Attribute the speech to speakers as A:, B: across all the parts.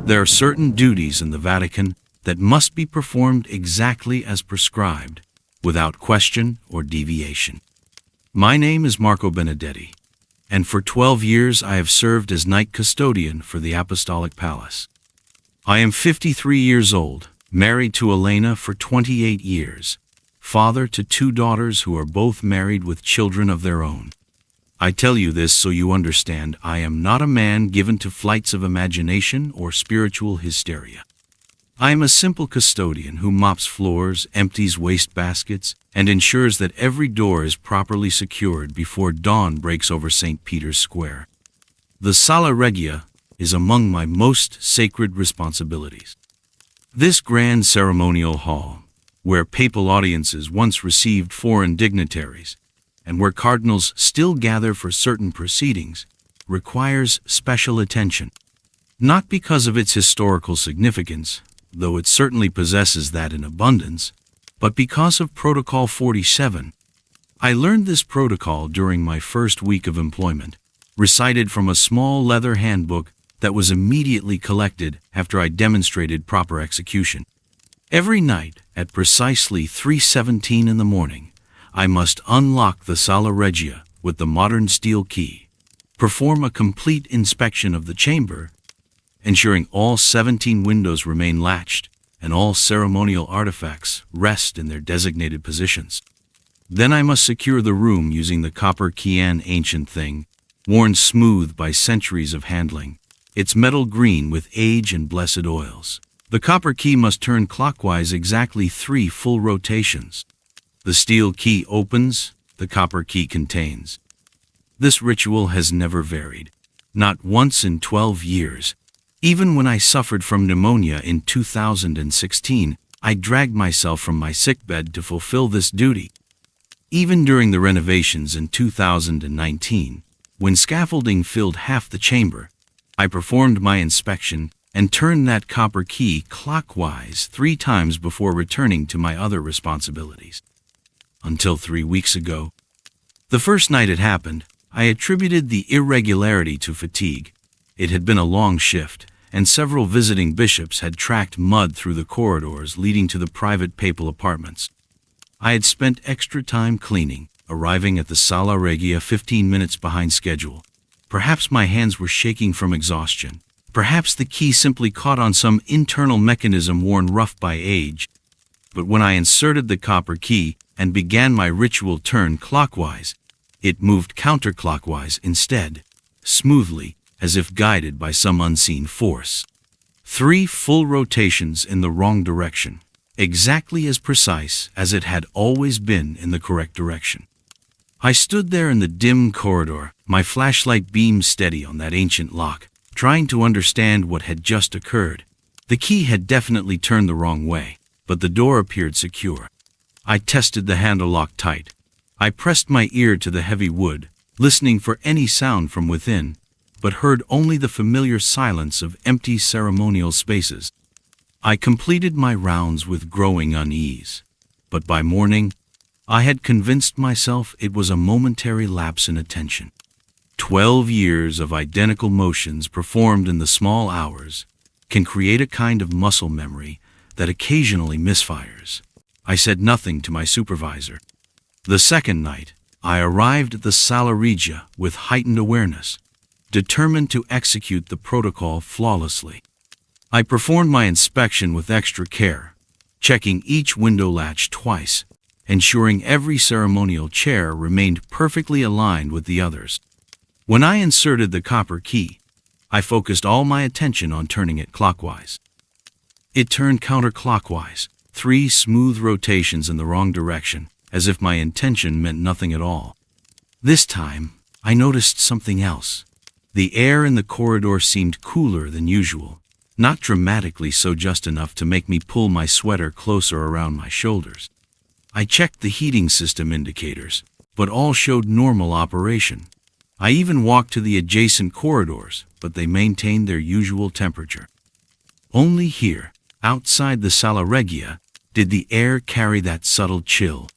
A: There are certain duties in the Vatican that must be performed exactly as prescribed, without question or deviation. My name is Marco Benedetti, and for 12 years I have served as night custodian for the Apostolic Palace. I am 53 years old, married to Elena for 28 years, father to 2 daughters who are both married with children of their own. I tell you this so you understand I am not a man given to flights of imagination or spiritual hysteria. I am a simple custodian who mops floors, empties waste baskets, and ensures that every door is properly secured before dawn breaks over St. Peter's Square. The Sala Regia is among my most sacred responsibilities. This grand ceremonial hall, where papal audiences once received foreign dignitaries, and where cardinals still gather for certain proceedings, requires special attention. Not because of its historical significance, though it certainly possesses that in abundance, but because of Protocol 47. I learned this protocol during my first week of employment, recited from a small leather handbook that was immediately collected after I demonstrated proper execution. Every night, at precisely 3:17 in the morning, I must unlock the Sala Regia with the modern steel key, perform a complete inspection of the chamber, ensuring all 17 windows remain latched and all ceremonial artifacts rest in their designated positions. Then I must secure the room using the copper key, an ancient thing, worn smooth by centuries of handling, its metal green with age and blessed oils. The copper key must turn clockwise exactly 3 full rotations. The steel key opens, the copper key contains. This ritual has never varied, not once in 12 years. Even when I suffered from pneumonia in 2016, I dragged myself from my sickbed to fulfill this duty. Even during the renovations in 2019, when scaffolding filled half the chamber, I performed my inspection and turned that copper key clockwise 3 times before returning to my other responsibilities. Until 3 weeks ago. The first night it happened, I attributed the irregularity to fatigue. It had been a long shift, and several visiting bishops had tracked mud through the corridors leading to the private papal apartments. I had spent extra time cleaning, arriving at the Sala Regia 15 minutes behind schedule. Perhaps my hands were shaking from exhaustion. Perhaps the key simply caught on some internal mechanism worn rough by age. But when I inserted the copper key and began my ritual turn clockwise, it moved counterclockwise instead, smoothly, as if guided by some unseen force. 3 full rotations in the wrong direction, exactly as precise as it had always been in the correct direction. I stood there in the dim corridor, my flashlight beam steady on that ancient lock, trying to understand what had just occurred. The key had definitely turned the wrong way, but the door appeared secure. I tested the handle lock tight. I pressed my ear to the heavy wood, listening for any sound from within, but heard only the familiar silence of empty ceremonial spaces. I completed my rounds with growing unease, but by morning, I had convinced myself it was a momentary lapse in attention. 12 years of identical motions performed in the small hours can create a kind of muscle memory that occasionally misfires. I said nothing to my supervisor. The second night, I arrived at the Sala Regia with heightened awareness, determined to execute the protocol flawlessly. I performed my inspection with extra care, checking each window latch twice, ensuring every ceremonial chair remained perfectly aligned with the others. When I inserted the copper key, I focused all my attention on turning it clockwise. It turned counterclockwise, 3 smooth rotations in the wrong direction, as if my intention meant nothing at all. This time, I noticed something else. The air in the corridor seemed cooler than usual, not dramatically so, just enough to make me pull my sweater closer around my shoulders. I checked the heating system indicators, but all showed normal operation. I even walked to the adjacent corridors, but they maintained their usual temperature. Only here, outside the Sala Regia, did the air carry that subtle chill.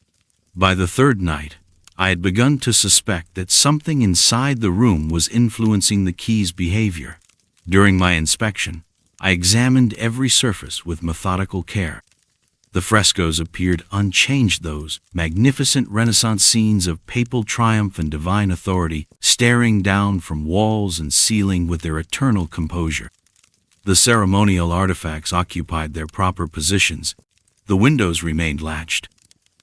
A: By the third night, I had begun to suspect that something inside the room was influencing the key's behavior. During my inspection, I examined every surface with methodical care. The frescoes appeared unchanged, those magnificent Renaissance scenes of papal triumph and divine authority staring down from walls and ceiling with their eternal composure. The ceremonial artifacts occupied their proper positions. The windows remained latched.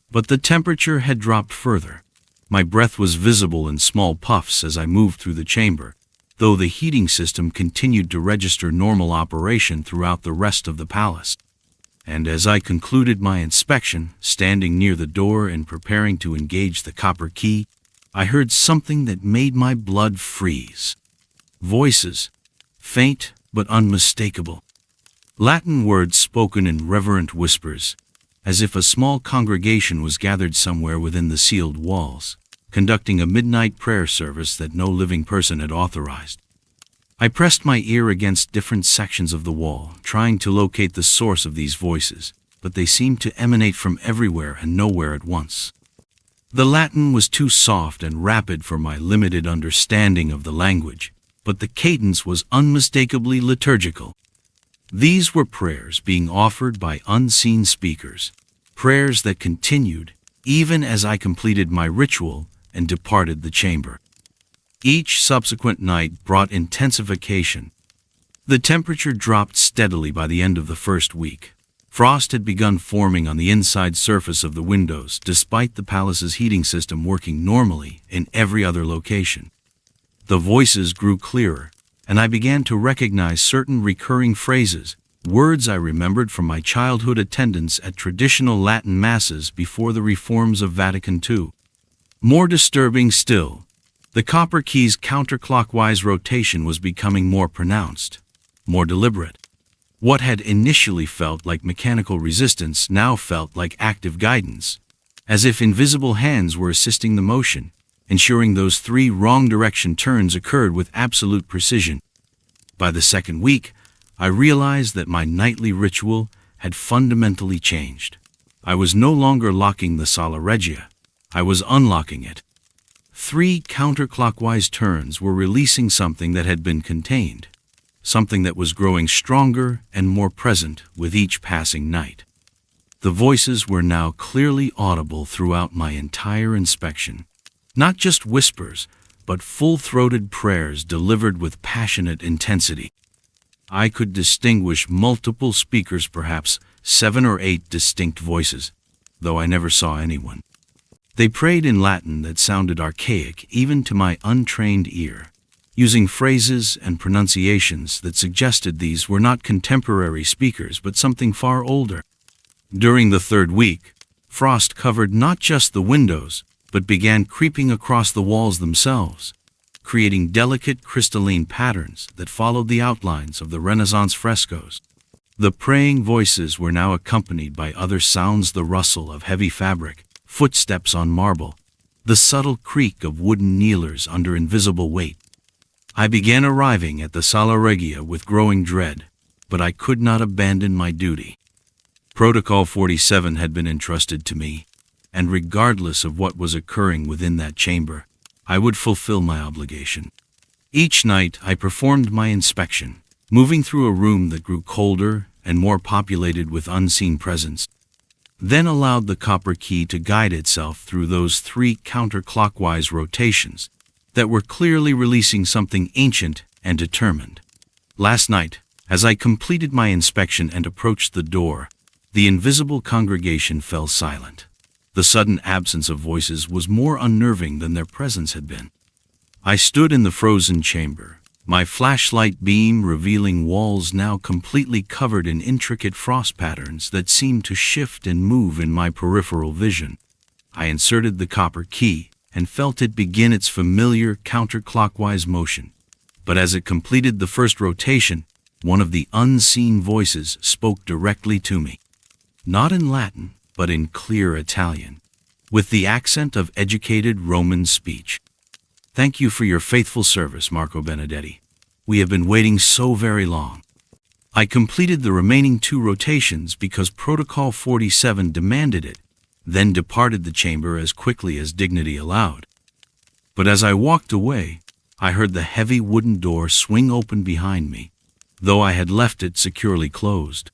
A: But the temperature had dropped further. My breath was visible in small puffs as I moved through the chamber, though the heating system continued to register normal operation throughout the rest of the palace. And as I concluded my inspection, standing near the door and preparing to engage the copper key, I heard something that made my blood freeze. Voices, faint but unmistakable. Latin words spoken in reverent whispers, as if a small congregation was gathered somewhere within the sealed walls, conducting a midnight prayer service that no living person had authorized. I pressed my ear against different sections of the wall, trying to locate the source of these voices, but they seemed to emanate from everywhere and nowhere at once. The Latin was too soft and rapid for my limited understanding of the language, but the cadence was unmistakably liturgical. These were prayers being offered by unseen speakers, prayers that continued even as I completed my ritual and departed the chamber. Each subsequent night brought intensification. The temperature dropped steadily by the end of the first week. Frost had begun forming on the inside surface of the windows, despite the palace's heating system working normally in every other location. The voices grew clearer, and I began to recognize certain recurring phrases, words I remembered from my childhood attendance at traditional Latin masses before the reforms of Vatican II. More disturbing still, the copper key's counterclockwise rotation was becoming more pronounced, more deliberate. What had initially felt like mechanical resistance now felt like active guidance, as if invisible hands were assisting the motion, ensuring those 3 wrong direction turns occurred with absolute precision. By the second week, I realized that my nightly ritual had fundamentally changed. I was no longer locking the Sala Regia. I was unlocking it. 3 counterclockwise turns were releasing something that had been contained, something that was growing stronger and more present with each passing night. The voices were now clearly audible throughout my entire inspection. Not just whispers, but full-throated prayers delivered with passionate intensity. I could distinguish multiple speakers, perhaps 7 or 8 distinct voices, though I never saw anyone. They prayed in Latin that sounded archaic even to my untrained ear, using phrases and pronunciations that suggested these were not contemporary speakers but something far older. During the third week, frost covered not just the windows, but began creeping across the walls themselves, creating delicate crystalline patterns that followed the outlines of the Renaissance frescoes. The praying voices were now accompanied by other sounds: the rustle of heavy fabric, footsteps on marble, the subtle creak of wooden kneelers under invisible weight. I began arriving at the Sala Regia with growing dread, but I could not abandon my duty. Protocol 47 had been entrusted to me, and regardless of what was occurring within that chamber, I would fulfill my obligation. Each night I performed my inspection, moving through a room that grew colder and more populated with unseen presence, then allowed the copper key to guide itself through those 3 counterclockwise rotations that were clearly releasing something ancient and determined. Last night, as I completed my inspection and approached the door, the invisible congregation fell silent. The sudden absence of voices was more unnerving than their presence had been. I stood in the frozen chamber, my flashlight beam revealing walls now completely covered in intricate frost patterns that seemed to shift and move in my peripheral vision. I inserted the copper key and felt it begin its familiar counterclockwise motion. But as it completed the first rotation, one of the unseen voices spoke directly to me. Not in Latin, but in clear Italian, with the accent of educated Roman speech. "Thank you for your faithful service, Marco Benedetti. We have been waiting so very long." I completed the remaining 2 rotations because Protocol 47 demanded it, then departed the chamber as quickly as dignity allowed. But as I walked away, I heard the heavy wooden door swing open behind me, though I had left it securely closed.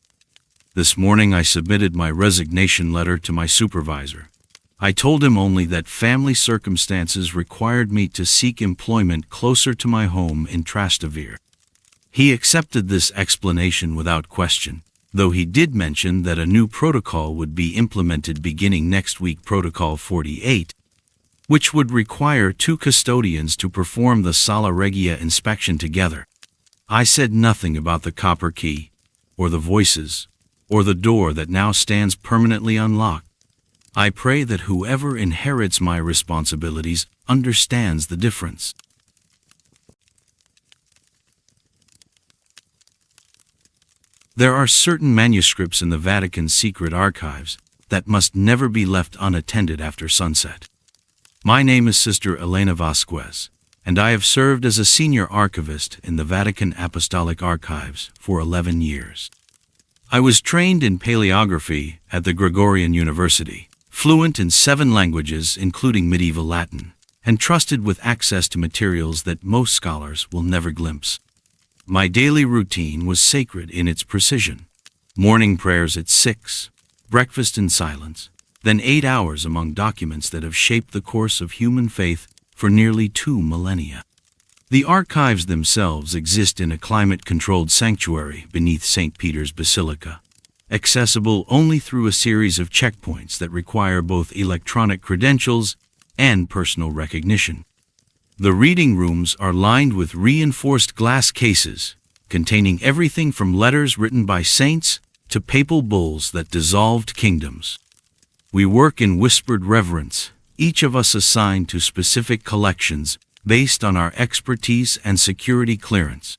A: This morning I submitted my resignation letter to my supervisor. I told him only that family circumstances required me to seek employment closer to my home in Trastevere. He accepted this explanation without question, though he did mention that a new protocol would be implemented beginning next week, Protocol 48, which would require 2 custodians to perform the Sala Regia inspection together. I said nothing about the copper key, or the voices, or the door that now stands permanently unlocked. I pray that whoever inherits my responsibilities understands the difference. There are certain manuscripts in the Vatican's secret archives that must never be left unattended after sunset. My name is Sister Elena Vasquez, and I have served as a senior archivist in the Vatican Apostolic Archives for 11 years. I was trained in paleography at the Gregorian University, fluent in 7 languages including medieval Latin, and trusted with access to materials that most scholars will never glimpse. My daily routine was sacred in its precision. Morning prayers at 6, breakfast in silence, then 8 hours among documents that have shaped the course of human faith for nearly 2 millennia. The archives themselves exist in a climate-controlled sanctuary beneath St. Peter's Basilica, accessible only through a series of checkpoints that require both electronic credentials and personal recognition. The reading rooms are lined with reinforced glass cases, containing everything from letters written by saints to papal bulls that dissolved kingdoms. We work in whispered reverence, each of us assigned to specific collections based on our expertise and security clearance.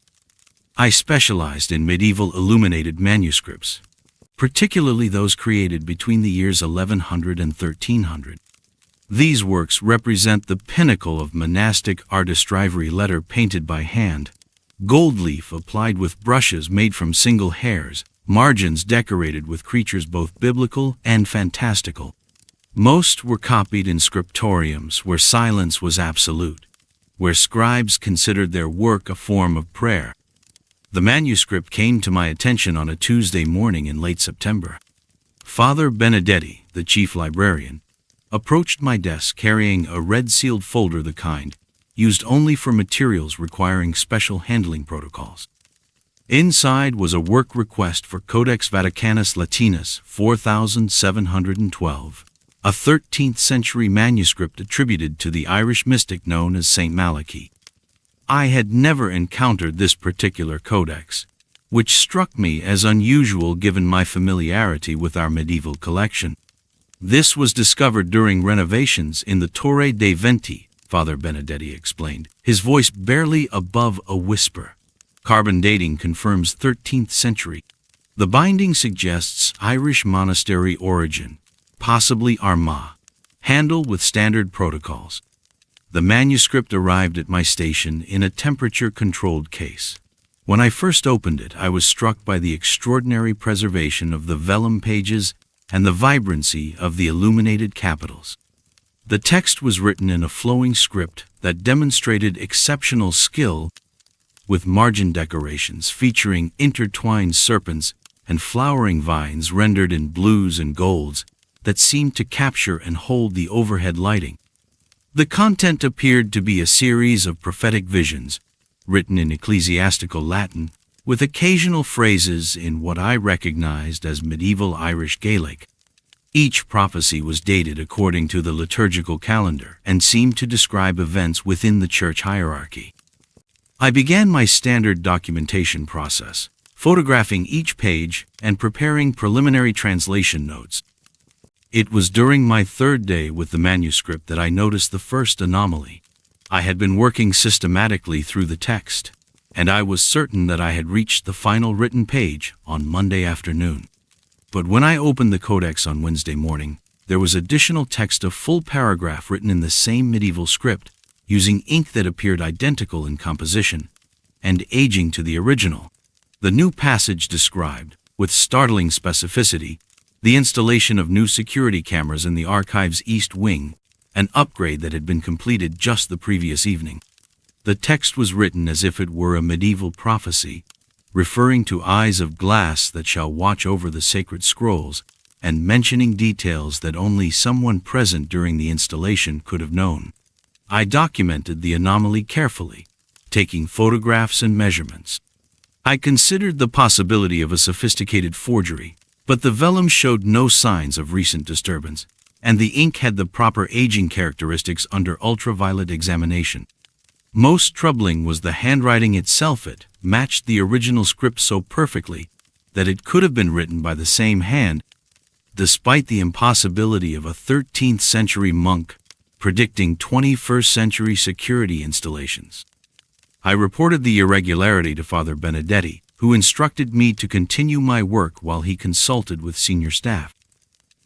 A: I specialized in medieval illuminated manuscripts, particularly those created between the years 1100 and 1300. These works represent the pinnacle of monastic artistry, letter painted by hand, gold leaf applied with brushes made from single hairs, margins decorated with creatures both biblical and fantastical. Most were copied in scriptoriums where silence was absolute, where scribes considered their work a form of prayer. The manuscript came to my attention on a Tuesday morning in late September. Father Benedetti, the chief librarian, approached my desk carrying a red-sealed folder, the kind used only for materials requiring special handling protocols. Inside was a work request for Codex Vaticanus Latinus 4712, a 13th-century manuscript attributed to the Irish mystic known as Saint Malachy. I had never encountered this particular codex, which struck me as unusual given my familiarity with our medieval collection. This was discovered during renovations in the Torre dei Venti, Father Benedetti explained, his voice barely above a whisper. Carbon dating confirms 13th century. The binding suggests Irish monastery origin, possibly Armagh, handle with standard protocols. The manuscript arrived at my station in a temperature-controlled case. When I first opened it, I was struck by the extraordinary preservation of the vellum pages and the vibrancy of the illuminated capitals. The text was written in a flowing script that demonstrated exceptional skill, with margin decorations featuring intertwined serpents and flowering vines rendered in blues and golds that seemed to capture and hold the overhead lighting. The content appeared to be a series of prophetic visions, written in ecclesiastical Latin, with occasional phrases in what I recognized as medieval Irish Gaelic. Each prophecy was dated according to the liturgical calendar and seemed to describe events within the church hierarchy. I began my standard documentation process, photographing each page and preparing preliminary translation notes. It was during my 3rd day with the manuscript that I noticed the first anomaly. I had been working systematically through the text, and I was certain that I had reached the final written page on Monday afternoon. But when I opened the codex on Wednesday morning, there was additional text, a full paragraph written in the same medieval script, using ink that appeared identical in composition and aging to the original. The new passage described, with startling specificity, the installation of new security cameras in the archive's east wing, an upgrade that had been completed just the previous evening. The text was written as if it were a medieval prophecy, referring to eyes of glass that shall watch over the sacred scrolls, and mentioning details that only someone present during the installation could have known. I documented the anomaly carefully, taking photographs and measurements. I considered the possibility of a sophisticated forgery, but the vellum showed no signs of recent disturbance, and the ink had the proper aging characteristics under ultraviolet examination. Most troubling was the handwriting itself. It matched the original script so perfectly that it could have been written by the same hand, despite the impossibility of a 13th century monk predicting 21st century security installations. I reported the irregularity to Father Benedetti, who instructed me to continue my work while he consulted with senior staff.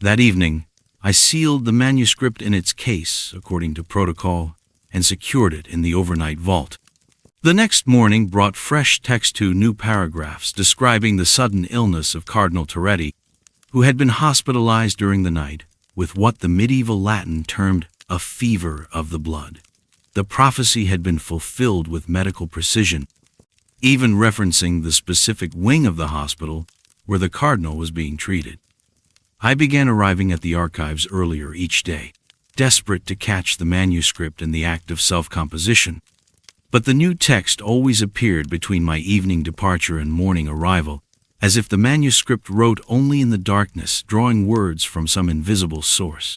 A: That evening, I sealed the manuscript in its case according to protocol and secured it in the overnight vault. The next morning brought fresh text, 2 new paragraphs describing the sudden illness of Cardinal Toretti, who had been hospitalized during the night with what the medieval Latin termed a fever of the blood. The prophecy had been fulfilled with medical precision, even referencing the specific wing of the hospital where the cardinal was being treated. I began arriving at the archives earlier each day, desperate to catch the manuscript in the act of self-composition. But the new text always appeared between my evening departure and morning arrival, as if the manuscript wrote only in the darkness, drawing words from some invisible source.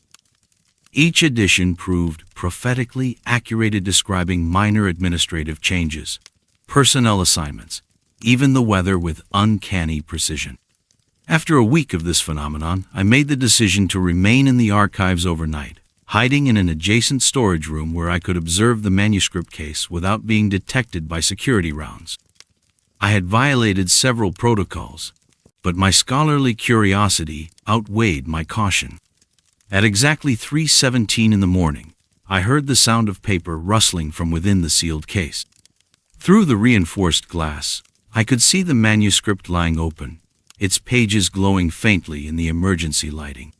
A: Each edition proved prophetically accurate, describing minor administrative changes, personnel assignments, even the weather with uncanny precision. After a week of this phenomenon, I made the decision to remain in the archives overnight, hiding in an adjacent storage room where I could observe the manuscript case without being detected by security rounds. I had violated several protocols, but my scholarly curiosity outweighed my caution. At exactly 3:17 in the morning, I heard the sound of paper rustling from within the sealed case. Through the reinforced glass, I could see the manuscript lying open, its pages glowing faintly in the emergency lighting.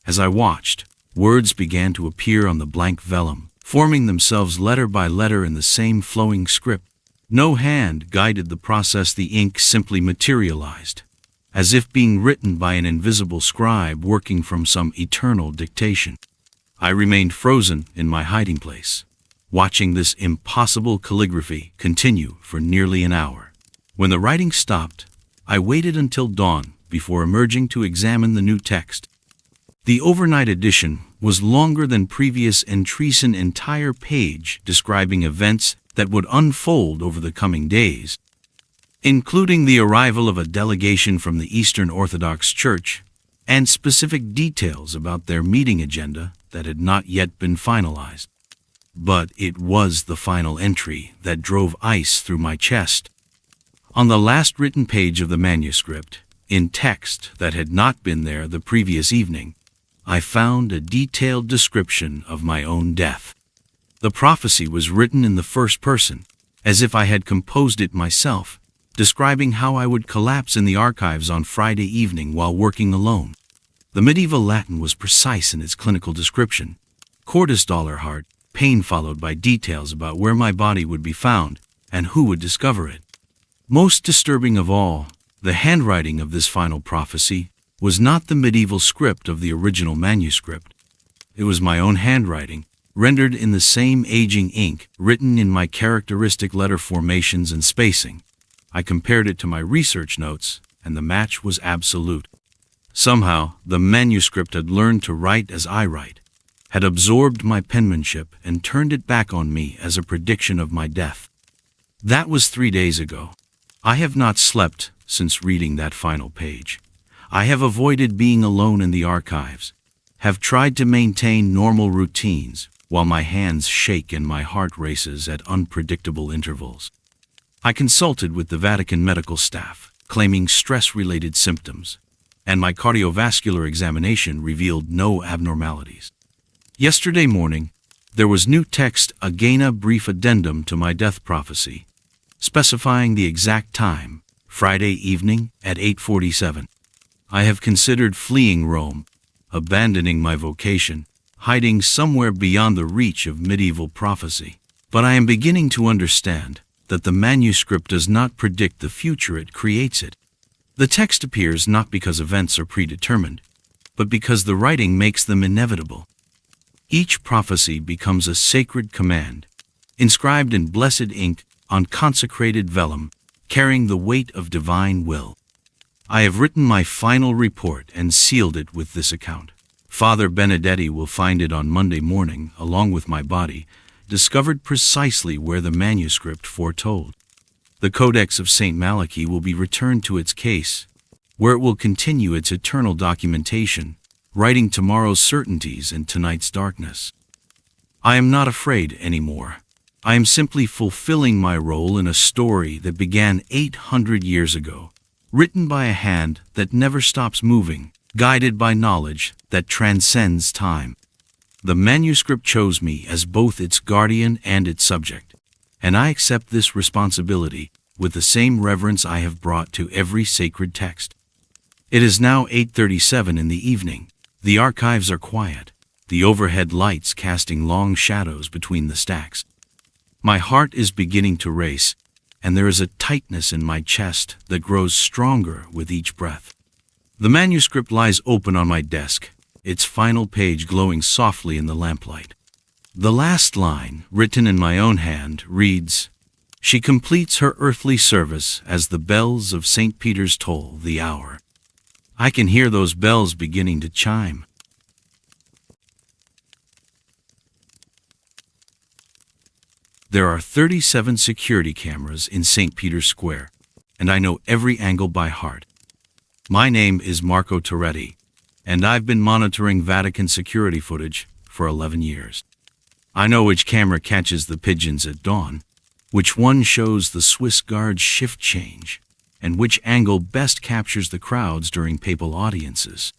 A: As I watched, words began to appear on the blank vellum, forming themselves letter by letter in the same flowing script. No hand guided the process. The ink simply materialized, as if being written by an invisible scribe working from some eternal dictation. I remained frozen in my hiding place, watching this impossible calligraphy continue for nearly an hour. When the writing stopped, I waited until dawn before emerging to examine the new text. The overnight edition was longer than previous and traced an entire page describing events that would unfold over the coming days, including the arrival of a delegation from the Eastern Orthodox Church and specific details about their meeting agenda that had not yet been finalized. But it was the final entry that drove ice through my chest. On the last written page of the manuscript, in text that had not been there the previous evening, I found a detailed description of my own death. The prophecy was written in the first person, as if I had composed it myself, describing how I would collapse in the archives on Friday evening while working alone. The medieval Latin was precise in its clinical description. Cordis dolor heart, pain, followed by details about where my body would be found and who would discover it. Most disturbing of all, the handwriting of this final prophecy was not the medieval script of the original manuscript. It was my own handwriting, rendered in the same aging ink, written in my characteristic letter formations and spacing. I compared it to my research notes, and the match was absolute. Somehow, the manuscript had learned to write as I write, had absorbed my penmanship and turned it back on me as a prediction of my death. That was 3 days ago. I have not slept since reading that final page. I have avoided being alone in the archives, have tried to maintain normal routines while my hands shake and my heart races at unpredictable intervals. I consulted with the Vatican medical staff, claiming stress-related symptoms, and my cardiovascular examination revealed no abnormalities. Yesterday morning, there was new text, again a brief addendum to my death prophecy, specifying the exact time, Friday evening at 8:47. I have considered fleeing Rome, abandoning my vocation, hiding somewhere beyond the reach of medieval prophecy. But I am beginning to understand. that the manuscript does not predict the future, it creates it. The text appears not because events are predetermined, but because the writing makes them inevitable. Each prophecy becomes a sacred command, inscribed in blessed ink on consecrated vellum, carrying the weight of divine will. I have written my final report and sealed it with this account. Father Benedetti will find it on Monday morning, along with my body, discovered precisely where the manuscript foretold. The Codex of St. Malachy will be returned to its case, where it will continue its eternal documentation, writing tomorrow's certainties and tonight's darkness. I am not afraid anymore. I am simply fulfilling my role in a story that began 800 years ago, written by a hand that never stops moving, guided by knowledge that transcends time. The manuscript chose me as both its guardian and its subject, and I accept this responsibility with the same reverence I have brought to every sacred text. It is now 8:37 in the evening. The archives are quiet, the overhead lights casting long shadows between the stacks. My heart is beginning to race, and there is a tightness in my chest that grows stronger with each breath. The manuscript lies open on my desk, its final page glowing softly in the lamplight. The last line, written in my own hand, reads, "She completes her earthly service as the bells of St. Peter's toll the hour." I can hear those bells beginning to chime. There are 37 security cameras in St. Peter's Square, and I know every angle by heart. My name is Marco Toretti, and I've been monitoring Vatican security footage for 11 years. I know which camera catches the pigeons at dawn, which one shows the Swiss Guard's shift change, and which angle best captures the crowds during papal audiences.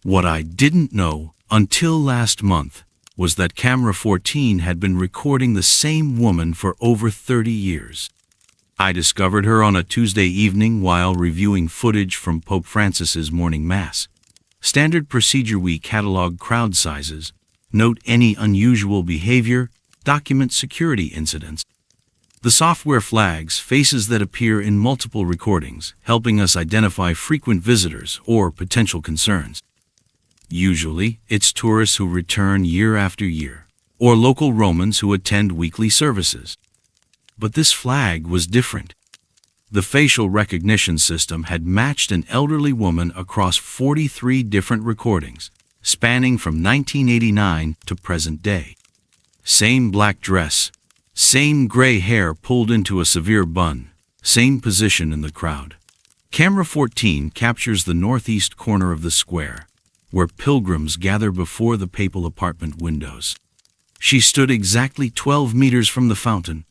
A: What I didn't know until last month was that camera 14 had been recording the same woman for over 30 years. I discovered her on a Tuesday evening while reviewing footage from Pope Francis's morning mass. Standard procedure: we catalog crowd sizes, note any unusual behavior, document security incidents. The software flags faces that appear in multiple recordings, helping us identify frequent visitors or potential concerns. Usually, it's tourists who return year after year, or local Romans who attend weekly services. But this flag was different. The facial recognition system had matched an elderly woman across 43 different recordings, spanning from 1989 to present day. Same black dress, same gray hair pulled into a severe bun, same position in the crowd. Camera 14 captures the northeast corner of the square, where pilgrims gather before the papal apartment windows. She stood exactly 12 meters from the fountain,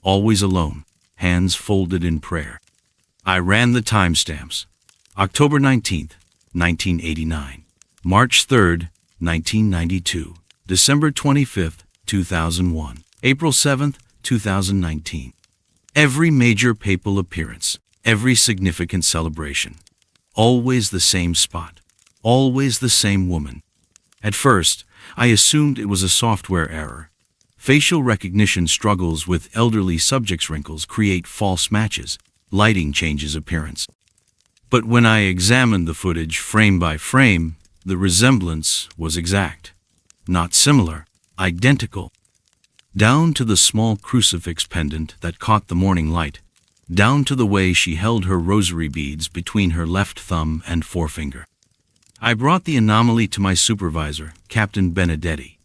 A: always alone, hands folded in prayer. I ran the timestamps: October 19th, 1989, March 3rd, 1992, December 25th, 2001, April 7th, 2019. Every major papal appearance, every significant celebration. Always the same spot, always the same woman. At first, I assumed it was a software error. Facial recognition struggles with elderly subjects. Wrinkles create false matches, lighting changes appearance. But when I examined the footage frame by frame, the resemblance was exact. Not similar, identical. Down to the small crucifix pendant that caught the morning light, down to the way she held her rosary beads between her left thumb and forefinger. I brought the anomaly to my supervisor, Captain Benedetti.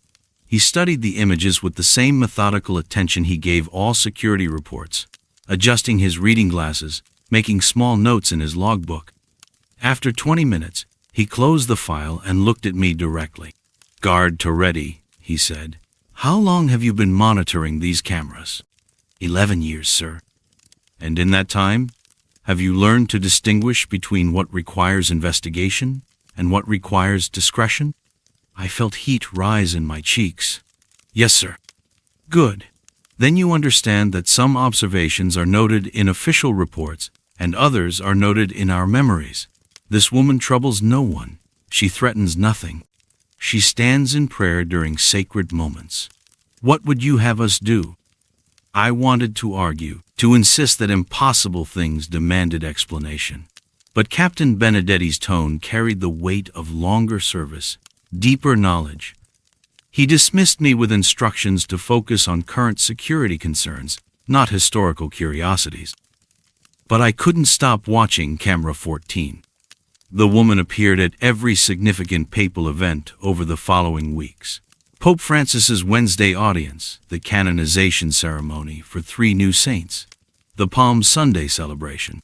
A: He studied the images with the same methodical attention he gave all security reports, adjusting his reading glasses, making small notes in his logbook. After 20 minutes, he closed the file and looked at me directly. "Guard Toretti," he said, "how long have you been monitoring these cameras?" 11 years, sir." "And in that time, have you learned to distinguish between what requires investigation and what requires discretion?" I felt heat rise in my cheeks. "Yes, sir." "Good. Then you understand that some observations are noted in official reports and others are noted in our memories. This woman troubles no one. She threatens nothing. She stands in prayer during sacred moments. What would you have us do?" I wanted to argue, to insist that impossible things demanded explanation. But Captain Benedetti's tone carried the weight of longer service, deeper knowledge. He dismissed me with instructions to focus on current security concerns, not historical curiosities. But I couldn't stop watching Camera 14. The woman appeared at every significant papal event over the following weeks. Pope Francis's Wednesday audience, the canonization ceremony for 3 new saints, the Palm Sunday celebration.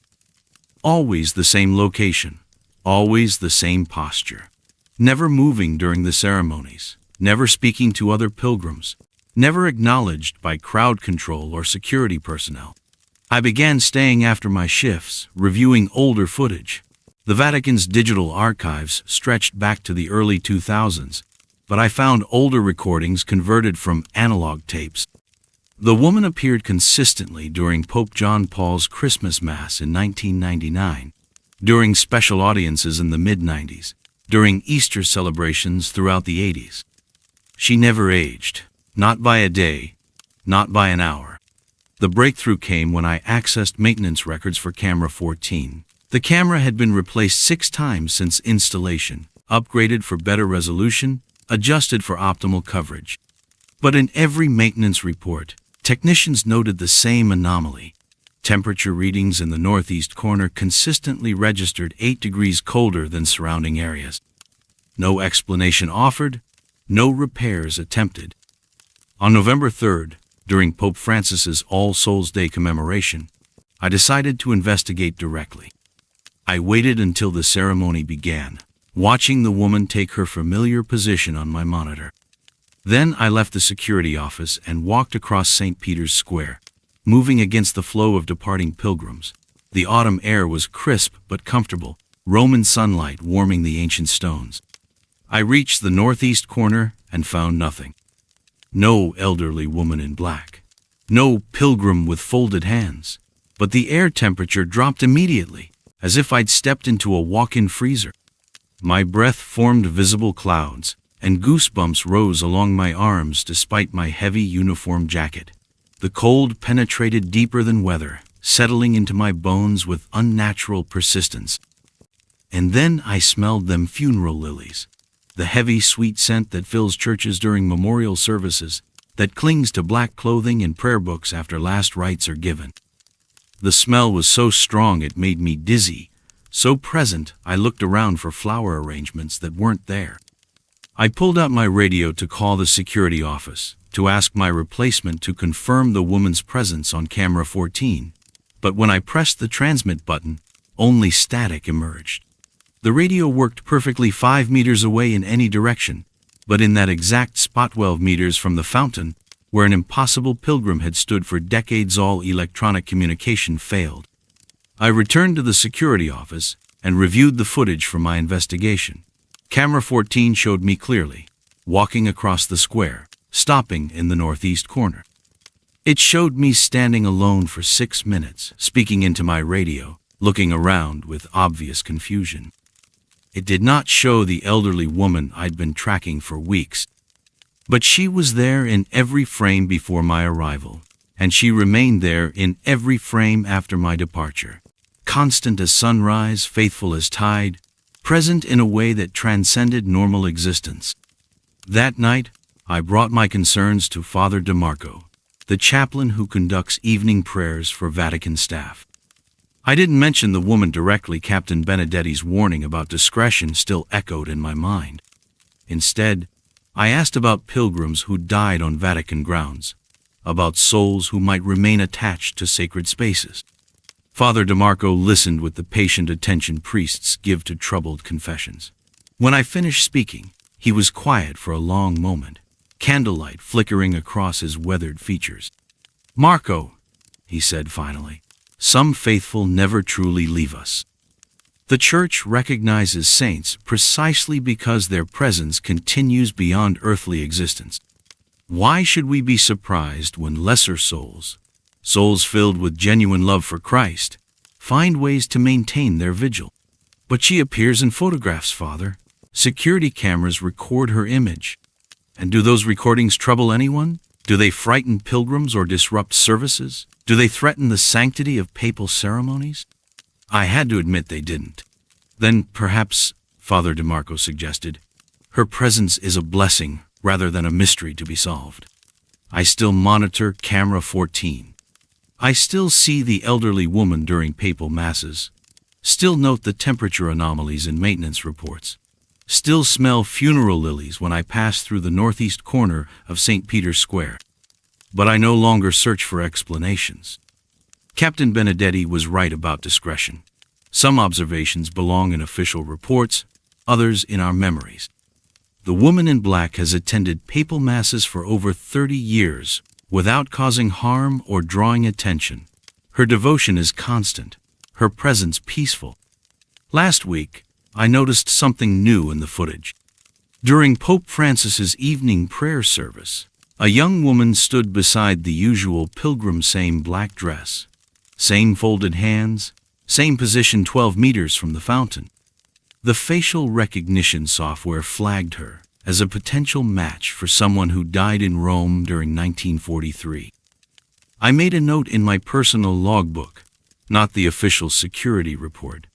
A: Always the same location, always the same posture. Never moving during the ceremonies, never speaking to other pilgrims, never acknowledged by crowd control or security personnel. I began staying after my shifts, reviewing older footage. The Vatican's digital archives stretched back to the early 2000s, but I found older recordings converted from analog tapes. The woman appeared consistently during Pope John Paul's Christmas Mass in 1999, during special audiences in the mid-90s, during Easter celebrations throughout the 80s. She never aged, not by a day, not by an hour. The breakthrough came when I accessed maintenance records for Camera 14. The camera had been replaced 6 times since installation, upgraded for better resolution, adjusted for optimal coverage. But in every maintenance report, technicians noted the same anomaly. Temperature readings in the northeast corner consistently registered 8 degrees colder than surrounding areas. No explanation offered, no repairs attempted. On November 3rd, during Pope Francis's All Souls' Day commemoration, I decided to investigate directly. I waited until the ceremony began, watching the woman take her familiar position on my monitor. Then I left the security office and walked across St. Peter's Square, moving against the flow of departing pilgrims. The autumn air was crisp but comfortable, Roman sunlight warming the ancient stones. I reached the northeast corner and found nothing. No elderly woman in black. No pilgrim with folded hands. But the air temperature dropped immediately, as if I'd stepped into a walk-in freezer. My breath formed visible clouds, and goosebumps rose along my arms despite my heavy uniform jacket. The cold penetrated deeper than weather, settling into my bones with unnatural persistence. And then I smelled them funeral lilies, the heavy sweet scent that fills churches during memorial services, that clings to black clothing and prayer books after last rites are given. The smell was so strong it made me dizzy. So present, I looked around for flower arrangements that weren't there. I pulled out my radio to call the security office, to ask my replacement to confirm the woman's presence on Camera 14. But when I pressed the transmit button, only static emerged. The radio worked perfectly 5 meters away in any direction, but in that exact spot 12 meters from the fountain, where an impossible pilgrim had stood for decades, all electronic communication failed. I returned to the security office and reviewed the footage for my investigation. Camera 14 showed me clearly, walking across the square, stopping in the northeast corner. It showed me standing alone for 6 minutes, speaking into my radio, looking around with obvious confusion. It did not show the elderly woman I'd been tracking for weeks, but she was there in every frame before my arrival, and she remained there in every frame after my departure. Constant as sunrise, faithful as tide, present in a way that transcended normal existence. That night, I brought my concerns to Father DeMarco, the chaplain who conducts evening prayers for Vatican staff. I didn't mention the woman directly. Captain Benedetti's warning about discretion still echoed in my mind. Instead, I asked about pilgrims who died on Vatican grounds, about souls who might remain attached to sacred spaces. Father DeMarco listened with the patient attention priests give to troubled confessions. When I finished speaking, he was quiet for a long moment, candlelight flickering across his weathered features. "Marco," he said finally, "some faithful never truly leave us. The Church recognizes saints precisely because their presence continues beyond earthly existence. Why should we be surprised when lesser souls filled with genuine love for Christ, find ways to maintain their vigil? But she appears in photographs, Father. Security cameras record her image. And do those recordings trouble anyone? Do they frighten pilgrims or disrupt services? Do they threaten the sanctity of papal ceremonies? I had to admit they didn't. Then, perhaps, Father DeMarco suggested, her presence is a blessing rather than a mystery to be solved. I still monitor camera 14. I still see the elderly woman during papal masses. Still note the temperature anomalies in maintenance reports. Still smell funeral lilies when I pass through the northeast corner of St. Peter's Square. But I no longer search for explanations. Captain Benedetti was right about discretion. Some observations belong in official reports, others in our memories. The woman in black has attended papal masses for over 30 years without causing harm or drawing attention. Her devotion is constant, her presence peaceful. Last week, I noticed something new in the footage. During Pope Francis's evening prayer service, a young woman stood beside the usual pilgrim same black dress, same folded hands, same position 12 meters from the fountain. The facial recognition software flagged her as a potential match for someone who died in Rome during 1943. I made a note in my personal logbook, not the official security report.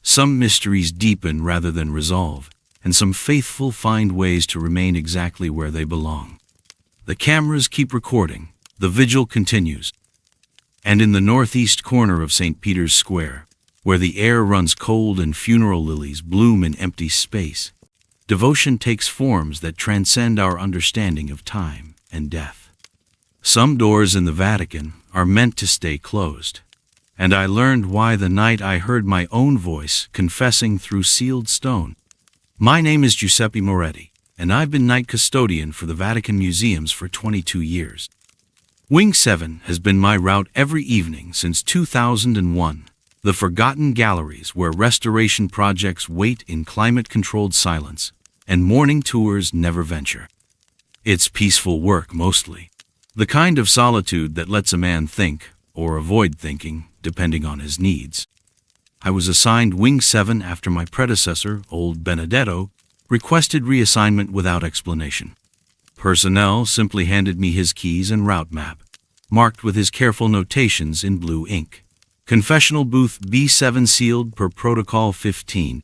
A: Some mysteries deepen rather than resolve, and some faithful find ways to remain exactly where they belong. The cameras keep recording, the vigil continues. And in the northeast corner of St. Peter's Square, where the air runs cold and funeral lilies bloom in empty space, devotion takes forms that transcend our understanding of time and death. Some doors in the Vatican are meant to stay closed, and I learned why the night I heard my own voice confessing through sealed stone. My name is Giuseppe Moretti, and I've been night custodian for the Vatican Museums for 22 years. Wing 7 has been my route every evening since 2001, the forgotten galleries where restoration projects wait in climate-controlled silence, and morning tours never venture. It's peaceful work mostly, the kind of solitude that lets a man think, or avoid thinking, depending on his needs. I was assigned Wing 7 after my predecessor, old Benedetto, requested reassignment without explanation. Personnel simply handed me his keys and route map, marked with his careful notations in blue ink. Confessional booth B7 sealed per protocol 15.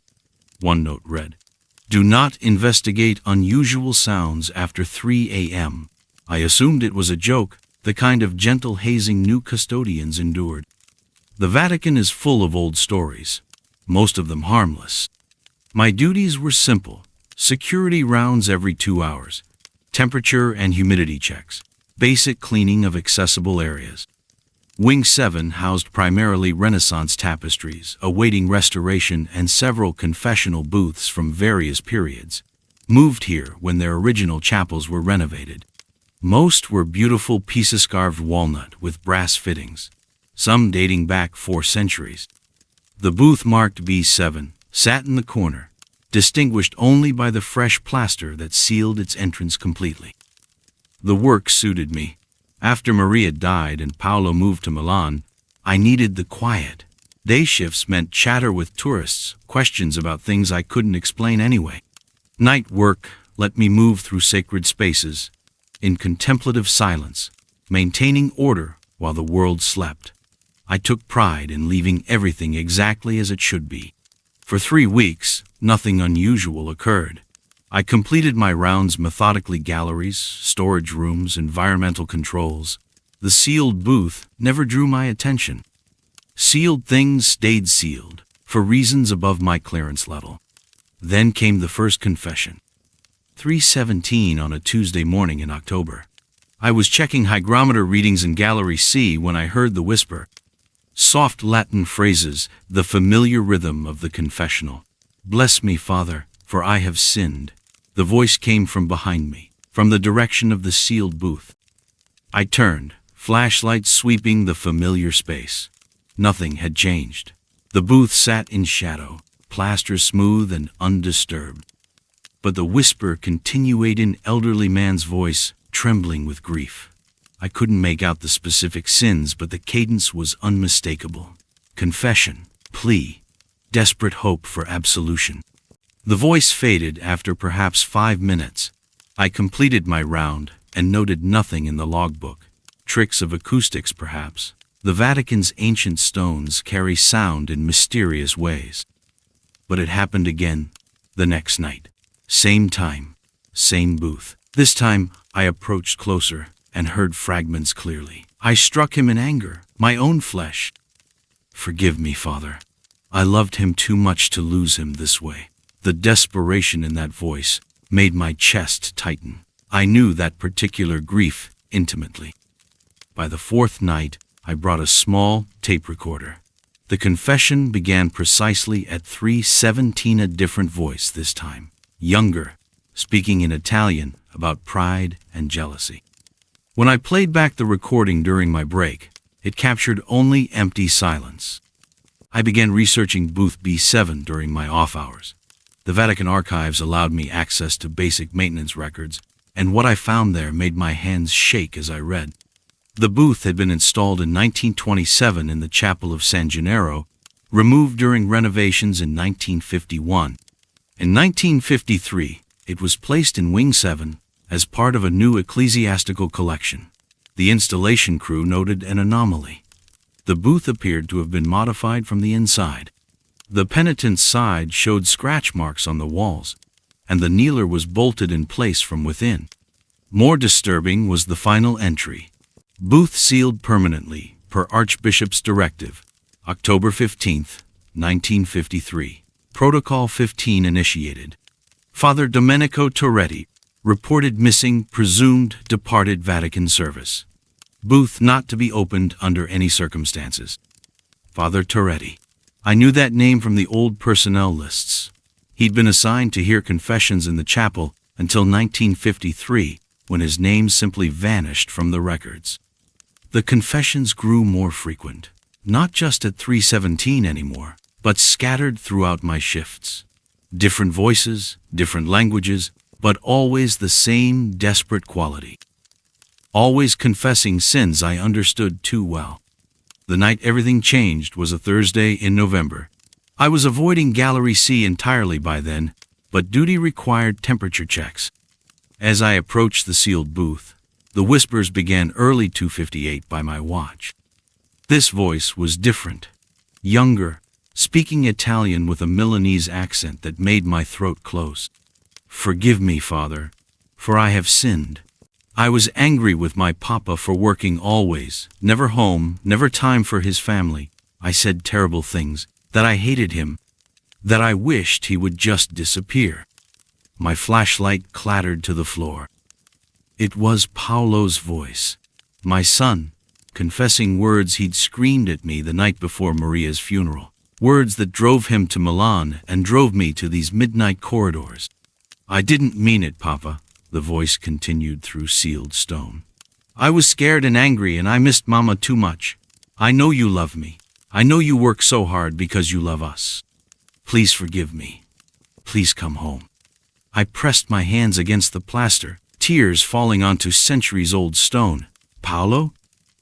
A: One note read, "Do not investigate unusual sounds after 3 a.m. I assumed it was a joke, the kind of gentle hazing new custodians endured. The Vatican is full of old stories, most of them harmless. My duties were simple: security rounds every 2 hours, temperature and humidity checks, basic cleaning of accessible areas. Wing 7 housed primarily Renaissance tapestries, awaiting restoration, and several confessional booths from various periods, moved here when their original chapels were renovated. Most were beautiful pieces carved walnut with brass fittings, some dating back 4 centuries. The booth marked B7 sat in the corner, distinguished only by the fresh plaster that sealed its entrance completely. The work suited me. After Maria died and Paolo moved to Milan, I needed the quiet. Day shifts meant chatter with tourists, questions about things I couldn't explain anyway. Night work let me move through sacred spaces, in contemplative silence, maintaining order while the world slept. I took pride in leaving everything exactly as it should be. For 3 weeks, nothing unusual occurred. I completed my rounds methodically: galleries, storage rooms, environmental controls. The sealed booth never drew my attention. Sealed things stayed sealed, for reasons above my clearance level. Then came the first confession. 3:17 on a Tuesday morning in October. I was checking hygrometer readings in Gallery C when I heard the whisper. Soft Latin phrases, the familiar rhythm of the confessional. "Bless me, Father, for I have sinned." The voice came from behind me, from the direction of the sealed booth. I turned, flashlight sweeping the familiar space. Nothing had changed. The booth sat in shadow, plaster smooth and undisturbed. But the whisper continued in elderly man's voice, trembling with grief. I couldn't make out the specific sins, but the cadence was unmistakable. Confession, plea, desperate hope for absolution. The voice faded after perhaps 5 minutes. I completed my round, and noted nothing in the logbook. Tricks of acoustics, perhaps. The Vatican's ancient stones carry sound in mysterious ways. But it happened again, the next night. Same time, same booth. This time, I approached closer and heard fragments clearly. I struck him in anger, my own flesh. Forgive me, Father. I loved him too much to lose him this way. The desperation in that voice made my chest tighten. I knew that particular grief intimately. By the fourth night, I brought a small tape recorder. The confession began precisely at 3:17, a different voice this time. Younger, speaking in Italian about pride and jealousy. When I played back the recording during my break, it captured only empty silence. I began researching booth B7 during my off hours. The Vatican archives allowed me access to basic maintenance records, and what I found there made my hands shake as I read. The booth had been installed in 1927 in the chapel of San Janitor, removed during renovations in 1951. In 1953, it was placed in Wing 7 as part of a new ecclesiastical collection. The installation crew noted an anomaly. The booth appeared to have been modified from the inside. The penitent's side showed scratch marks on the walls, and the kneeler was bolted in place from within. More disturbing was the final entry. Booth sealed permanently, per Archbishop's directive, October 15, 1953. Protocol 15 initiated. Father Domenico Torretti reported missing, presumed departed Vatican service. Booth not to be opened under any circumstances. Father Torretti. I knew that name from the old personnel lists. He'd been assigned to hear confessions in the chapel until 1953, when his name simply vanished from the records. The confessions grew more frequent, not just at 3:17 anymore, but scattered throughout my shifts. Different voices, different languages, but always the same desperate quality. Always confessing sins I understood too well. The night everything changed was a Thursday in November. I was avoiding Gallery C entirely by then, but duty required temperature checks. As I approached the sealed booth, the whispers began early 2:58 by my watch. This voice was different, younger, speaking Italian with a Milanese accent that made my throat close. Forgive me, Father, for I have sinned. I was angry with my papa for working always, never home, never time for his family. I said terrible things, that I hated him, that I wished he would just disappear. My flashlight clattered to the floor. It was Paolo's voice, my son, confessing words he'd screamed at me the night before Maria's funeral, words that drove him to Milan and drove me to these midnight corridors. I didn't mean it, Papa, the voice continued through sealed stone. I was scared and angry, and I missed Mama too much. I know you love me. I know you work so hard because you love us. Please forgive me. Please come home. I pressed my hands against the plaster, tears falling onto centuries-old stone. Paolo?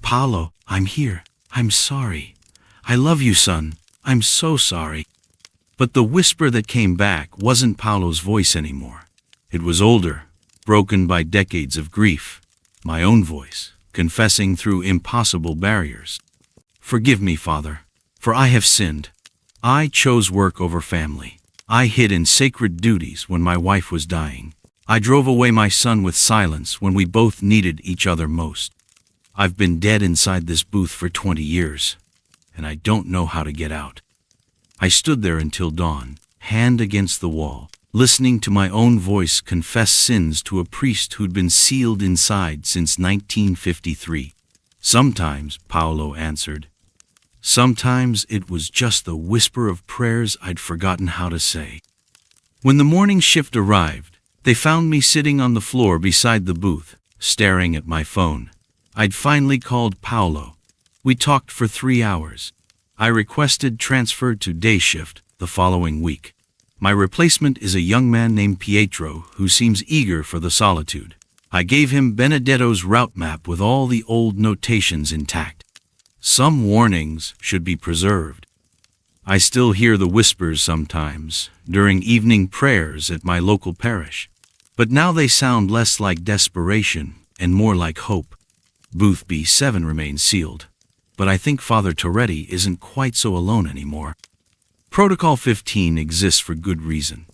A: Paolo, I'm here. I'm sorry. I love you, son. I'm so sorry. But the whisper that came back wasn't Paolo's voice anymore. It was older, broken by decades of grief. My own voice, confessing through impossible barriers. Forgive me, Father, for I have sinned. I chose work over family. I hid in sacred duties when my wife was dying. I drove away my son with silence when we both needed each other most. I've been dead inside this booth for 20 years, and I don't know how to get out. I stood there until dawn, hand against the wall, listening to my own voice confess sins to a priest who'd been sealed inside since 1953. Sometimes, Paolo answered. Sometimes it was just the whisper of prayers I'd forgotten how to say. When the morning shift arrived, they found me sitting on the floor beside the booth, staring at my phone. I'd finally called Paolo. We talked for 3 hours. I requested transfer to day shift the following week. My replacement is a young man named Pietro who seems eager for the solitude. I gave him Benedetto's route map with all the old notations intact. Some warnings should be preserved. I still hear the whispers sometimes during evening prayers at my local parish, but now they sound less like desperation and more like hope. Booth B7 remains sealed, but I think Father Toretti isn't quite so alone anymore. Protocol 15 exists for good reason.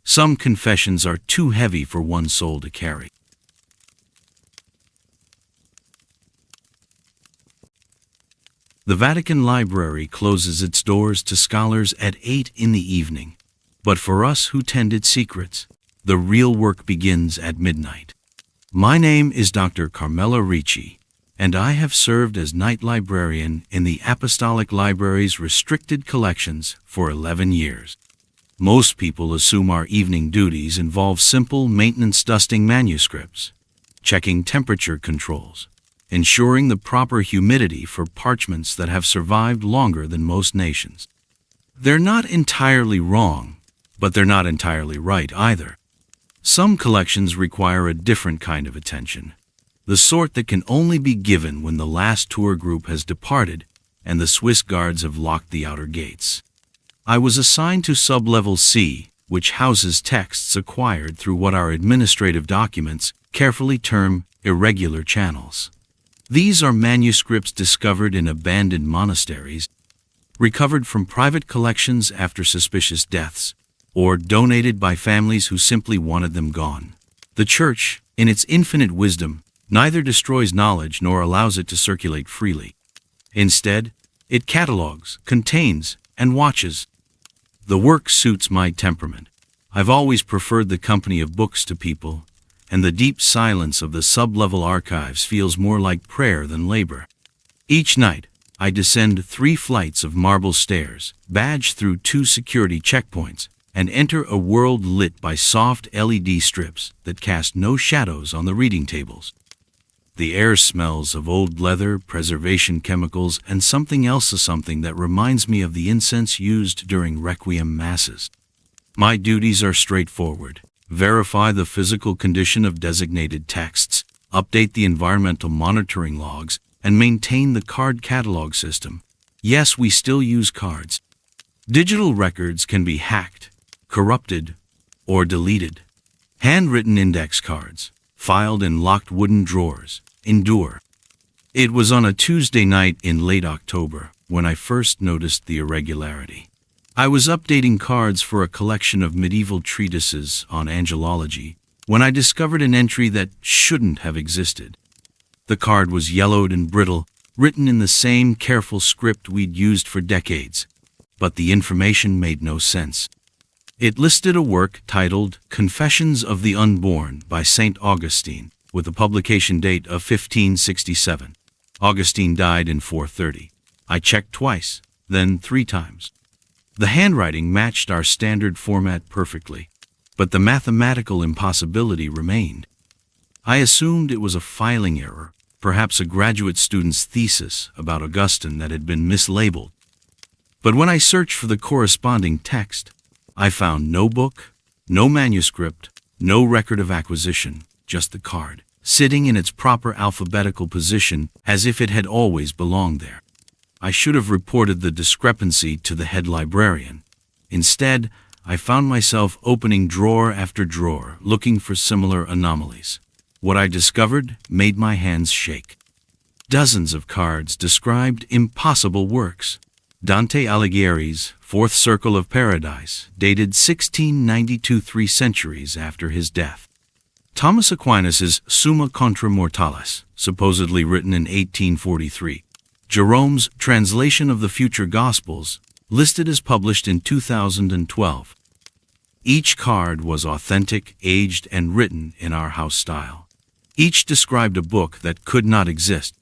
A: Some confessions are too heavy for one soul to carry. The Vatican Library closes its doors to scholars at 8 in the evening, but for us who tended secrets, the real work begins at midnight. My name is Dr. Carmela Ricci, and I have served as night librarian in the Apostolic Library's restricted collections for 11 years. Most people assume our evening duties involve simple maintenance dusting manuscripts, checking temperature controls, ensuring the proper humidity for parchments that have survived longer than most nations. They're not entirely wrong, but they're not entirely right either. Some collections require a different kind of attention, the sort that can only be given when the last tour group has departed and the Swiss guards have locked the outer gates. I was assigned to Sublevel C, which houses texts acquired through what our administrative documents carefully term irregular channels. These are manuscripts discovered in abandoned monasteries, recovered from private collections after suspicious deaths, or donated by families who simply wanted them gone. The Church, in its infinite wisdom, neither destroys knowledge nor allows it to circulate freely. Instead, it catalogs, contains, and watches. The work suits my temperament. I've always preferred the company of books to people, and the deep silence of the sublevel archives feels more like prayer than labor. Each night, I descend 3 flights of marble stairs, badge through 2 security checkpoints, and enter a world lit by soft LED strips that cast no shadows on the reading tables. The air smells of old leather, preservation chemicals, and something that reminds me of the incense used during requiem masses. My duties are straightforward. Verify the physical condition of designated texts, update the environmental monitoring logs, and maintain the card catalog system. Yes, we still use cards. Digital records can be hacked, corrupted, or deleted. Handwritten index cards, filed in locked wooden drawers, endure. It was on a Tuesday night in late October when I first noticed the irregularity. I was updating cards for a collection of medieval treatises on angelology when I discovered an entry that shouldn't have existed. The card was yellowed and brittle, written in the same careful script we'd used for decades, but the information made no sense. It listed a work titled Confessions of the Unborn by St. Augustine, with a publication date of 1567. Augustine died in 430. I checked twice, then 3 times. The handwriting matched our standard format perfectly, but the mathematical impossibility remained. I assumed it was a filing error, perhaps a graduate student's thesis about Augustine that had been mislabeled. But when I searched for the corresponding text, I found no book, no manuscript, no record of acquisition, just the card, sitting in its proper alphabetical position as if it had always belonged there. I should have reported the discrepancy to the head librarian. Instead, I found myself opening drawer after drawer, looking for similar anomalies. What I discovered made my hands shake. Dozens of cards described impossible works. Dante Alighieri's Fourth Circle of Paradise, dated 1692, 3 centuries after his death. Thomas Aquinas's Summa Contra Mortalis, supposedly written in 1843. Jerome's Translation of the Future Gospels, listed as published in 2012. Each card was authentic, aged, and written in our house style. Each described a book that could not exist,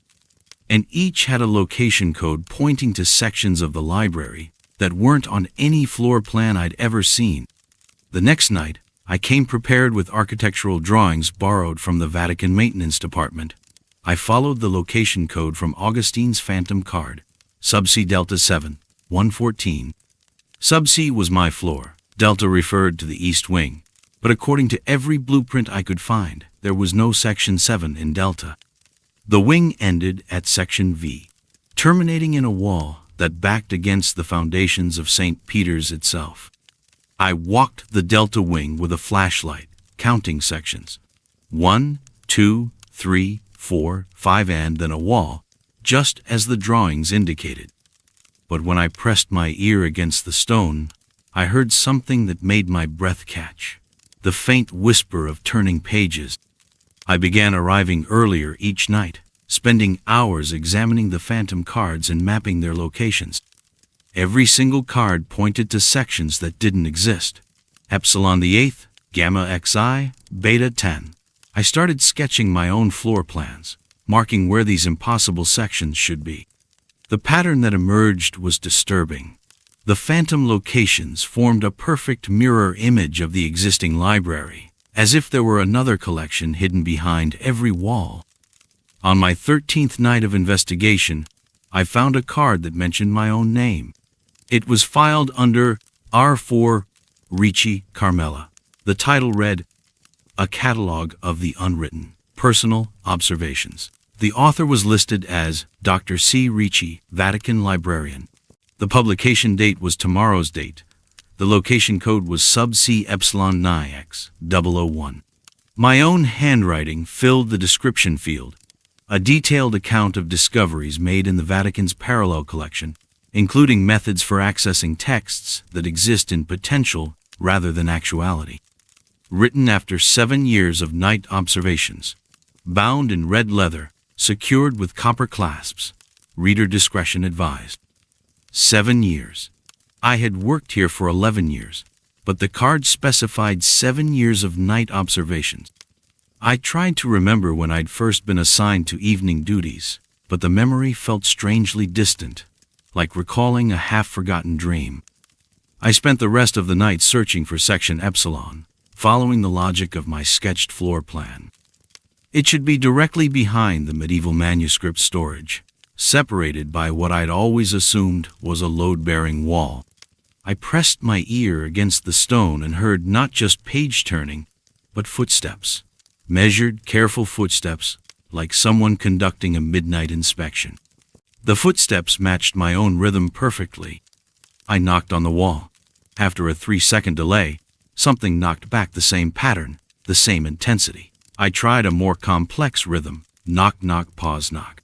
A: and each had a location code pointing to sections of the library that weren't on any floor plan I'd ever seen. The next night, I came prepared with architectural drawings borrowed from the Vatican Maintenance Department. I followed the location code from Augustine's Phantom card, Sub-C Delta 7, 114. Sub-C was my floor. Delta referred to the East Wing, but according to every blueprint I could find, there was no Section 7 in Delta. The wing ended at Section V, terminating in a wall that backed against the foundations of St. Peter's itself. I walked the Delta wing with a flashlight, counting sections. 1, 2, 3, 4, 5, and then a wall, just as the drawings indicated. But when I pressed my ear against the stone, I heard something that made my breath catch. The faint whisper of turning pages. I began arriving earlier each night, spending hours examining the phantom cards and mapping their locations. Every single card pointed to sections that didn't exist. Epsilon the 8th, Gamma XI, Beta 10. I started sketching my own floor plans, marking where these impossible sections should be. The pattern that emerged was disturbing. The phantom locations formed a perfect mirror image of the existing library, as if there were another collection hidden behind every wall. On my 13th night of investigation, I found a card that mentioned my own name. It was filed under R4 Ricci Carmela. The title read, A Catalog of the Unwritten Personal Observations. The author was listed as Dr. C. Ricci, Vatican Librarian. The publication date was tomorrow's date. The location code was sub-C Epsilon Nix 001. My own handwriting filled the description field, a detailed account of discoveries made in the Vatican's parallel collection, including methods for accessing texts that exist in potential rather than actuality. Written after 7 years of night observations. Bound in red leather, secured with copper clasps. Reader discretion advised. 7 years. I had worked here for 11 years, but the card specified 7 years of night observations. I tried to remember when I'd first been assigned to evening duties, but the memory felt strangely distant, like recalling a half-forgotten dream. I spent the rest of the night searching for section Epsilon, following the logic of my sketched floor plan. It should be directly behind the medieval manuscript storage, separated by what I'd always assumed was a load-bearing wall. I pressed my ear against the stone and heard not just page-turning, but footsteps. Measured, careful footsteps, like someone conducting a midnight inspection. The footsteps matched my own rhythm perfectly. I knocked on the wall. After a 3-second delay, something knocked back the same pattern, the same intensity. I tried a more complex rhythm, knock, knock, pause, knock.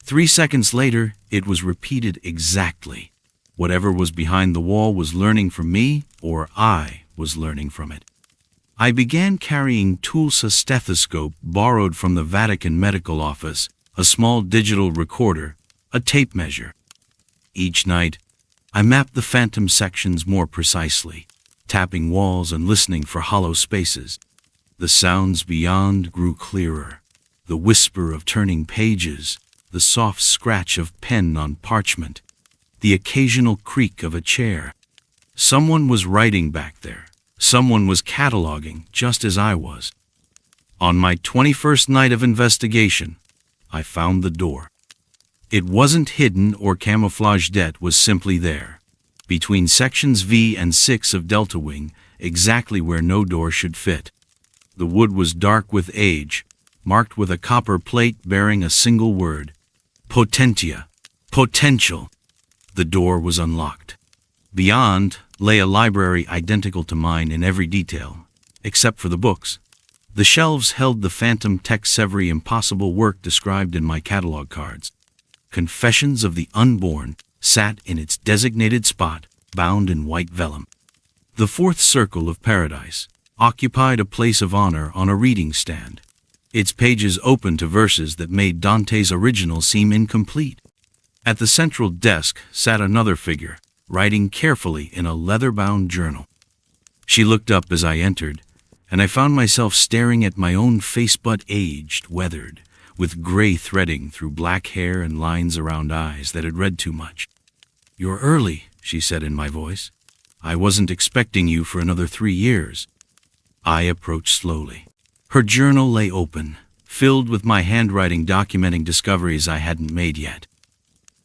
A: 3 seconds later, it was repeated exactly. Whatever was behind the wall was learning from me, or I was learning from it. I began carrying Tulsa stethoscope borrowed from the Vatican medical office, a small digital recorder, a tape measure. Each night, I mapped the phantom sections more precisely, tapping walls and listening for hollow spaces. The sounds beyond grew clearer, the whisper of turning pages, the soft scratch of pen on parchment, the occasional creak of a chair. Someone was writing back there. Someone was cataloging, just as I was. On my 21st night of investigation, I found the door. It wasn't hidden or camouflaged, it was simply there, between sections V and 6 of Delta Wing, exactly where no door should fit. The wood was dark with age, marked with a copper plate bearing a single word, Potentia, potential. The door was unlocked. Beyond lay a library identical to mine in every detail, except for the books. The shelves held the phantom texts, every impossible work described in my catalog cards. Confessions of the Unborn sat in its designated spot, bound in white vellum. The fourth circle of paradise occupied a place of honor on a reading stand, its pages open to verses that made Dante's original seem incomplete. At the central desk sat another figure, writing carefully in a leather-bound journal. She looked up as I entered, and I found myself staring at my own face, but aged, weathered, with gray threading through black hair and lines around eyes that had read too much. "You're early," she said in my voice. "I wasn't expecting you for another 3 years." I approached slowly. Her journal lay open, filled with my handwriting documenting discoveries I hadn't made yet.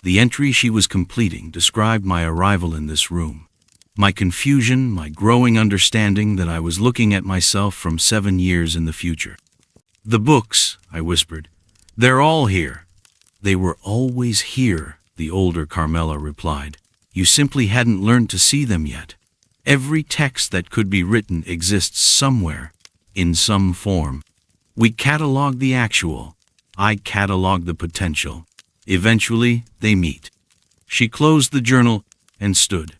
A: The entry she was completing described my arrival in this room, my confusion, my growing understanding that I was looking at myself from 7 years in the future. "The books," I whispered. "They're all here." "They were always here," the older Carmela replied. "You simply hadn't learned to see them yet. Every text that could be written exists somewhere, in some form." We catalog the actual. I catalog the potential. Eventually, they meet. She closed the journal and stood.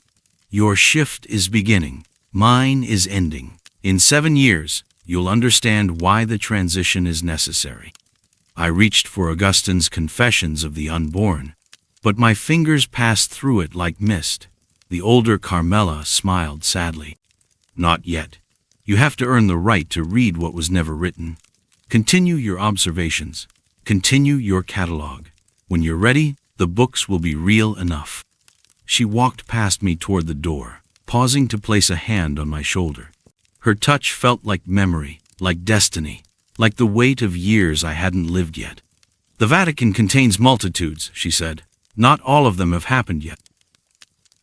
A: Your shift is beginning. Mine is ending. In 7 years, you'll understand why the transition is necessary. I reached for Augustine's Confessions of the Unborn, but my fingers passed through it like mist. The older Carmela smiled sadly. Not yet. You have to earn the right to read what was never written. Continue your observations. Continue your catalog. When you're ready, the books will be real enough. She walked past me toward the door, pausing to place a hand on my shoulder. Her touch felt like memory, like destiny, like the weight of years I hadn't lived yet. The Vatican contains multitudes, she said. Not all of them have happened yet.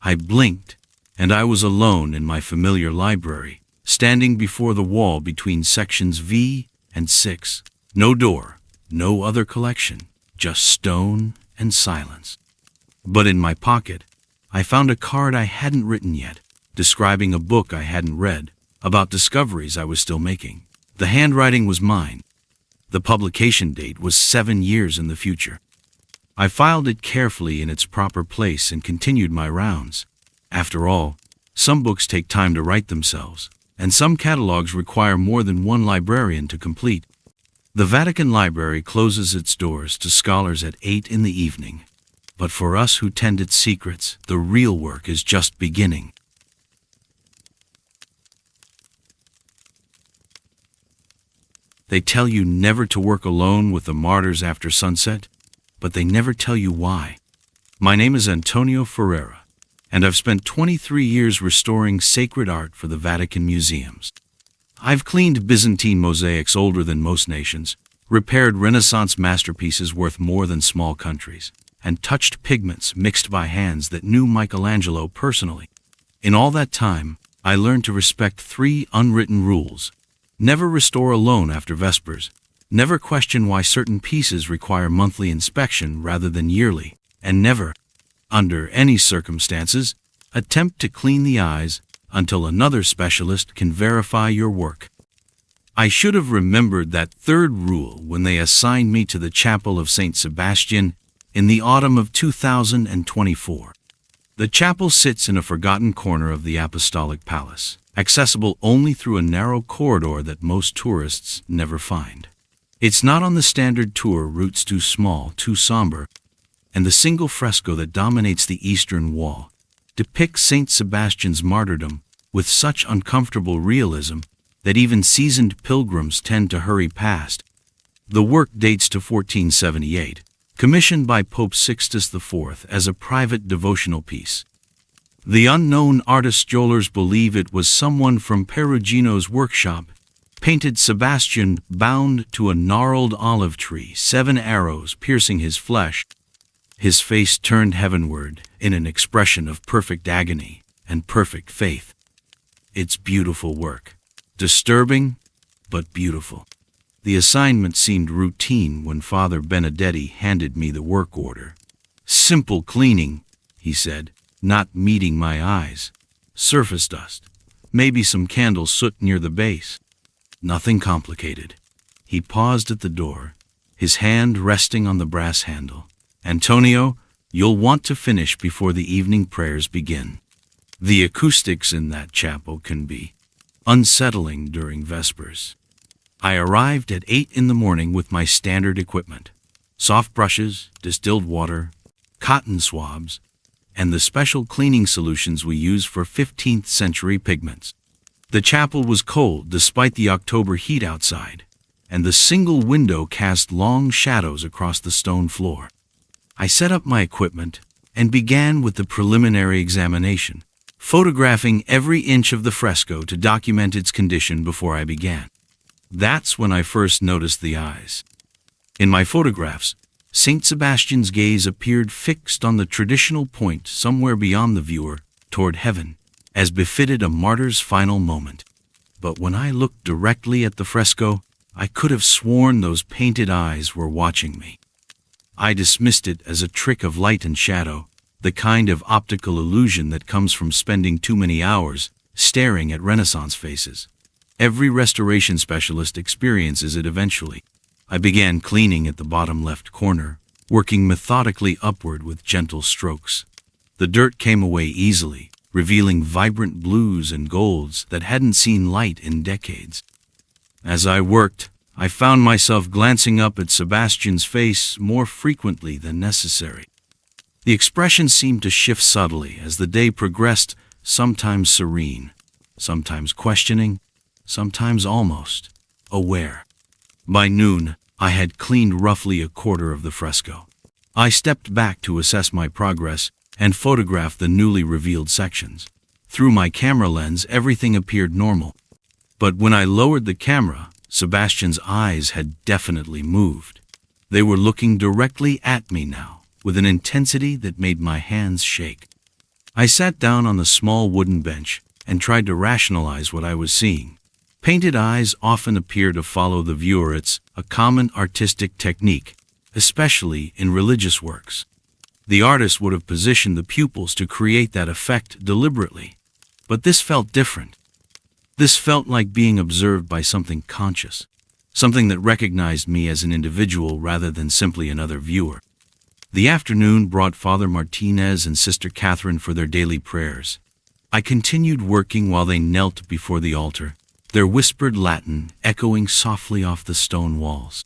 A: I blinked, and I was alone in my familiar library, standing before the wall between sections V and 6. No door, no other collection, just stone and silence. But in my pocket, I found a card I hadn't written yet, describing a book I hadn't read, about discoveries I was still making. The handwriting was mine. The publication date was 7 years in the future. I filed it carefully in its proper place and continued my rounds. After all, some books take time to write themselves, and some catalogs require more than one librarian to complete. The Vatican Library closes its doors to scholars at 8 in the evening. But for us who tend its secrets, the real work is just beginning. They tell you never to work alone with the martyrs after sunset, but they never tell you why. My name is Antonio Ferreira, and I've spent 23 years restoring sacred art for the Vatican museums. I've cleaned Byzantine mosaics older than most nations, repaired Renaissance masterpieces worth more than small countries, and touched pigments mixed by hands that knew Michelangelo personally. In all that time, I learned to respect 3 unwritten rules. Never restore alone after Vespers. Never question why certain pieces require monthly inspection rather than yearly. And never, under any circumstances, attempt to clean the eyes until another specialist can verify your work. I should have remembered that 3rd rule when they assigned me to the Chapel of St. Sebastian in the autumn of 2024. The chapel sits in a forgotten corner of the Apostolic Palace, accessible only through a narrow corridor that most tourists never find. It's not on the standard tour routes, too small, too somber, and the single fresco that dominates the eastern wall depicts St. Sebastian's martyrdom with such uncomfortable realism that even seasoned pilgrims tend to hurry past. The work dates to 1478, commissioned by Pope Sixtus IV as a private devotional piece. The unknown artist jewelers believe it was someone from Perugino's workshop, painted Sebastian bound to a gnarled olive tree, 7 arrows piercing his flesh, his face turned heavenward in an expression of perfect agony and perfect faith. It's beautiful work. Disturbing, but beautiful. The assignment seemed routine when Father Benedetti handed me the work order. Simple cleaning, he said, not meeting my eyes. Surface dust, maybe some candle soot near the base. Nothing complicated. He paused at the door, his hand resting on the brass handle. Antonio, you'll want to finish before the evening prayers begin. The acoustics in that chapel can be unsettling during Vespers. I arrived at 8 in the morning with my standard equipment: soft brushes, distilled water, cotton swabs, and the special cleaning solutions we use for 15th century pigments. The chapel was cold despite the October heat outside, and the single window cast long shadows across the stone floor. I set up my equipment and began with the preliminary examination, photographing every inch of the fresco to document its condition before I began. That's when I first noticed the eyes. In my photographs, St. Sebastian's gaze appeared fixed on the traditional point somewhere beyond the viewer, toward heaven, as befitted a martyr's final moment. But when I looked directly at the fresco, I could have sworn those painted eyes were watching me. I dismissed it as a trick of light and shadow, the kind of optical illusion that comes from spending too many hours staring at Renaissance faces. Every restoration specialist experiences it eventually. I began cleaning at the bottom left corner, working methodically upward with gentle strokes. The dirt came away easily, revealing vibrant blues and golds that hadn't seen light in decades. As I worked, I found myself glancing up at Sebastian's face more frequently than necessary. The expression seemed to shift subtly as the day progressed, sometimes serene, sometimes questioning, sometimes almost aware. By noon, I had cleaned roughly a quarter of the fresco. I stepped back to assess my progress and photographed the newly revealed sections. Through my camera lens, everything appeared normal. But when I lowered the camera, Sebastian's eyes had definitely moved. They were looking directly at me now, with an intensity that made my hands shake. I sat down on the small wooden bench and tried to rationalize what I was seeing. Painted eyes often appear to follow the viewer. It's a common artistic technique, especially in religious works. The artist would have positioned the pupils to create that effect deliberately. But this felt different. This felt like being observed by something conscious, something that recognized me as an individual rather than simply another viewer. The afternoon brought Father Martinez and Sister Catherine for their daily prayers. I continued working while they knelt before the altar, their whispered Latin echoing softly off the stone walls.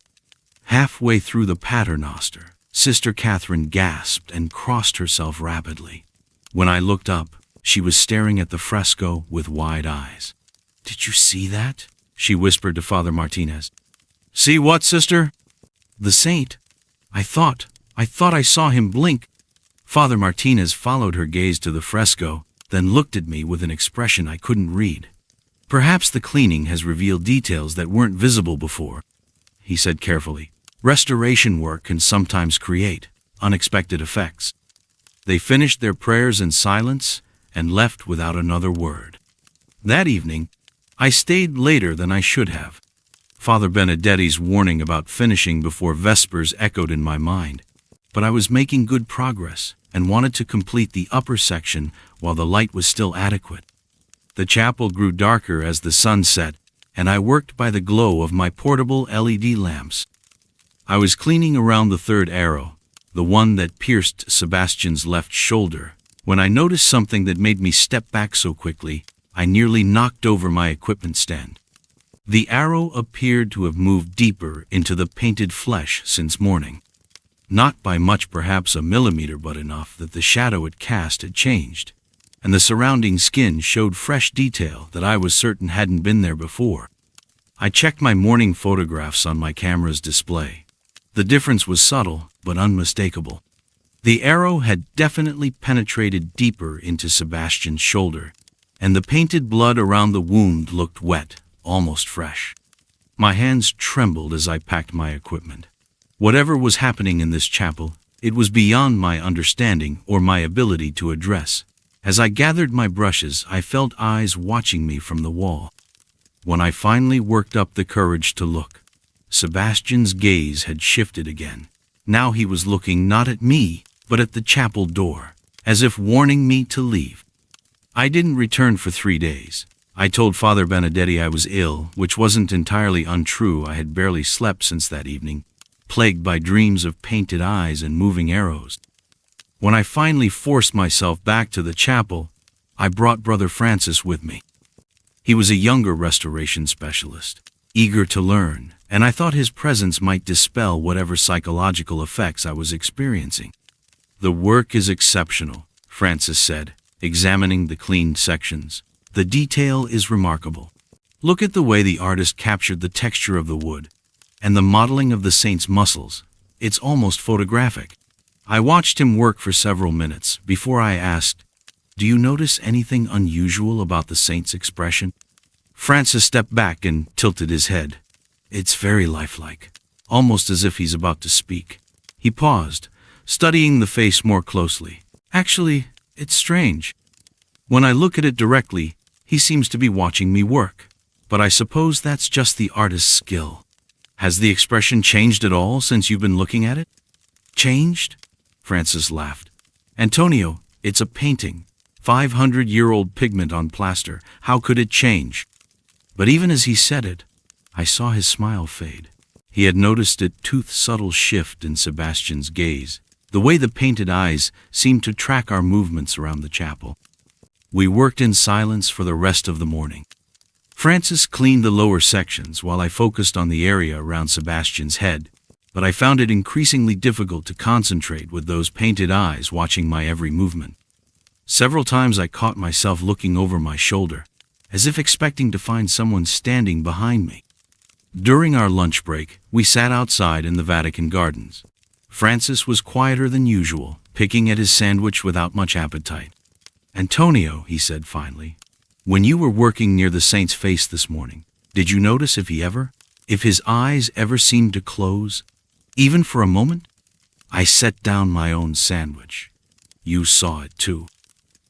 A: Halfway through the paternoster, Sister Catherine gasped and crossed herself rapidly. When I looked up, she was staring at the fresco with wide eyes. "Did you see that?" she whispered to Father Martinez. "See what, sister?" "The saint. I thought I saw him blink." Father Martinez followed her gaze to the fresco, then looked at me with an expression I couldn't read. "Perhaps the cleaning has revealed details that weren't visible before," he said carefully. "Restoration work can sometimes create unexpected effects." They finished their prayers in silence and left without another word. That evening, I stayed later than I should have. Father Benedetti's warning about finishing before Vespers echoed in my mind, but I was making good progress and wanted to complete the upper section while the light was still adequate. The chapel grew darker as the sun set, and I worked by the glow of my portable LED lamps. I was cleaning around the third arrow, the one that pierced Sebastian's left shoulder, when I noticed something that made me step back so quickly I nearly knocked over my equipment stand. The arrow appeared to have moved deeper into the painted flesh since morning. Not by much, perhaps a millimeter, but enough that the shadow it cast had changed, and the surrounding skin showed fresh detail that I was certain hadn't been there before. I checked my morning photographs on my camera's display. The difference was subtle but unmistakable. The arrow had definitely penetrated deeper into Sebastian's shoulder, and the painted blood around the wound looked wet, almost fresh. My hands trembled as I packed my equipment. Whatever was happening in this chapel, it was beyond my understanding or my ability to address. As I gathered my brushes, I felt eyes watching me from the wall. When I finally worked up the courage to look, Sebastian's gaze had shifted again. Now he was looking not at me, but at the chapel door, as if warning me to leave. I didn't return for 3 days. I told Father Benedetti I was ill, which wasn't entirely untrue. I had barely slept since that evening, plagued by dreams of painted eyes and moving arrows. When I finally forced myself back to the chapel, I brought Brother Francis with me. He was a younger restoration specialist, eager to learn, and I thought his presence might dispel whatever psychological effects I was experiencing. "The work is exceptional," Francis said, examining the cleaned sections. "The detail is remarkable. Look at the way the artist captured the texture of the wood, and the modeling of the saint's muscles. It's almost photographic." I watched him work for several minutes before I asked, "Do you notice anything unusual about the saint's expression?" Francis stepped back and tilted his head. "It's very lifelike, almost as if he's about to speak." He paused, studying the face more closely. "Actually, it's strange. When I look at it directly, he seems to be watching me work. But I suppose that's just the artist's skill. Has the expression changed at all since you've been looking at it?" "Changed?" Francis laughed. "Antonio, it's a painting. 500-year-old pigment on plaster. How could it change?" But even as he said it, I saw his smile fade. He had noticed a tooth-subtle shift in Sebastian's gaze, the way the painted eyes seemed to track our movements around the chapel. We worked in silence for the rest of the morning. Francis cleaned the lower sections while I focused on the area around Sebastian's head, but I found it increasingly difficult to concentrate with those painted eyes watching my every movement. Several times I caught myself looking over my shoulder, as if expecting to find someone standing behind me. During our lunch break, we sat outside in the Vatican gardens. Francis was quieter than usual, picking at his sandwich without much appetite. "Antonio," he said finally, "when you were working near the saint's face this morning, did you notice if his eyes ever seemed to close, even for a moment?" I set down my own sandwich. "You saw it too."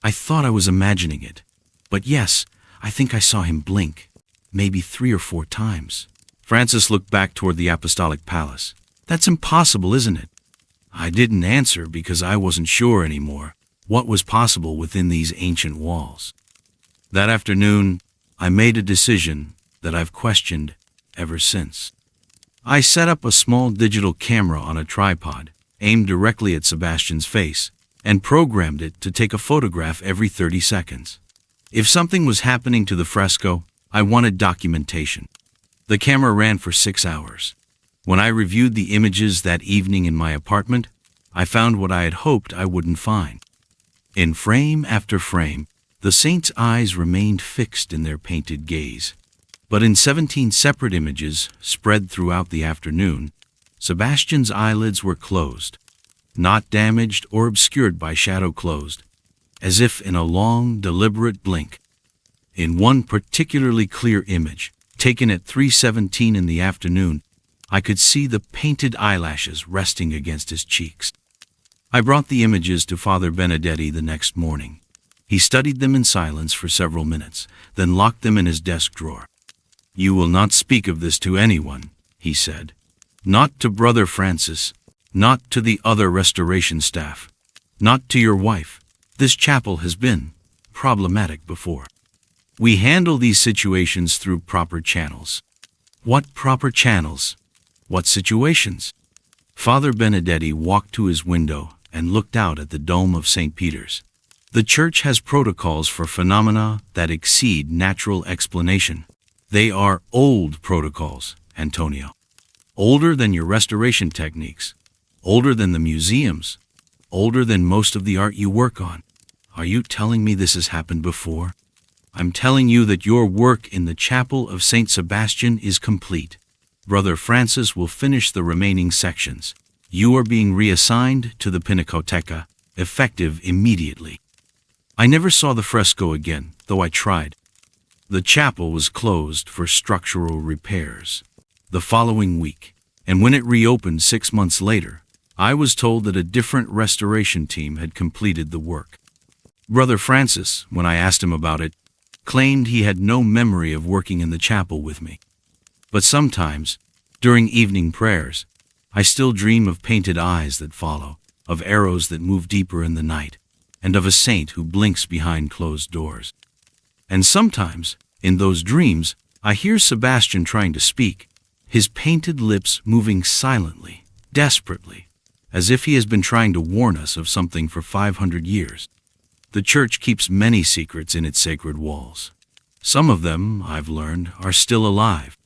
A: I thought I was imagining it, but yes, I think I saw him blink, maybe 3 or 4 times. Francis looked back toward the Apostolic Palace. "That's impossible, isn't it?" I didn't answer because I wasn't sure anymore what was possible within these ancient walls. That afternoon, I made a decision that I've questioned ever since. I set up a small digital camera on a tripod, aimed directly at Sebastian's face, and programmed it to take a photograph every 30 seconds. If something was happening to the fresco, I wanted documentation. The camera ran for 6 hours. When I reviewed the images that evening in my apartment, I found what I had hoped I wouldn't find. In frame after frame, the saint's eyes remained fixed in their painted gaze. But in 17 separate images spread throughout the afternoon, Sebastian's eyelids were closed, not damaged or obscured by shadow, closed, as if in a long, deliberate blink. In one particularly clear image, taken at 3:17 in the afternoon, I could see the painted eyelashes resting against his cheeks. I brought the images to Father Benedetti the next morning. He studied them in silence for several minutes, then locked them in his desk drawer. "You will not speak of this to anyone," he said. "Not to Brother Francis, not to the other restoration staff, not to your wife. This chapel has been problematic before. We handle these situations through proper channels." "What proper channels? What situations?" Father Benedetti walked to his window and looked out at the dome of St. Peter's. "The Church has protocols for phenomena that exceed natural explanation. They are old protocols, Antonio. Older than your restoration techniques, older than the museums, older than most of the art you work on. Are you telling me this has happened before? I'm telling you that your work in the chapel of St. Sebastian is complete. Brother Francis will finish the remaining sections. You are being reassigned to the Pinacoteca, effective immediately." I never saw the fresco again, though I tried. The chapel was closed for structural repairs the following week, and when it reopened 6 months later, I was told that a different restoration team had completed the work. Brother Francis, when I asked him about it, claimed he had no memory of working in the chapel with me. But sometimes, during evening prayers, I still dream of painted eyes that follow, of arrows that move deeper in the night, and of a saint who blinks behind closed doors. And sometimes, in those dreams, I hear Sebastian trying to speak, his painted lips moving silently, desperately, as if he has been trying to warn us of something for 500 years. The Church keeps many secrets in its sacred walls. Some of them, I've learned, are still alive.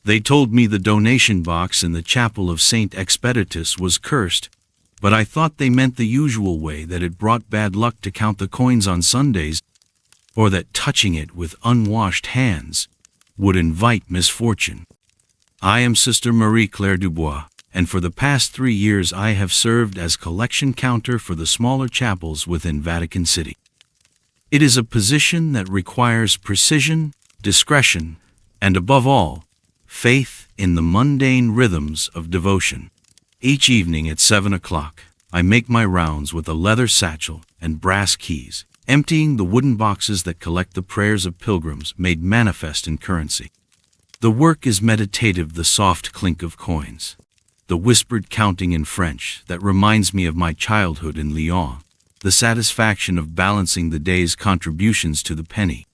A: They told me the donation box in the chapel of St. Expeditus was cursed, but I thought they meant the usual way, that it brought bad luck to count the coins on Sundays, or that touching it with unwashed hands would invite misfortune. I am Sister Marie-Claire Dubois, and for the past 3 years I have served as collection counter for the smaller chapels within Vatican City. It is a position that requires precision, discretion, and above all, faith in the mundane rhythms of devotion. Each evening at 7 o'clock, I make my rounds with a leather satchel and brass keys, emptying the wooden boxes that collect the prayers of pilgrims made manifest in currency. The work is meditative, the soft clink of coins, the whispered counting in French that reminds me of my childhood in Lyon, the satisfaction of balancing the day's contributions to the penny.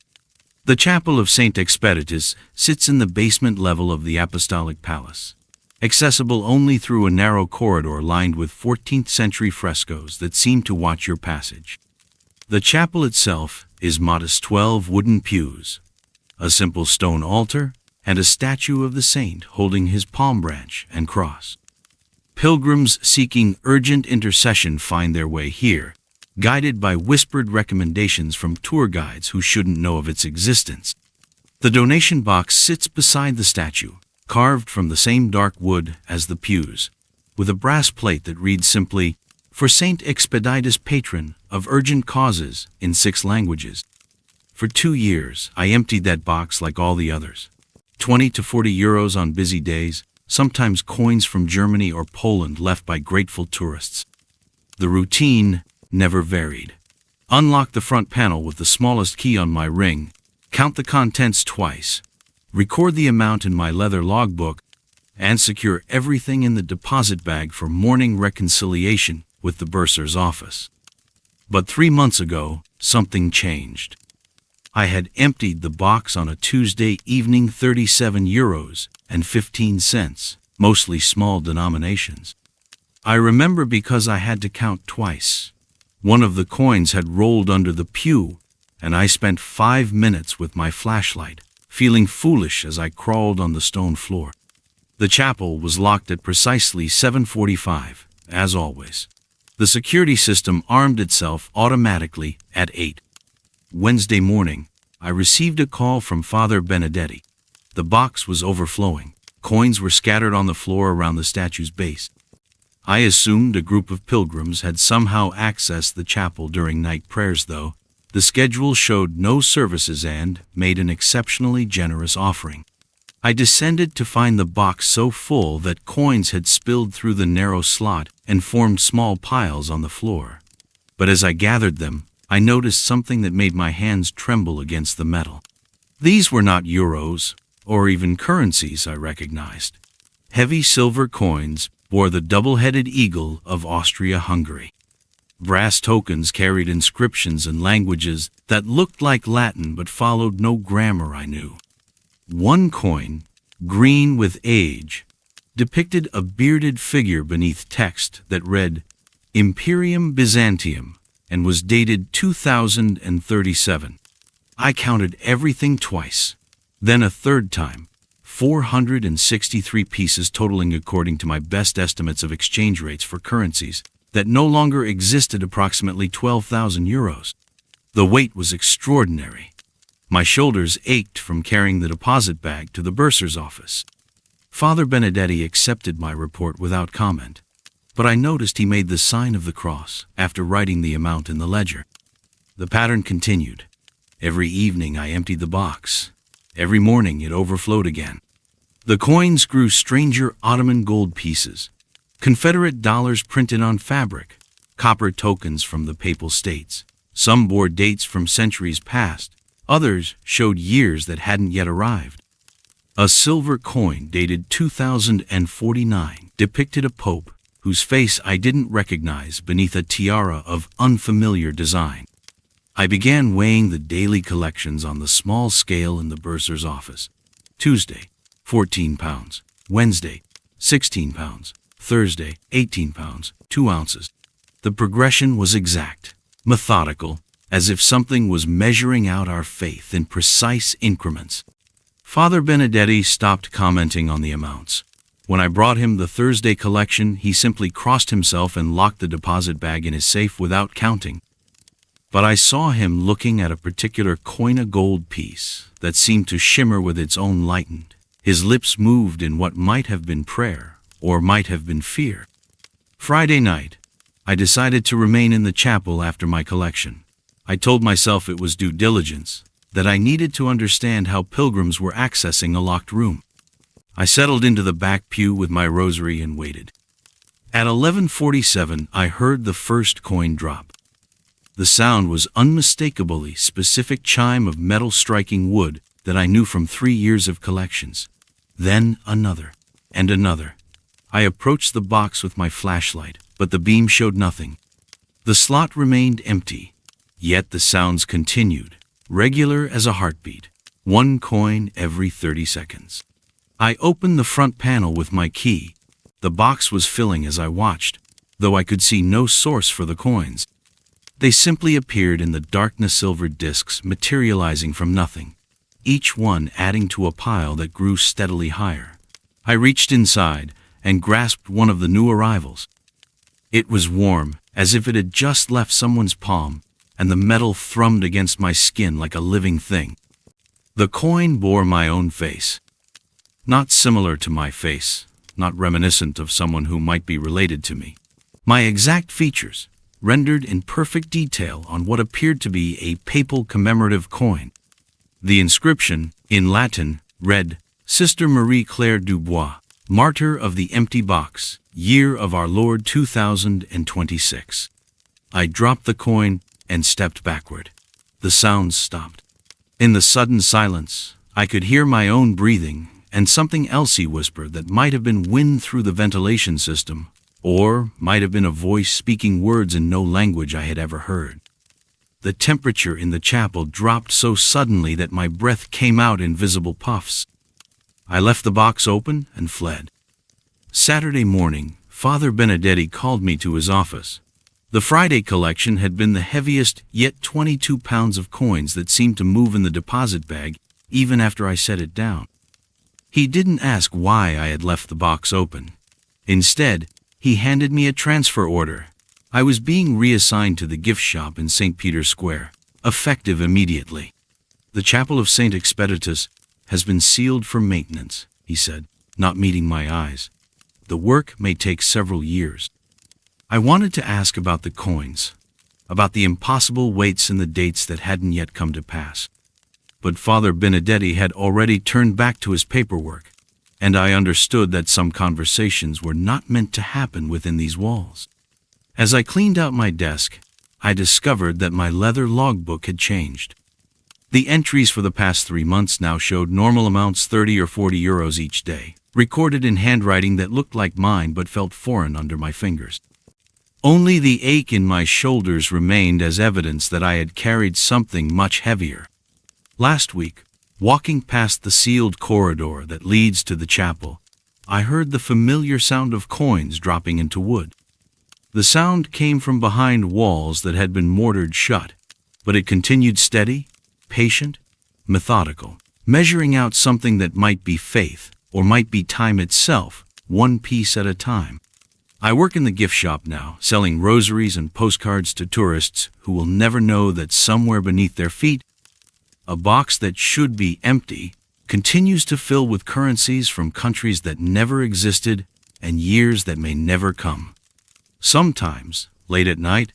A: The chapel of St. Expeditus sits in the basement level of the Apostolic Palace, accessible only through a narrow corridor lined with 14th-century frescoes that seem to watch your passage. The chapel itself is modest 12 wooden pews, a simple stone altar, and a statue of the saint holding his palm branch and cross. Pilgrims seeking urgent intercession find their way here, guided by whispered recommendations from tour guides who shouldn't know of its existence. The donation box sits beside the statue, carved from the same dark wood as the pews, with a brass plate that reads simply, "For St. Expeditus, patron of urgent causes," in 6 languages. For 2 years, I emptied that box like all the others. 20 to 40 euros on busy days, sometimes coins from Germany or Poland left by grateful tourists. The routine never varied. Unlock the front panel with the smallest key on my ring, count the contents twice, record the amount in my leather logbook, and secure everything in the deposit bag for morning reconciliation with the bursar's office. But 3 months ago, something changed. I had emptied the box on a Tuesday evening, 37 euros and 15 cents, mostly small denominations. I remember because I had to count twice. One of the coins had rolled under the pew, and I spent 5 minutes with my flashlight, feeling foolish as I crawled on the stone floor. The chapel was locked at precisely 7:45, as always. The security system armed itself automatically at 8. Wednesday morning, I received a call from Father Benedetti. The box was overflowing. Coins were scattered on the floor around the statue's base. I assumed a group of pilgrims had somehow accessed the chapel during night prayers, though the schedule showed no services and made an exceptionally generous offering. I descended to find the box so full that coins had spilled through the narrow slot and formed small piles on the floor. But as I gathered them, I noticed something that made my hands tremble against the metal. These were not euros, or even currencies I recognized. Heavy silver coins bore the double-headed eagle of Austria-Hungary. Brass tokens carried inscriptions in languages that looked like Latin but followed no grammar I knew. One coin, green with age, depicted a bearded figure beneath text that read Imperium Byzantium and was dated 2037. I counted everything twice, then a third time, 463 pieces totaling, according to my best estimates of exchange rates for currencies that no longer existed, approximately 12,000 euros. The weight was extraordinary. My shoulders ached from carrying the deposit bag to the bursar's office. Father Benedetti accepted my report without comment, but I noticed he made the sign of the cross after writing the amount in the ledger. The pattern continued. Every evening I emptied the box. Every morning it overflowed again. The coins grew stranger Ottoman gold pieces, Confederate dollars printed on fabric, copper tokens from the Papal States. Some bore dates from centuries past, others showed years that hadn't yet arrived. A silver coin dated 2049 depicted a pope whose face I didn't recognize beneath a tiara of unfamiliar design. I began weighing the daily collections on the small scale in the bursar's office. Tuesday, 14 pounds. Wednesday, 16 pounds. Thursday, 18 pounds, 2 ounces. The progression was exact, methodical, as if something was measuring out our faith in precise increments. Father Benedetti stopped commenting on the amounts. When I brought him the Thursday collection, he simply crossed himself and locked the deposit bag in his safe without counting. But I saw him looking at a particular coin, a gold piece that seemed to shimmer with its own lightened. His lips moved in what might have been prayer or might have been fear. Friday night, I decided to remain in the chapel after my collection. I told myself it was due diligence, that I needed to understand how pilgrims were accessing a locked room. I settled into the back pew with my rosary and waited. At 11:47, I heard the first coin drop. The sound was unmistakably specific chime of metal striking wood that I knew from 3 years of collections. Then another, and another. I approached the box with my flashlight, but the beam showed nothing. The slot remained empty, yet the sounds continued, regular as a heartbeat, 1 coin every 30 seconds. I opened the front panel with my key. The box was filling as I watched, though I could see no source for the coins. They simply appeared in the darkness, silver discs materializing from nothing, each one adding to a pile that grew steadily higher. I reached inside and grasped one of the new arrivals. It was warm, as if it had just left someone's palm, and the metal thrummed against my skin like a living thing. The coin bore my own face. Not similar to my face, not reminiscent of someone who might be related to me. My exact features, rendered in perfect detail on what appeared to be a papal commemorative coin. The inscription, in Latin, read, Sister Marie Claire Dubois, Martyr of the Empty Box, Year of our Lord 2026. I dropped the coin and stepped backward. The sounds stopped. In the sudden silence, I could hear my own breathing and something Elsie whispered that might have been wind through the ventilation system, or might have been a voice speaking words in no language I had ever heard. The temperature in the chapel dropped so suddenly that my breath came out in visible puffs. I left the box open and fled. Saturday morning, Father Benedetti called me to his office. The Friday collection had been the heaviest, yet 22 pounds of coins that seemed to move in the deposit bag even after I set it down. He didn't ask why I had left the box open. Instead, he handed me a transfer order. I was being reassigned to the gift shop in St. Peter's Square, effective immediately. The Chapel of St. Expeditus has been sealed for maintenance, he said, not meeting my eyes. The work may take several years. I wanted to ask about the coins, about the impossible weights and the dates that hadn't yet come to pass. But Father Benedetti had already turned back to his paperwork, and I understood that some conversations were not meant to happen within these walls. As I cleaned out my desk, I discovered that my leather logbook had changed. The entries for the past 3 months now showed normal amounts, 30 or 40 euros each day, recorded in handwriting that looked like mine but felt foreign under my fingers. Only the ache in my shoulders remained as evidence that I had carried something much heavier. Last week, walking past the sealed corridor that leads to the chapel, I heard the familiar sound of coins dropping into wood. The sound came from behind walls that had been mortared shut, but it continued steady, patient, methodical, measuring out something that might be faith or might be time itself, one piece at a time. I work in the gift shop now, selling rosaries and postcards to tourists who will never know that somewhere beneath their feet, a box that should be empty continues to fill with currencies from countries that never existed and years that may never come. Sometimes, late at night,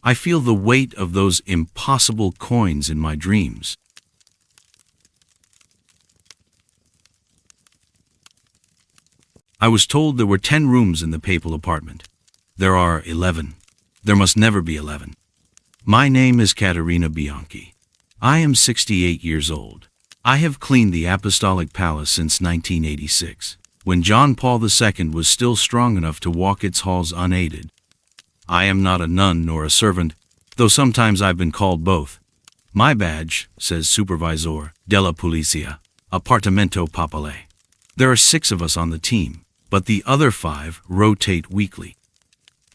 A: I feel the weight of those impossible coins in my dreams. I was told there were 10 rooms in the papal apartment. There are 11. There must never be 11. My name is Caterina Bianchi. I am 68 years old. I have cleaned the Apostolic Palace since 1986, when John Paul II was still strong enough to walk its halls unaided. I am not a nun nor a servant, though sometimes I've been called both. My badge says Supervisor della Polizia, Appartamento Papale. There are 6 of us on the team, but the other 5 rotate weekly.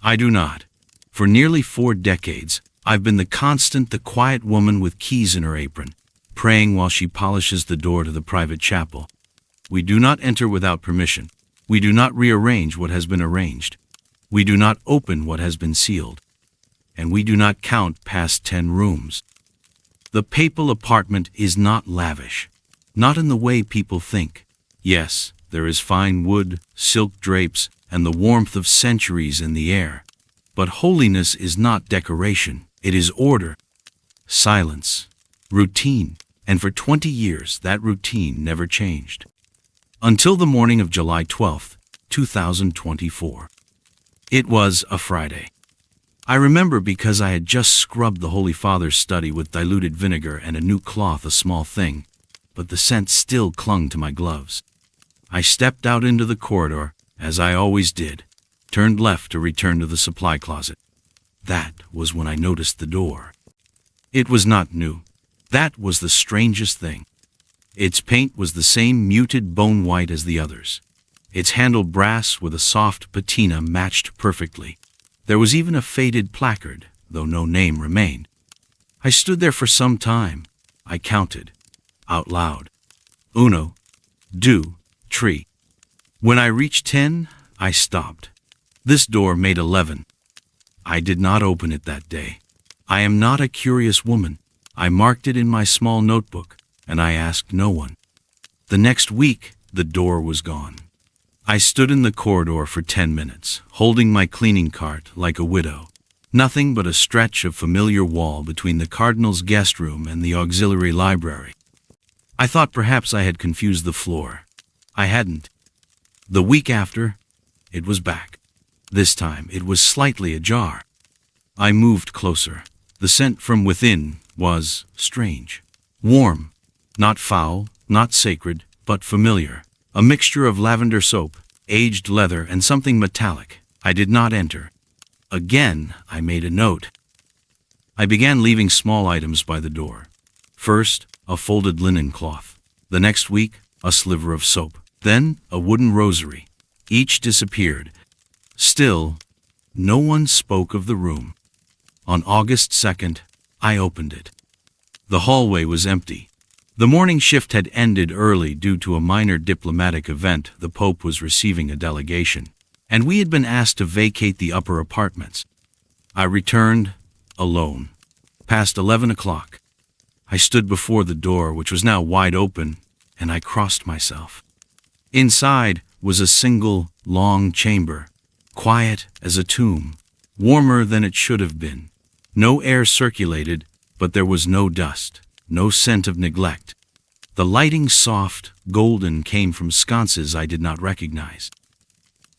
A: I do not. For nearly 4 decades, I've been the constant, the quiet woman with keys in her apron, praying while she polishes the door to the private chapel. We do not enter without permission. We do not rearrange what has been arranged. We do not open what has been sealed. And we do not count past 10 rooms. The papal apartment is not lavish, not in the way people think. Yes, there is fine wood, silk drapes, and the warmth of centuries in the air. But holiness is not decoration. It is order, silence, routine, and for 20 years that routine never changed. Until the morning of July 12, 2024. It was a Friday. I remember because I had just scrubbed the Holy Father's study with diluted vinegar and a new cloth, a small thing, but the scent still clung to my gloves. I stepped out into the corridor, as I always did, turned left to return to the supply closet. That was when I noticed the door. It was not new. That was the strangest thing. Its paint was the same muted bone white as the others. Its handle brass with a soft patina matched perfectly. There was even a faded placard, though no name remained. I stood there for some time. I counted, out loud. Uno, deux, tres. When I reached 10, I stopped. This door made 11. I did not open it that day. I am not a curious woman. I marked it in my small notebook, and I asked no one. The next week, the door was gone. I stood in the corridor for 10 minutes, holding my cleaning cart like a widow. Nothing but a stretch of familiar wall between the cardinal's guest room and the auxiliary library. I thought perhaps I had confused the floor. I hadn't. The week after, it was back. This time, it was slightly ajar. I moved closer. The scent from within was strange. Warm. Not foul, not sacred, but familiar. A mixture of lavender soap, aged leather, and something metallic. I did not enter. Again, I made a note. I began leaving small items by the door. First, a folded linen cloth. The next week, a sliver of soap. Then, a wooden rosary. Each disappeared. Still, no one spoke of the room. On August 2nd, I opened it. The hallway was empty. The morning shift had ended early due to a minor diplomatic event. The Pope was receiving a delegation, and we had been asked to vacate the upper apartments. I returned, alone. Past 11 o'clock. I stood before the door, which was now wide open, and I crossed myself. Inside was a single, long chamber, quiet as a tomb, warmer than it should have been. No air circulated, but there was no dust, no scent of neglect. The lighting, soft, golden, came from sconces I did not recognize.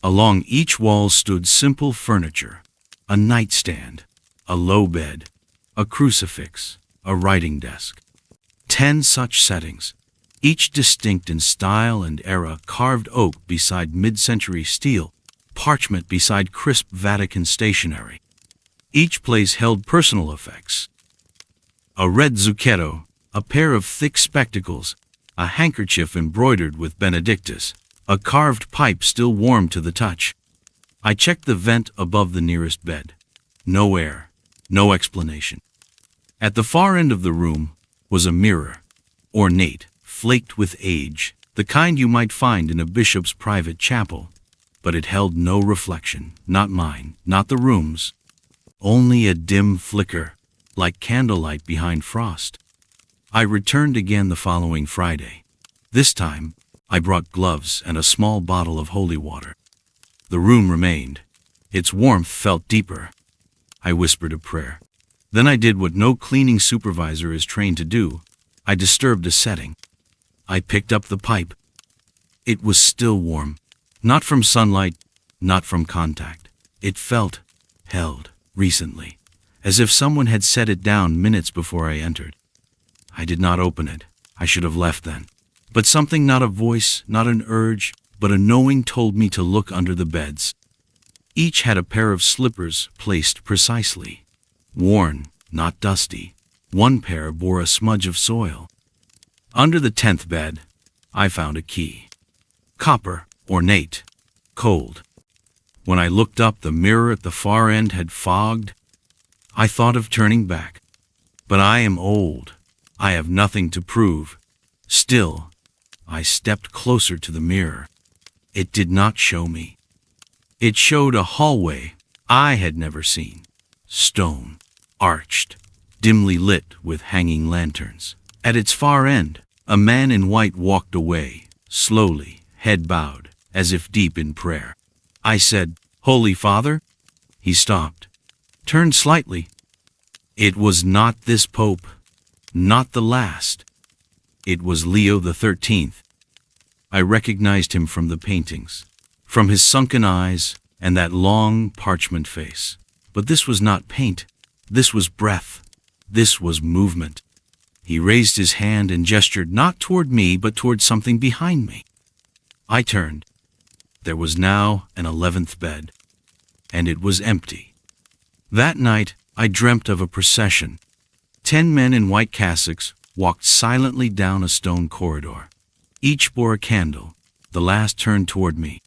A: Along each wall stood simple furniture, a nightstand, a low bed, a crucifix, a writing desk. 10 such settings, each distinct in style and era: carved oak beside mid-century steel, parchment beside crisp Vatican stationery. Each place held personal effects. A red zucchetto, a pair of thick spectacles, a handkerchief embroidered with Benedictus, a carved pipe still warm to the touch. I checked the vent above the nearest bed. No air, no explanation. At the far end of the room was a mirror, ornate, flaked with age, the kind you might find in a bishop's private chapel, but it held no reflection, not mine, not the room's. Only a dim flicker, like candlelight behind frost. I returned again the following Friday. This time, I brought gloves and a small bottle of holy water. The room remained. Its warmth felt deeper. I whispered a prayer. Then I did what no cleaning supervisor is trained to do. I disturbed a setting. I picked up the pipe. It was still warm. Not from sunlight, not from contact. It felt held recently, as if someone had set it down minutes before I entered. I did not open it. I should have left then. But something, not a voice, not an urge, but a knowing, told me to look under the beds. Each had a pair of slippers placed precisely. Worn, not dusty. One pair bore a smudge of soil. Under the 10th bed, I found a key. Copper, ornate, cold. When I looked up, the mirror at the far end had fogged. I thought of turning back. But I am old. I have nothing to prove. Still, I stepped closer to the mirror. It did not show me. It showed a hallway I had never seen. Stone, arched, dimly lit with hanging lanterns. At its far end, a man in white walked away, slowly, head bowed, as if deep in prayer. I said, "Holy Father?" He stopped, turned slightly. It was not this Pope, not the last. It was Leo the 13th. I recognized him from the paintings, from his sunken eyes and that long parchment face. But this was not paint. This was breath. This was movement. He raised his hand and gestured not toward me, but toward something behind me. I turned. There was now an 11th bed, and it was empty. That night, I dreamt of a procession. 10 men in white cassocks walked silently down a stone corridor. Each bore a candle. The last turned toward me.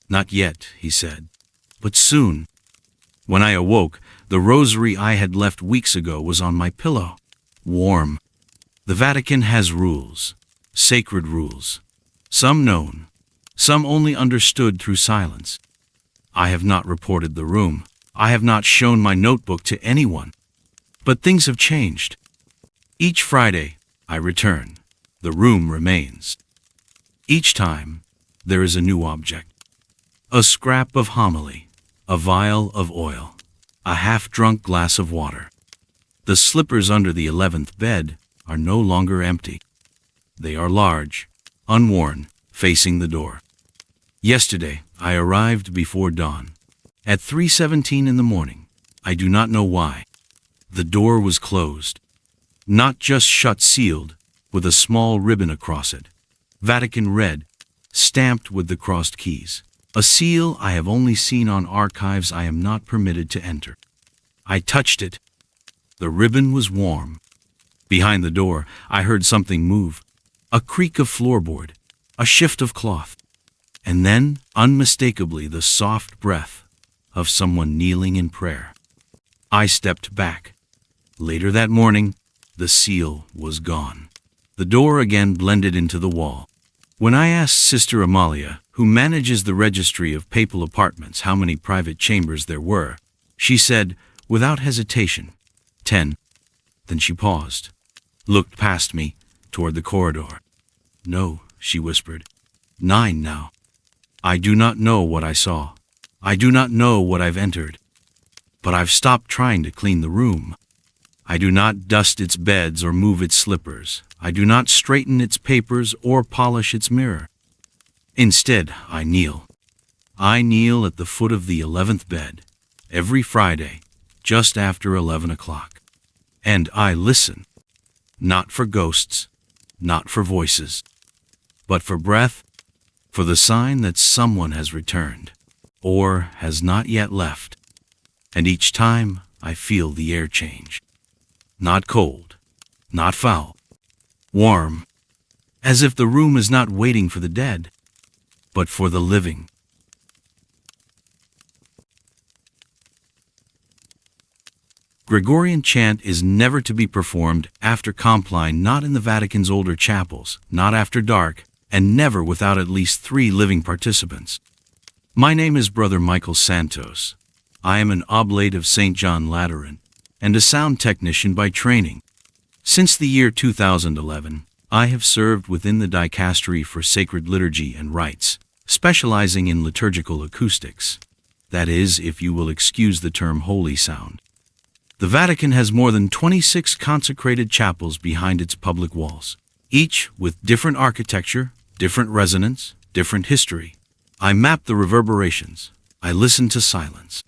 A: "Not yet," he said, "but soon." When I awoke, the rosary I had left weeks ago was on my pillow, warm. The Vatican has rules, sacred rules, some known, some only understood through silence. I have not reported the room. I have not shown my notebook to anyone. But things have changed. Each Friday, I return. The room remains. Each time, there is a new object. A scrap of homily, a vial of oil, a half-drunk glass of water. The slippers under the 11th bed are no longer empty. They are large, unworn, facing the door. Yesterday, I arrived before dawn. At 3:17 in the morning. I do not know why. The door was closed. Not just shut sealed, with a small ribbon across it. Vatican red, stamped with the crossed keys. A seal I have only seen on archives I am not permitted to enter. I touched it. The ribbon was warm. Behind the door, I heard something move. A creak of floorboard, a shift of cloth. And then, unmistakably, the soft breath of someone kneeling in prayer. I stepped back. Later that morning, the seal was gone. The door again blended into the wall. When I asked Sister Amalia, who manages the registry of papal apartments, how many private chambers there were, she said, without hesitation, 10. Then she paused, looked past me, toward the corridor. "No," she whispered, 9 now. I do not know what I saw. I do not know what I've entered. But I've stopped trying to clean the room. I do not dust its beds or move its slippers. I do not straighten its papers or polish its mirror. Instead, I kneel. I kneel at the foot of the 11th bed, every Friday, just after 11 o'clock. And I listen. Not for ghosts, not for voices, but for breath, for the sign that someone has returned, or has not yet left. And each time I feel the air change. Not cold, not foul, warm, as if the room is not waiting for the dead, but for the living. Gregorian chant is never to be performed after Compline, not in the Vatican's older chapels, not after dark, and never without at least 3 living participants. My name is Brother Michael Santos. I am an oblate of St. John Lateran, and a sound technician by training. Since the year 2011, I have served within the Dicastery for Sacred Liturgy and Rites, specializing in liturgical acoustics. That is, if you will excuse the term holy sound. The Vatican has more than 26 consecrated chapels behind its public walls, each with different architecture, different resonance, different history. I map the reverberations. I listen to silence.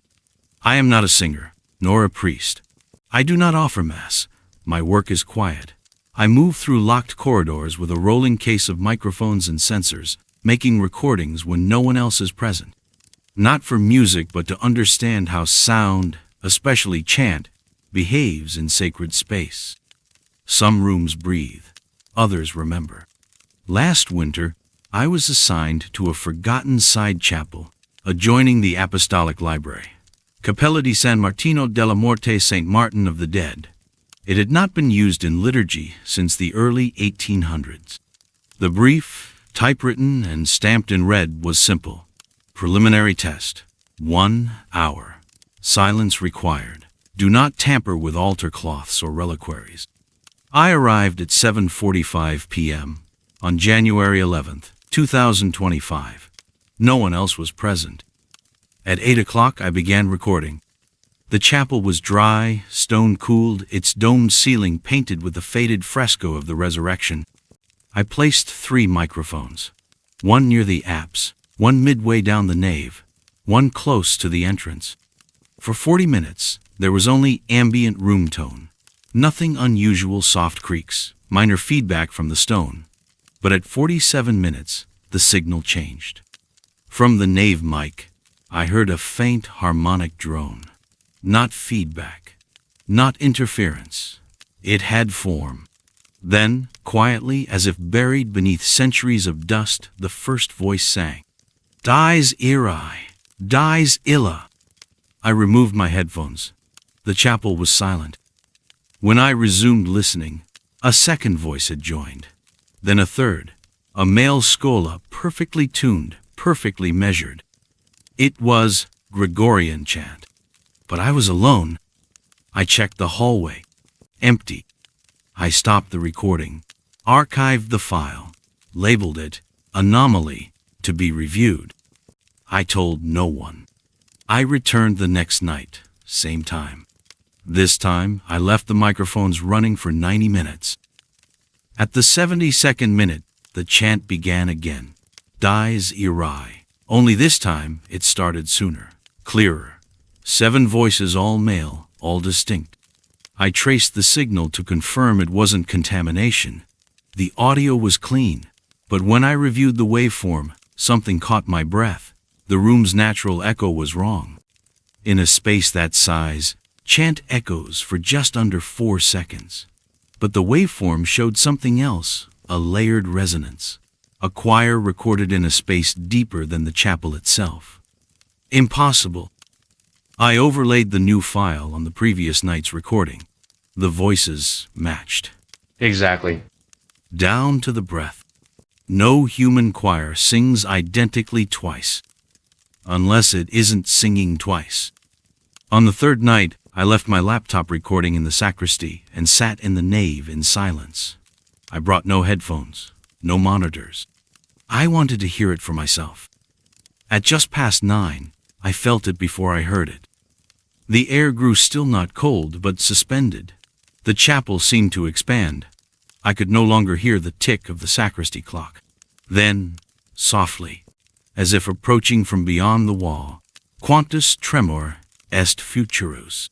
A: I am not a singer, nor a priest. I do not offer Mass. My work is quiet. I move through locked corridors with a rolling case of microphones and sensors, making recordings when no one else is present. Not for music, but to understand how sound, especially chant, behaves in sacred space. Some rooms breathe, others remember. Last winter, I was assigned to a forgotten side chapel adjoining the Apostolic Library, Cappella di San Martino della Morte, St. Martin of the Dead. It had not been used in liturgy since the early 1800s. The brief, typewritten and stamped in red, was simple. Preliminary test. 1 hour. Silence required. Do not tamper with altar cloths or reliquaries. I arrived at 7:45 p.m. on January 11th, 2025. No one else was present. At 8 o'clock, I began recording. The chapel was dry, stone-cooled, its domed ceiling painted with the faded fresco of the Resurrection. I placed 3 microphones, one near the apse, one midway down the nave, one close to the entrance. For 40 minutes, there was only ambient room tone. Nothing unusual, soft creaks, minor feedback from the stone. But at 47 minutes, the signal changed. From the nave mic, I heard a faint harmonic drone. not feedback, not interference. It had form. Then, quietly, as if buried beneath centuries of dust, the first voice sang, "Dies irae, dies illa." I removed my headphones. The chapel was silent. When I resumed listening, a second voice had joined. Then a third, a male scola, perfectly tuned, perfectly measured. It was Gregorian chant. But I was alone. I checked the hallway. Empty. I stopped the recording, archived the file, labeled it anomaly to be reviewed. I told no one. I returned the next night, same time. This time, I left the microphones running for 90 minutes. At the 72nd minute, the chant began again. Dies irae. Only this time, it started sooner, clearer. 7 voices, all male, all distinct. I traced the signal to confirm it wasn't contamination. The audio was clean, but when I reviewed the waveform, something caught my breath. The room's natural echo was wrong. In a space that size, chant echoes for just under 4 seconds. But the waveform showed something else, a layered resonance. A choir recorded in a space deeper than the chapel itself. Impossible. I overlaid the new file on the previous night's recording. The voices matched.
B: Exactly.
A: Down to the breath. No human choir sings identically twice, unless it isn't singing twice. On the third night, I left my laptop recording in the sacristy and sat in the nave in silence. I brought no headphones, no monitors. I wanted to hear it for myself. At just past 9, I felt it before I heard it. The air grew still not cold, but suspended. The chapel seemed to expand. I could no longer hear the tick of the sacristy clock. Then, softly, as if approaching from beyond the wall, quantus tremor est futurus.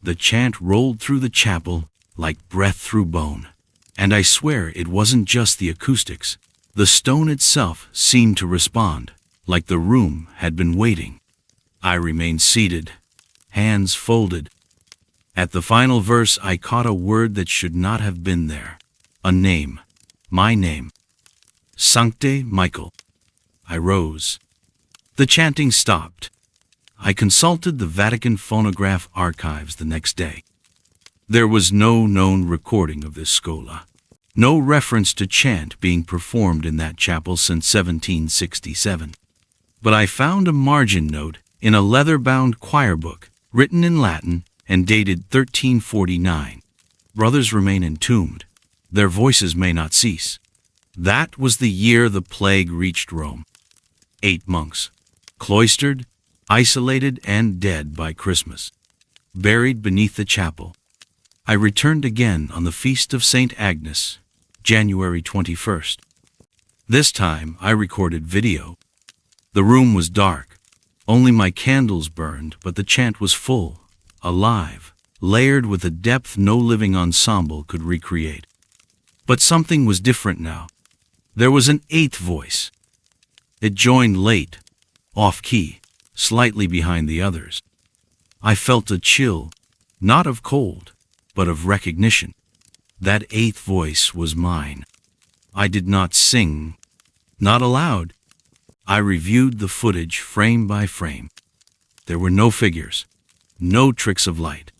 A: The chant rolled through the chapel like breath through bone. And I swear it wasn't just the acoustics. The stone itself seemed to respond, like the room had been waiting. I remained seated, hands folded. At the final verse, I caught a word that should not have been there. A name. My name. Sancte Michael. I rose. The chanting stopped. I consulted the Vatican phonograph archives the next day. There was no known recording of this scola. No reference to chant being performed in that chapel since 1767. But I found a margin note in a leather-bound choir book, written in Latin and dated 1349. Brothers remain entombed. Their voices may not cease. That was the year the plague reached Rome. 8 monks, cloistered, isolated, and dead by Christmas, buried beneath the chapel. I returned again on the feast of St. Agnes, January 21st. This time I recorded video. The room was dark. Only my candles burned, but the chant was full, alive, layered with a depth no living ensemble could recreate. But something was different now. There was an 8th voice. It joined late, off-key, slightly behind the others. I felt a chill, not of cold, but of recognition. That 8th voice was mine. I did not sing, not aloud. I reviewed the footage frame by frame. There were no figures, no tricks of light.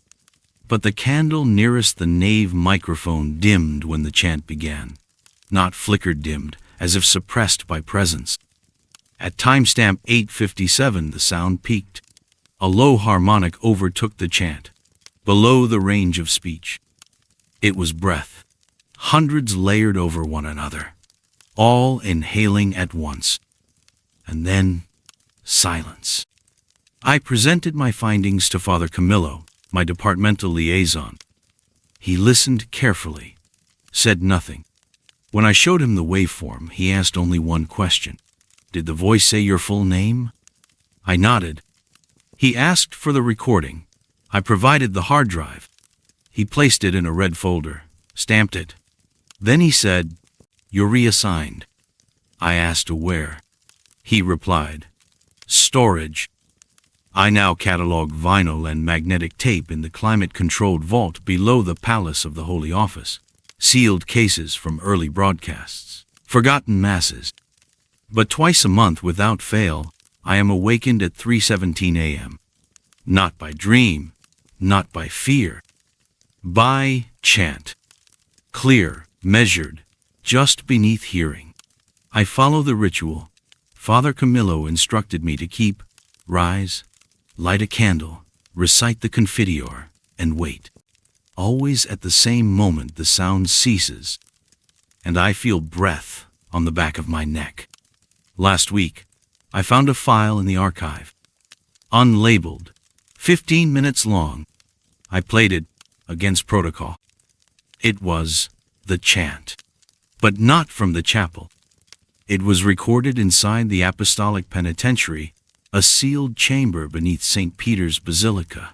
A: But the candle nearest the nave microphone dimmed when the chant began. Not flickered dimmed, as if suppressed by presence. At timestamp 8:57 the sound peaked. A low harmonic overtook the chant, below the range of speech. It was breath, hundreds layered over one another, all inhaling at once. And then, silence. I presented my findings to Father Camillo, my departmental liaison. He listened carefully, said nothing. When I showed him the waveform, he asked only one question. Did the voice say your full name? I nodded. He asked for the recording. I provided the hard drive. He placed it in a red folder, stamped it. Then he said, "You're reassigned." I asked where. He replied, "Storage." I now catalog vinyl and magnetic tape in the climate-controlled vault below the Palace of the Holy Office, sealed cases from early broadcasts, forgotten masses. But twice a month without fail, I am awakened at 3:17 a.m. Not by dream, not by fear, by chant. Clear, measured, just beneath hearing. I follow the ritual. Father Camillo instructed me to keep, rise, light a candle, recite the Confiteor, and wait. Always at the same moment the sound ceases, and I feel breath on the back of my neck. Last week, I found a file in the archive. Unlabeled, 15 minutes long. I played it against protocol. It was the chant, but not from the chapel. It was recorded inside the Apostolic Penitentiary, a sealed chamber beneath St. Peter's Basilica.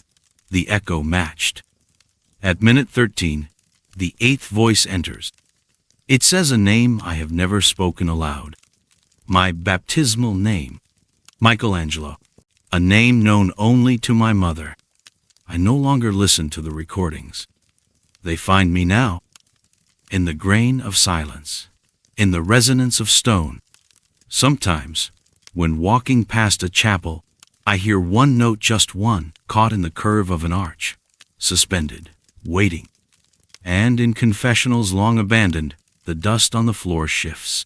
A: The echo matched. At minute 13, the eighth voice enters. It says a name I have never spoken aloud. My baptismal name, Michelangelo, a name known only to my mother. I no longer listen to the recordings. They find me now, in the grain of silence, in the resonance of stone. Sometimes, when walking past a chapel, I hear one note, just one, caught in the curve of an arch, suspended, waiting. And in confessionals long abandoned, the dust on the floor shifts,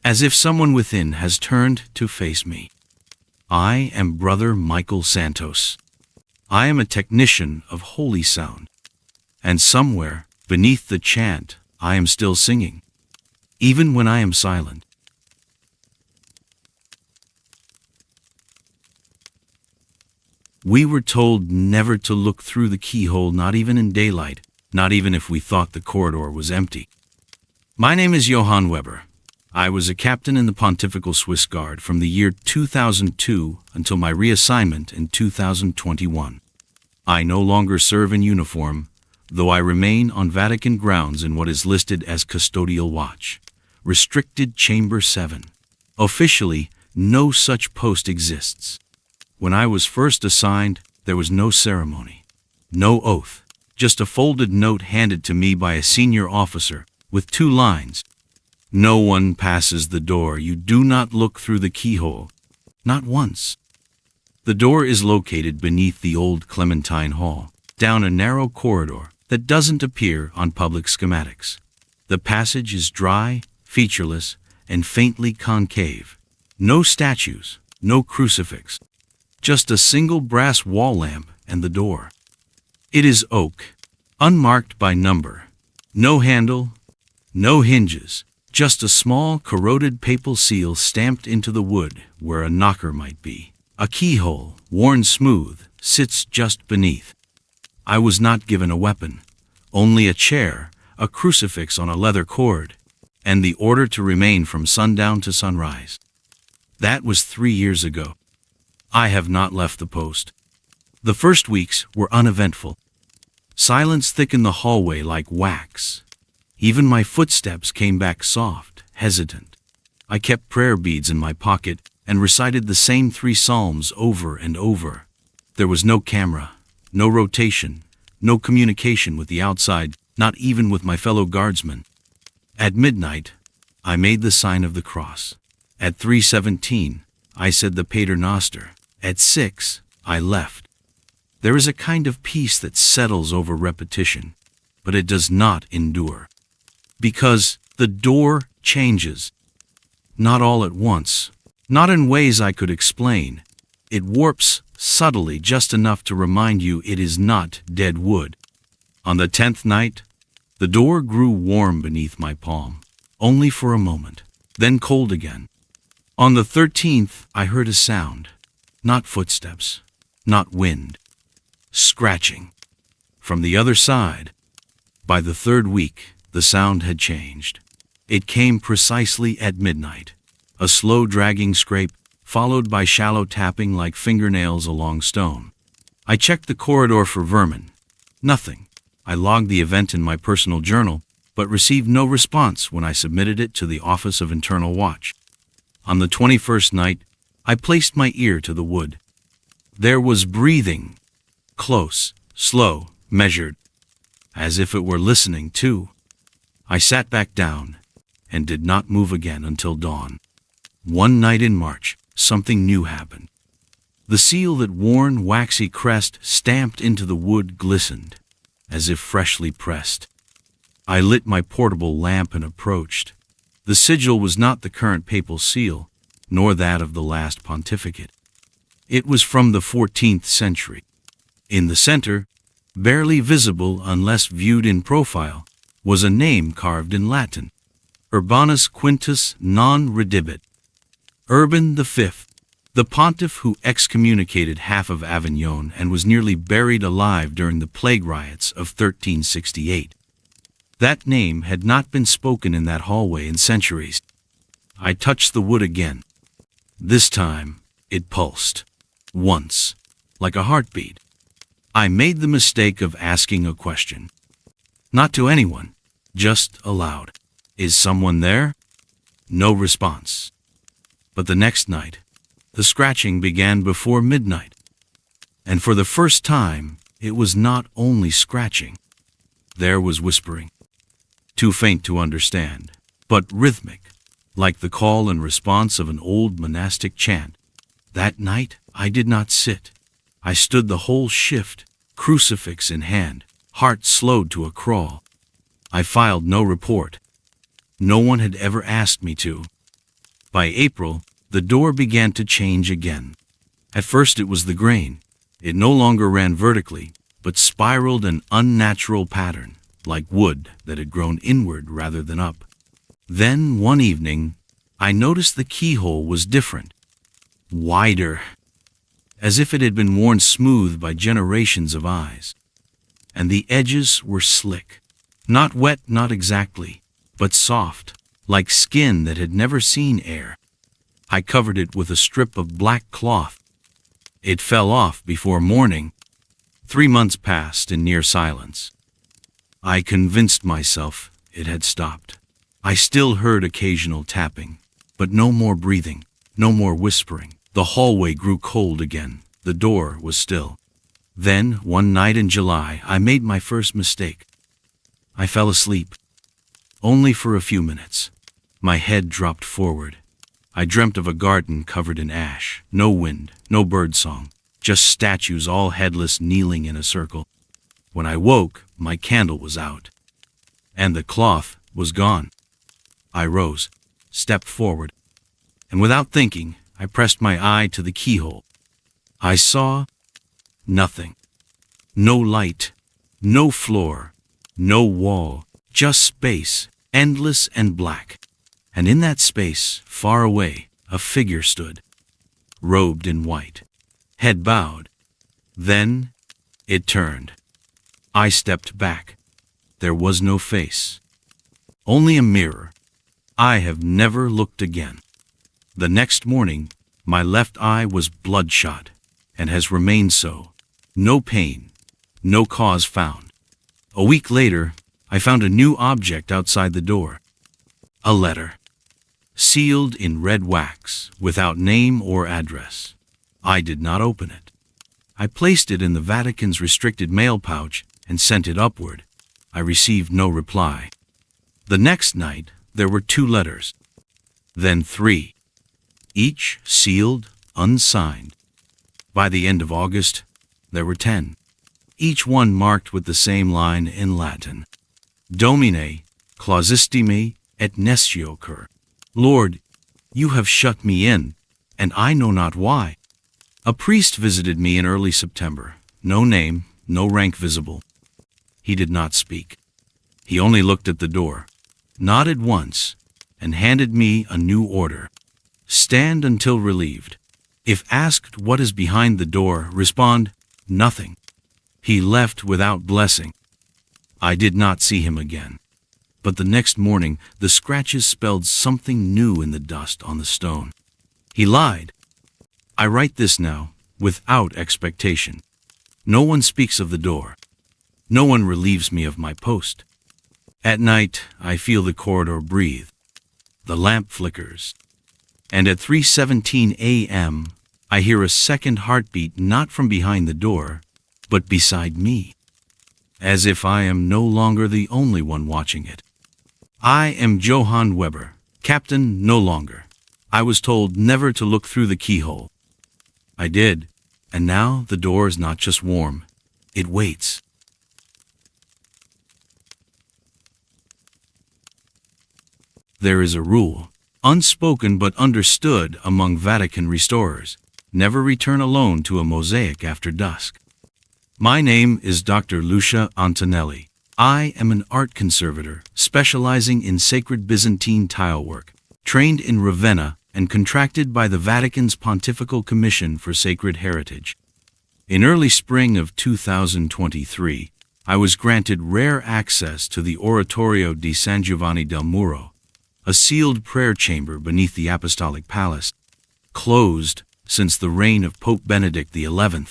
A: as if someone within has turned to face me. I am Brother Michael Santos. I am a technician of holy sound. And somewhere, beneath the chant, I am still singing, even when I am silent. We were told never to look through the keyhole, not even in daylight, not even if we thought the corridor was empty. My name is Johann Weber. I was a captain in the Pontifical Swiss Guard from the year 2002 until my reassignment in 2021. I no longer serve in uniform, though I remain on Vatican grounds in what is listed as custodial watch, restricted Chamber 7. Officially, no such post exists. When I was first assigned, there was no ceremony, no oath, just a folded note handed to me by a senior officer with 2 lines. No one passes the door. You do not look through the keyhole. Not once. The door is located beneath the old Clementine Hall, down a narrow corridor that doesn't appear on public schematics. The passage is dry, featureless, and faintly concave. No statues, no crucifix. Just a single brass wall lamp and the door. It is oak, unmarked by number. No handle, no hinges, just a small corroded papal seal stamped into the wood where a knocker might be. A keyhole, worn smooth, sits just beneath. I was not given a weapon, only a chair, a crucifix on a leather cord, and the order to remain from sundown to sunrise. That was 3 years ago. I have not left the post. The first weeks were uneventful. Silence thickened the hallway like wax. Even my footsteps came back soft, hesitant. I kept prayer beads in my pocket and recited the same 3 psalms over and over. There was no camera, no rotation, no communication with the outside, not even with my fellow guardsmen. At midnight, I made the sign of the cross. At 3:17, I said the Pater Noster. At 6, I left. There is a kind of peace that settles over repetition, but it does not endure. Because the door changes. Not all at once, not in ways I could explain. It warps subtly, just enough to remind you it is not dead wood. On the 10th night, the door grew warm beneath my palm, only for a moment, then cold again. On the 13th, I heard a sound. Not footsteps, not wind. Scratching. From the other side. By the 3rd week, the sound had changed. It came precisely at midnight. A slow dragging scrape, followed by shallow tapping like fingernails along stone. I checked the corridor for vermin. Nothing. I logged the event in my personal journal, but received no response when I submitted it to the Office of Internal Watch. On the 21st night, I placed my ear to the wood. There was breathing, close, slow, measured, as if it were listening too. I sat back down and did not move again until dawn. One night in March, something new happened. The seal that worn, waxy crest stamped into the wood glistened, as if freshly pressed. I lit my portable lamp and approached. The sigil was not the current papal seal, nor that of the last pontificate. It was from the 14th century. In the center, barely visible unless viewed in profile, was a name carved in Latin: Urbanus Quintus non redibit. Urban V, the pontiff who excommunicated half of Avignon and was nearly buried alive during the plague riots of 1368. That name had not been spoken in that hallway in centuries. I touched the wood again. This time, it pulsed. Once, like a heartbeat. I made the mistake of asking a question. Not to anyone, just aloud. Is someone there? No response. But the next night, the scratching began before midnight. And for the first time, it was not only scratching. There was whispering. Too faint to understand, but rhythmic, like the call and response of an old monastic chant. That night, I did not sit. I stood the whole shift, crucifix in hand, heart slowed to a crawl. I filed no report. No one had ever asked me to. By April, the door began to change again. At first it was the grain. It no longer ran vertically, but spiraled an unnatural pattern, like wood that had grown inward rather than up. Then, one evening, I noticed the keyhole was different. Wider, as if it had been worn smooth by generations of eyes. And the edges were slick. Not wet, not exactly, but soft, like skin that had never seen air. I covered it with a strip of black cloth. It fell off before morning. 3 months passed in near silence. I convinced myself it had stopped. I still heard occasional tapping, but no more breathing, no more whispering. The hallway grew cold again. The door was still. Then, one night in July, I made my first mistake. I fell asleep. Only for a few minutes. My head dropped forward. I dreamt of a garden covered in ash. No wind, no birdsong, just statues all headless kneeling in a circle. When I woke, my candle was out. And the cloth was gone. I rose, stepped forward, and without thinking, I pressed my eye to the keyhole. I saw nothing. No light, no floor, no wall, just space, endless and black. And in that space, far away, a figure stood, robed in white, head bowed. Then it turned. I stepped back. There was no face, only a mirror. I have never looked again. The next morning, my left eye was bloodshot, and has remained so. No pain, no cause found. A week later, I found a new object outside the door. A letter, sealed in red wax, without name or address. I did not open it. I placed it in the Vatican's restricted mail pouch and sent it upward. I received no reply. The next night, there were 2 letters, then 3, each sealed, unsigned. By the end of August, there were 10, each one marked with the same line in Latin: Domine, clausisti me et nescio cur. Lord, you have shut me in, and I know not why. A priest visited me in early September. No name, no rank visible. He did not speak. He only looked at the door, nodded once, and handed me a new order. Stand until relieved. If asked what is behind the door, respond, nothing. He left without blessing. I did not see him again. But the next morning, the scratches spelled something new in the dust on the stone. He lied. I write this now, without expectation. No one speaks of the door. No one relieves me of my post. At night, I feel the corridor breathe. The lamp flickers. And at 3:17 a.m., I hear a second heartbeat not from behind the door, but beside me, as if I am no longer the only one watching it. I am Johann Weber, captain no longer. I was told never to look through the keyhole. I did, and now the door is not just warm, it waits. There is a rule, unspoken but understood among Vatican restorers: never return alone to a mosaic after dusk. My name is Dr. Lucia Antonelli. I am an art conservator specializing in sacred Byzantine tile work, trained in Ravenna and contracted by the Vatican's Pontifical Commission for Sacred Heritage. In early spring of 2023, I was granted rare access to the Oratorio di San Giovanni del Muro, a sealed prayer chamber beneath the Apostolic Palace, closed since the reign of Pope Benedict XI.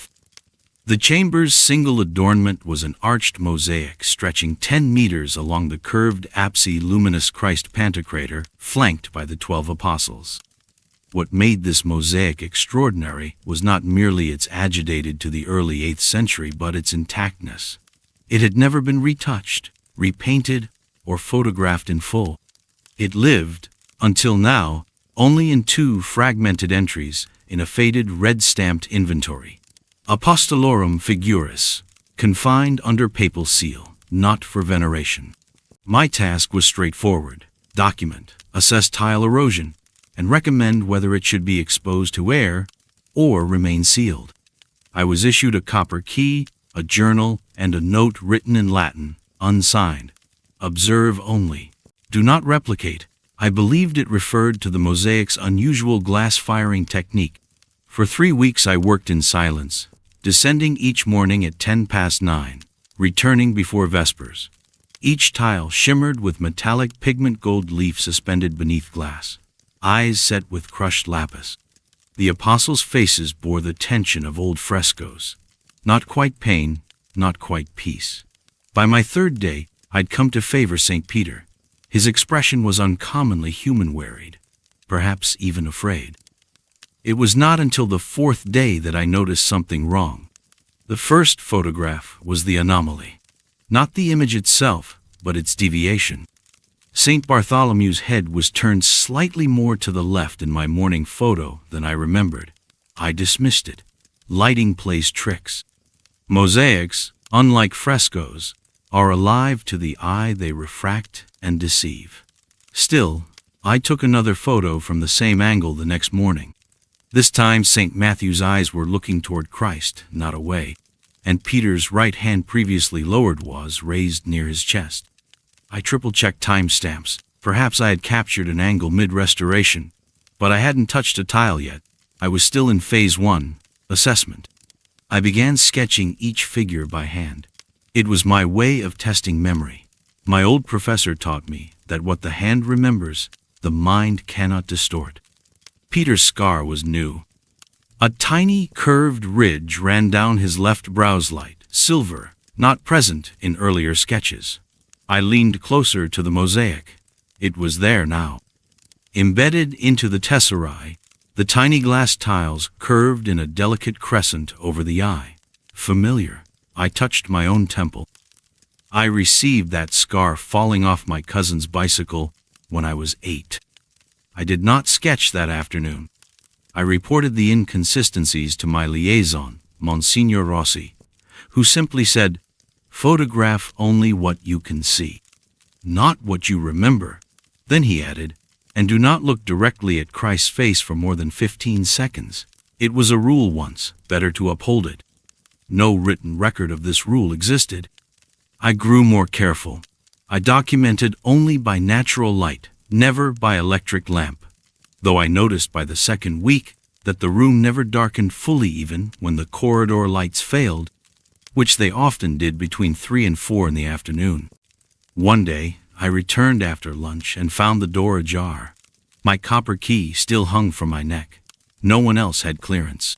A: The chamber's single adornment was an arched mosaic stretching 10 meters along the curved apse luminous Christ Pantocrator, flanked by the 12 apostles. What made this mosaic extraordinary was not merely its agitated to the early 8th century, but its intactness. It had never been retouched, repainted, or photographed in full. It lived, until now, only in 2 fragmented entries in a faded red-stamped inventory. Apostolorum Figuris, confined under papal seal, not for veneration. My task was straightforward: document, assess tile erosion, and recommend whether it should be exposed to air or remain sealed. I was issued a copper key, a journal, and a note written in Latin, unsigned. Observe only. Do not replicate. I believed it referred to the mosaic's unusual glass-firing technique. For 3 weeks I worked in silence, descending each morning at 9:10, returning before Vespers. Each tile shimmered with metallic pigment gold leaf suspended beneath glass, eyes set with crushed lapis. The apostles' faces bore the tension of old frescoes. Not quite pain, not quite peace. By my 3rd day, I'd come to favor St. Peter. His expression was uncommonly human-wearied, perhaps even afraid. It was not until the 4th day that I noticed something wrong. The first photograph was the anomaly. Not the image itself, but its deviation. St. Bartholomew's head was turned slightly more to the left in my morning photo than I remembered. I dismissed it. Lighting plays tricks. Mosaics, unlike frescoes, are alive to the eye. They refract and deceive. Still, I took another photo from the same angle the next morning. This time St. Matthew's eyes were looking toward Christ, not away, and Peter's right hand, previously lowered, was raised near his chest. I triple-checked timestamps. Perhaps I had captured an angle mid-restoration, but I hadn't touched a tile yet. I was still in phase 1, assessment. I began sketching each figure by hand. It was my way of testing memory. My old professor taught me that what the hand remembers, the mind cannot distort. Peter's scar was new. A tiny curved ridge ran down his left brow's light, silver, not present in earlier sketches. I leaned closer to the mosaic. It was there now. Embedded into the tesserae, the tiny glass tiles curved in a delicate crescent over the eye. Familiar. I touched my own temple. I received that scar falling off my cousin's bicycle when I was 8. I did not sketch that afternoon. I reported the inconsistencies to my liaison, Monsignor Rossi, who simply said, "Photograph only what you can see, not what you remember." Then he added, "And do not look directly at Christ's face for more than 15 seconds. It was a rule once, better to uphold it." No written record of this rule existed. I grew more careful. I documented only by natural light, never by electric lamp, though I noticed by the 2nd week that the room never darkened fully even when the corridor lights failed, which they often did between 3 and 4 in the afternoon. One day, I returned after lunch and found the door ajar. My copper key still hung from my neck. No one else had clearance.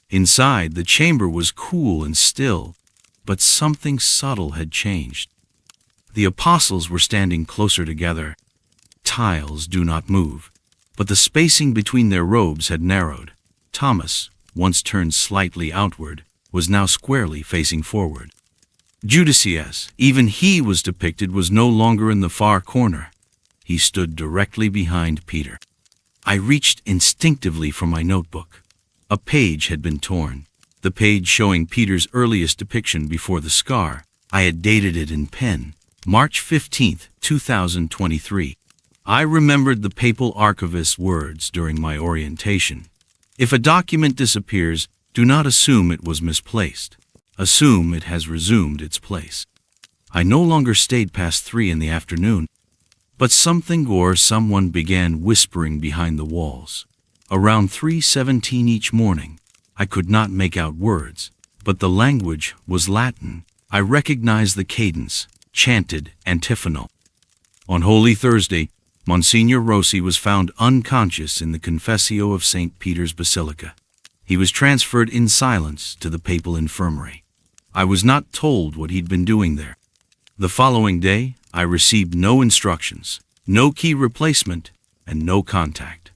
A: Inside, the chamber was cool and still, but something subtle had changed. The apostles were standing closer together. Tiles do not move, but the spacing between their robes had narrowed. Thomas, once turned slightly outward, was now squarely facing forward. Judas, even he was depicted, was no longer in the far corner. He stood directly behind Peter. I reached instinctively for my notebook. A page had been torn, the page showing Peter's earliest depiction before the scar. I had dated it in pen, March 15, 2023. I remembered the papal archivist's words during my orientation. If a document disappears, do not assume it was misplaced. Assume it has resumed its place. I no longer stayed past 3 in the afternoon, but something or someone began whispering behind the walls. Around 3:17 each morning, I could not make out words, but the language was Latin. I recognized the cadence, chanted antiphonal. On Holy Thursday, Monsignor Rossi was found unconscious in the Confessio of St. Peter's Basilica. He was transferred in silence to the papal infirmary. I was not told what he'd been doing there. The following day, I received no instructions, no key replacement, and no contact.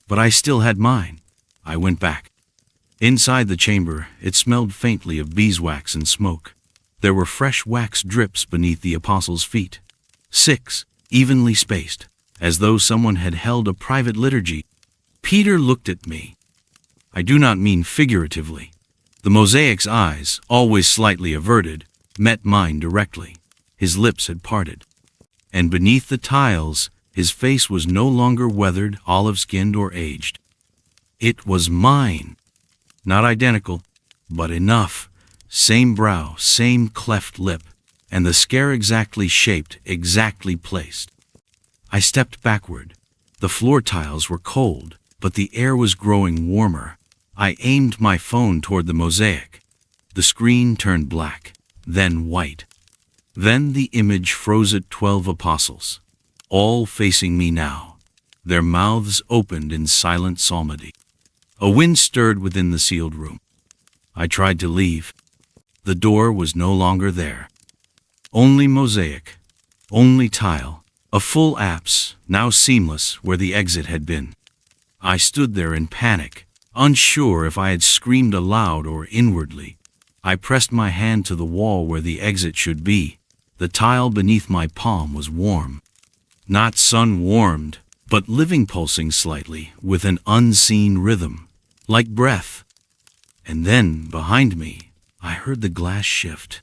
A: But I still had mine. I went back. Inside the chamber, it smelled faintly of beeswax and smoke. There were fresh wax drips beneath the apostles' feet. 6, evenly spaced, as though someone had held a private liturgy. Peter looked at me. I do not mean figuratively. The mosaic's eyes, always slightly averted, met mine directly. His lips had parted. And beneath the tiles, his face was no longer weathered, olive-skinned, or aged. It was mine. Not identical, but enough. Same brow, same cleft lip, and the scare exactly shaped, exactly placed. I stepped backward. The floor tiles were cold, but the air was growing warmer. I aimed my phone toward the mosaic. The screen turned black, then white. Then the image froze at 12 apostles, all facing me now, their mouths opened in silent psalmody. A wind stirred within the sealed room. I tried to leave. The door was no longer there. Only mosaic, only tile, a full apse, now seamless where the exit had been. I stood there in panic, unsure if I had screamed aloud or inwardly. I pressed my hand to the wall where the exit should be. The tile beneath my palm was warm. Not sun-warmed, but living, pulsing slightly, with an unseen rhythm, like breath. And then, behind me, I heard the glass shift,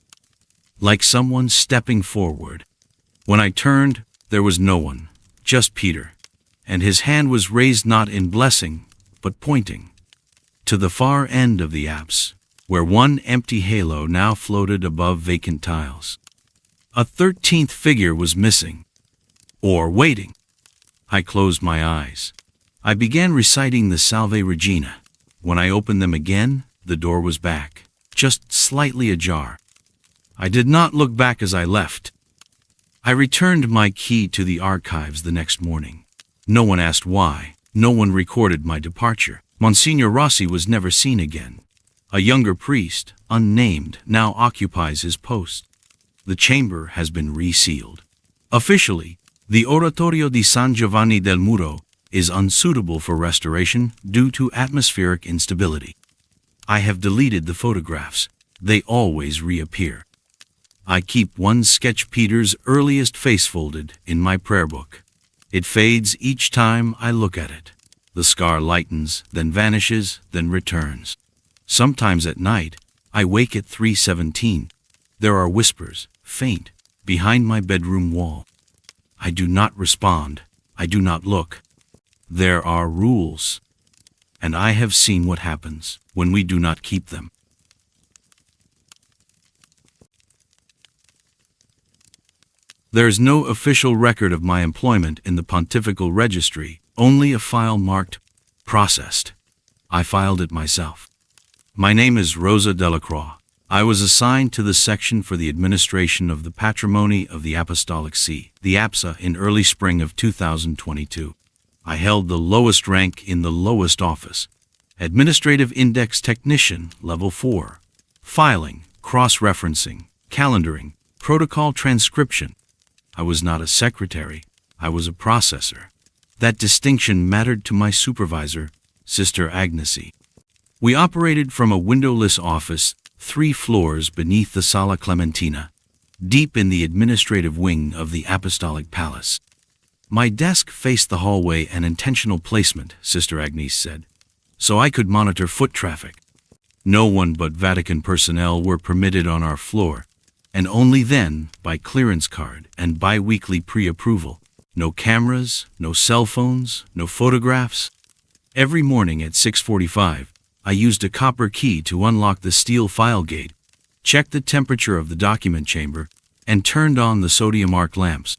A: like someone stepping forward. When I turned, there was no one, just Peter, and his hand was raised not in blessing, but pointing to the far end of the apse, where one empty halo now floated above vacant tiles. A 13th figure was missing, or waiting. I closed my eyes. I began reciting the Salve Regina. When I opened them again, the door was back, just slightly ajar. I did not look back as I left. I returned my key to the archives the next morning. No one asked why. No one recorded my departure. Monsignor Rossi was never seen again. A younger priest, unnamed, now occupies his post. The chamber has been resealed. Officially, the Oratorio di San Giovanni del Muro is unsuitable for restoration due to atmospheric instability. I have deleted the photographs. They always reappear. I keep one sketch, Peter's earliest face, folded in my prayer book. It fades each time I look at it. The scar lightens, then vanishes, then returns. Sometimes at night, I wake at 3:17. There are whispers, faint, behind my bedroom wall. I do not respond. I do not look. There are rules, and I have seen what happens when we do not keep them. There is no official record of my employment in the Pontifical Registry, only a file marked processed. I filed it myself. My name is Rosa Delacroix. I was assigned to the section for the administration of the Patrimony of the Apostolic See, the APSA, in early spring of 2022. I held the lowest rank in the lowest office, Administrative Index Technician, Level 4. Filing, cross-referencing, calendaring, protocol transcription. I was not a secretary, I was a processor. That distinction mattered to my supervisor, Sister Agnesy. We operated from a windowless office 3 floors beneath the Sala Clementina, deep in the administrative wing of the Apostolic Palace. My desk faced the hallway, an intentional placement, Sister Agnes said, so I could monitor foot traffic. No one but Vatican personnel were permitted on our floor, and only then by clearance card and bi-weekly pre-approval. No cameras, no cell phones, no photographs. Every morning at 6:45, I used a copper key to unlock the steel file gate, checked the temperature of the document chamber, and turned on the sodium arc lamps.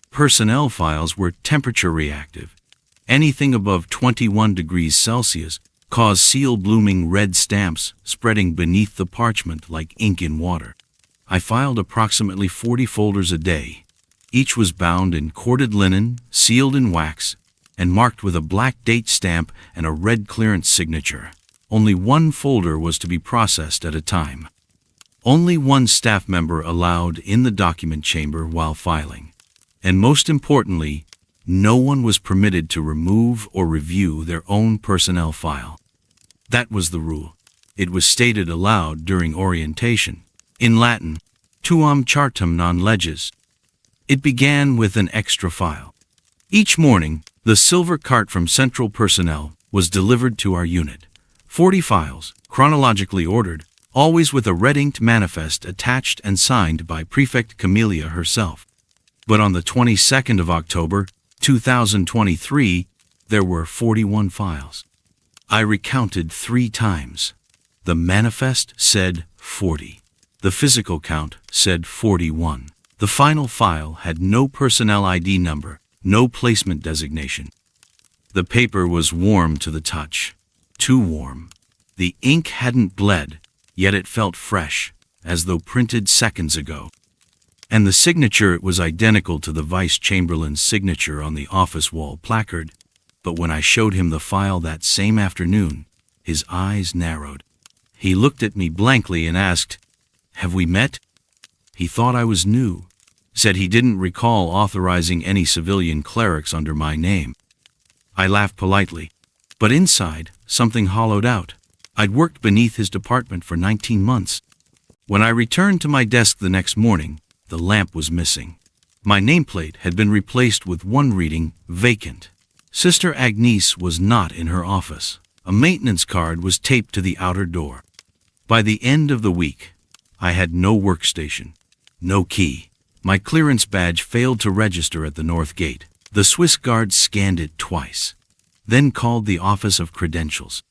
A: Personnel files were temperature reactive. Anything above 21 degrees Celsius caused seal-blooming red stamps spreading beneath the parchment like ink in water. I filed approximately 40 folders a day. Each was bound in corded linen, sealed in wax, and marked with a black date stamp and a red clearance signature. Only one folder was to be processed at a time. Only one staff member allowed in the document chamber while filing. And most importantly, no one was permitted to remove or review their own personnel file. That was the rule. It was stated aloud during orientation. In Latin, tuam chartum non leges. It began with an extra file. Each morning, the silver cart from Central Personnel was delivered to our unit. 40 files, chronologically ordered, always with a red-inked manifest attached and signed by Prefect Camelia herself. But on the 22nd of October, 2023, there were 41 files. I recounted 3 times. The manifest said 40. The physical count said 41. The final file had no personnel ID number, no placement designation. The paper was warm to the touch. Too warm. The ink hadn't bled, yet it felt fresh, as though printed seconds ago. And the signature was identical to the Vice Chamberlain's signature on the office wall placard, but when I showed him the file that same afternoon, his eyes narrowed. He looked at me blankly and asked, "Have we met?" He thought I was new, said he didn't recall authorizing any civilian clerics under my name. I laughed politely, but inside, something hollowed out. I'd worked beneath his department for 19 months. When I returned to my desk the next morning, the lamp was missing. My nameplate had been replaced with one reading, vacant. Sister Agnes was not in her office. A maintenance card was taped to the outer door. By the end of the week, I had no workstation, no key. My clearance badge failed to register at the north gate. The Swiss guard scanned it twice, then called the Office of Credentials.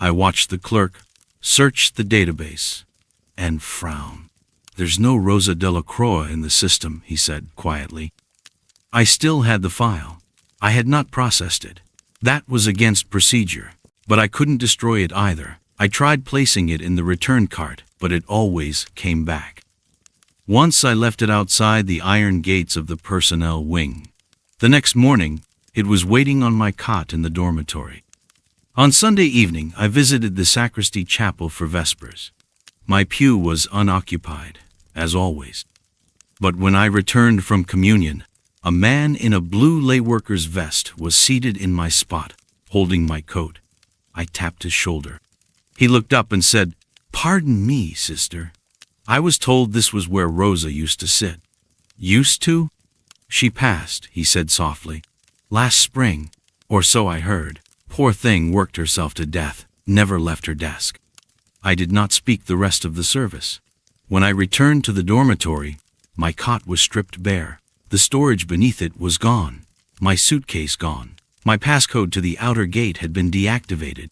A: I watched the clerk, searched the database, and frowned. "There's no Rosa Delacroix in the system," he said quietly. I still had the file. I had not processed it. That was against procedure, but I couldn't destroy it either. I tried placing it in the return cart, but it always came back. Once I left it outside the iron gates of the personnel wing. The next morning, it was waiting on my cot in the dormitory. On Sunday evening, I visited the sacristy chapel for Vespers. My pew was unoccupied, as always. But when I returned from communion, a man in a blue layworker's vest was seated in my spot, holding my coat. I tapped his shoulder. He looked up and said, "Pardon me, sister. I was told this was where Rosa used to sit." "Used to?" "She passed," he said softly. "Last spring, or so I heard. Poor thing worked herself to death, never left her desk." I did not speak the rest of the service. When I returned to the dormitory, my cot was stripped bare. The storage beneath it was gone. My suitcase gone. My passcode to the outer gate had been deactivated.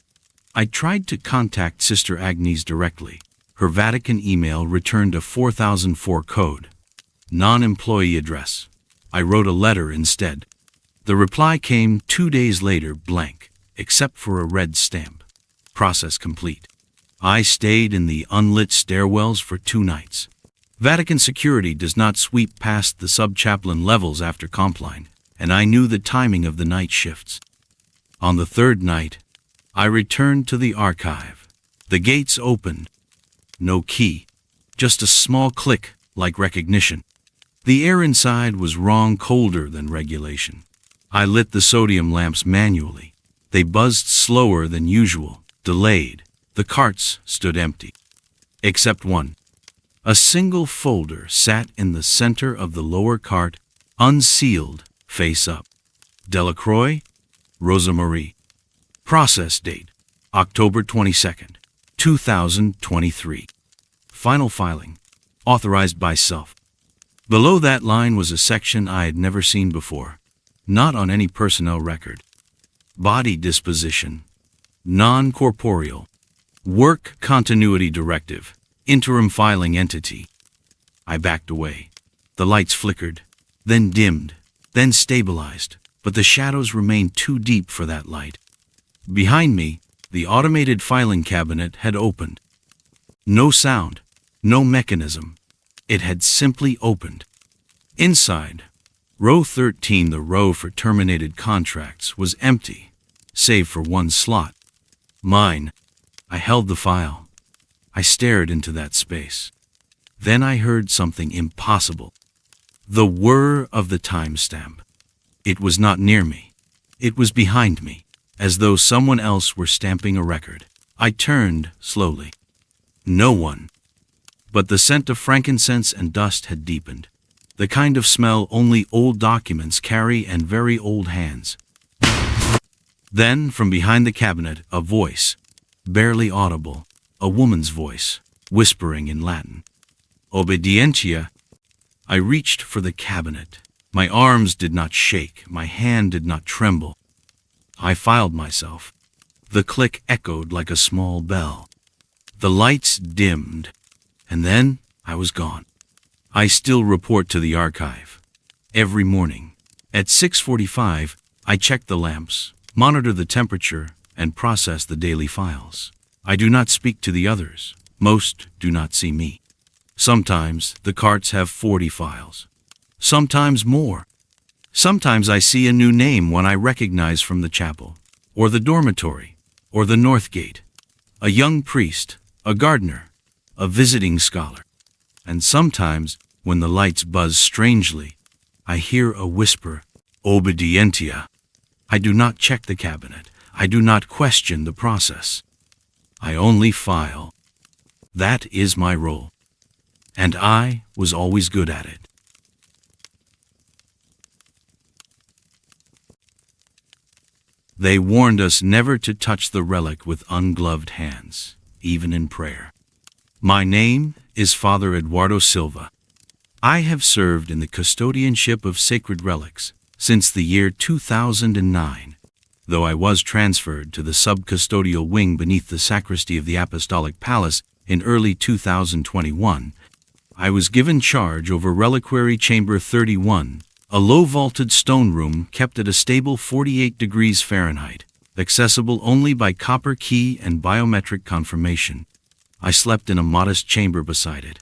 A: I tried to contact Sister Agnes directly. Her Vatican email returned a 4004 code. Non-employee address. I wrote a letter instead. The reply came 2 days later, blank, except for a red stamp. Process complete. I stayed in the unlit stairwells for 2 nights. Vatican security does not sweep past the sub-chaplain levels after Compline, and I knew the timing of the night shifts. On the 3rd night, I returned to the archive. The gates opened. No key, just a small click, like recognition. The air inside was wrong, colder than regulation. I lit the sodium lamps manually. They buzzed slower than usual, delayed, The carts stood empty, except one. A single folder sat in the center of the lower cart, unsealed, face up. Delacroix, Rosa Marie. Process date, October 22nd, 2023. Final filing, authorized by self. Below that line was a section I had never seen before, not on any personnel record. Body disposition, non-corporeal, work continuity directive, interim filing entity. I backed away. The lights flickered, then dimmed, then stabilized, but the shadows remained too deep for that light. Behind me, the automated filing cabinet had opened. No sound, no mechanism. It had simply opened. Inside, row 13, the row for terminated contracts, was empty, save for one slot. Mine. I held the file. I stared into that space. Then I heard something impossible. The whir of the timestamp. It was not near me. It was behind me, as though someone else were stamping a record. I turned slowly. No one. But the scent of frankincense and dust had deepened, the kind of smell only old documents carry and very old hands. Then, from behind the cabinet, a voice, barely audible, a woman's voice, whispering in Latin. Obedientia. I reached for the cabinet. My arms did not shake, my hand did not tremble. I filed myself. The click echoed like a small bell. The lights dimmed, and then I was gone. I still report to the archive. Every morning. At 6:45, I check the lamps, monitor the temperature, and process the daily files. I do not speak to the others. Most do not see me. Sometimes the carts have 40 files. Sometimes more. Sometimes I see a new name one I recognize from the chapel, or the dormitory, or the north gate. A young priest, a gardener, a visiting scholar. And sometimes, when the lights buzz strangely, I hear a whisper, Obedientia. I do not check the cabinet. I do not question the process. I only file. That is my role. And I was always good at it. They warned us never to touch the relic with ungloved hands, even in prayer. My name is Father Eduardo Silva. I have served in the custodianship of sacred relics since the year 2009, though I was transferred to the sub-custodial wing beneath the sacristy of the Apostolic Palace in early 2021. I was given charge over Reliquary Chamber 31, a low-vaulted stone room kept at a stable 48 degrees Fahrenheit, accessible only by copper key and biometric confirmation. I slept in a modest chamber beside it,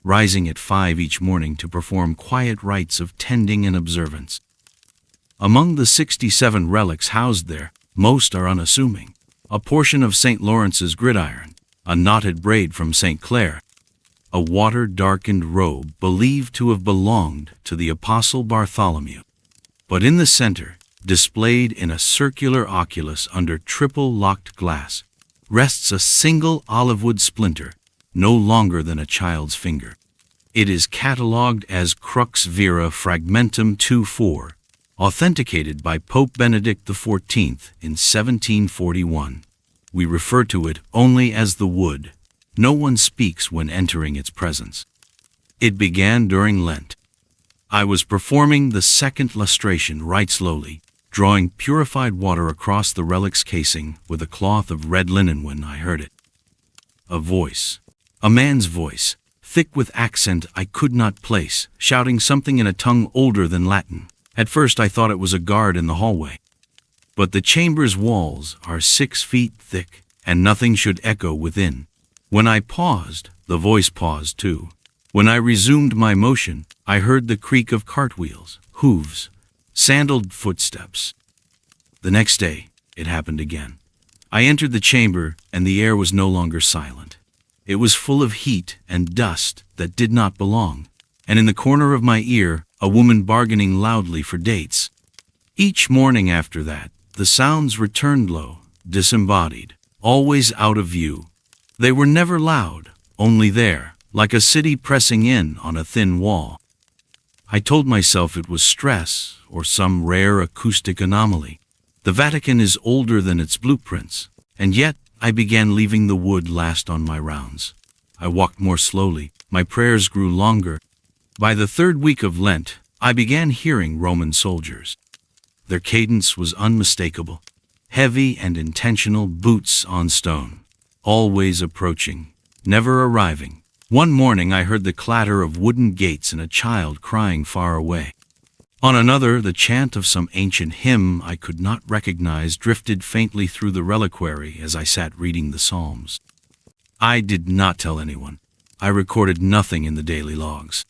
A: rising at 5 each morning to perform quiet rites of tending and observance. Among the 67 relics housed there, most are unassuming. A portion of St. Lawrence's gridiron, a knotted braid from St. Clare, a water-darkened robe believed to have belonged to the Apostle Bartholomew. But in the center, displayed in a circular oculus under triple-locked glass, rests a single olive-wood splinter, no longer than a child's finger. It is catalogued as Crux Vera Fragmentum 2-4, authenticated by Pope Benedict XIV in 1741. We refer to it only as the wood. No one speaks when entering its presence. It began during Lent. I was performing the second lustration right slowly, drawing purified water across the relic's casing with a cloth of red linen when I heard it. A voice, a man's voice, thick with accent I could not place, shouting something in a tongue older than Latin. At first I thought it was a guard in the hallway. But the chamber's walls are 6 feet thick, and nothing should echo within. When I paused, the voice paused too. When I resumed my motion, I heard the creak of cartwheels, hooves, sandaled footsteps. The next day, it happened again. I entered the chamber, and the air was no longer silent. It was full of heat and dust that did not belong, and in the corner of my ear, a woman bargaining loudly for dates. Each morning after that, the sounds returned low, disembodied, always out of view, They were never loud, only there, like a city pressing in on a thin wall. I told myself it was stress or some rare acoustic anomaly. The Vatican is older than its blueprints, and yet I began leaving the wood last on my rounds. I walked more slowly, my prayers grew longer. By the third week of Lent, I began hearing Roman soldiers. Their cadence was unmistakable, heavy and intentional, boots on stone, always approaching, never arriving. One morning I heard the clatter of wooden gates and a child crying far away. On another, the chant of some ancient hymn I could not recognize drifted faintly through the reliquary as I sat reading the Psalms. I did not tell anyone. I recorded nothing in the daily logs.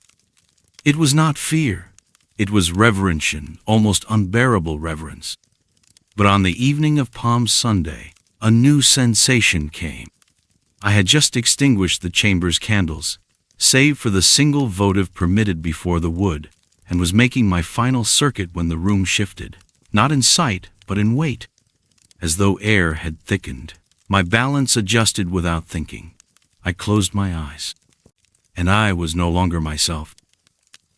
A: It was not fear. It was reverential, almost unbearable reverence. But on the evening of Palm Sunday, a new sensation came. I had just extinguished the chamber's candles, save for the single votive permitted before the wood, and was making my final circuit when the room shifted, not in sight, but in weight. As though air had thickened, my balance adjusted without thinking. I closed my eyes. And I was no longer myself.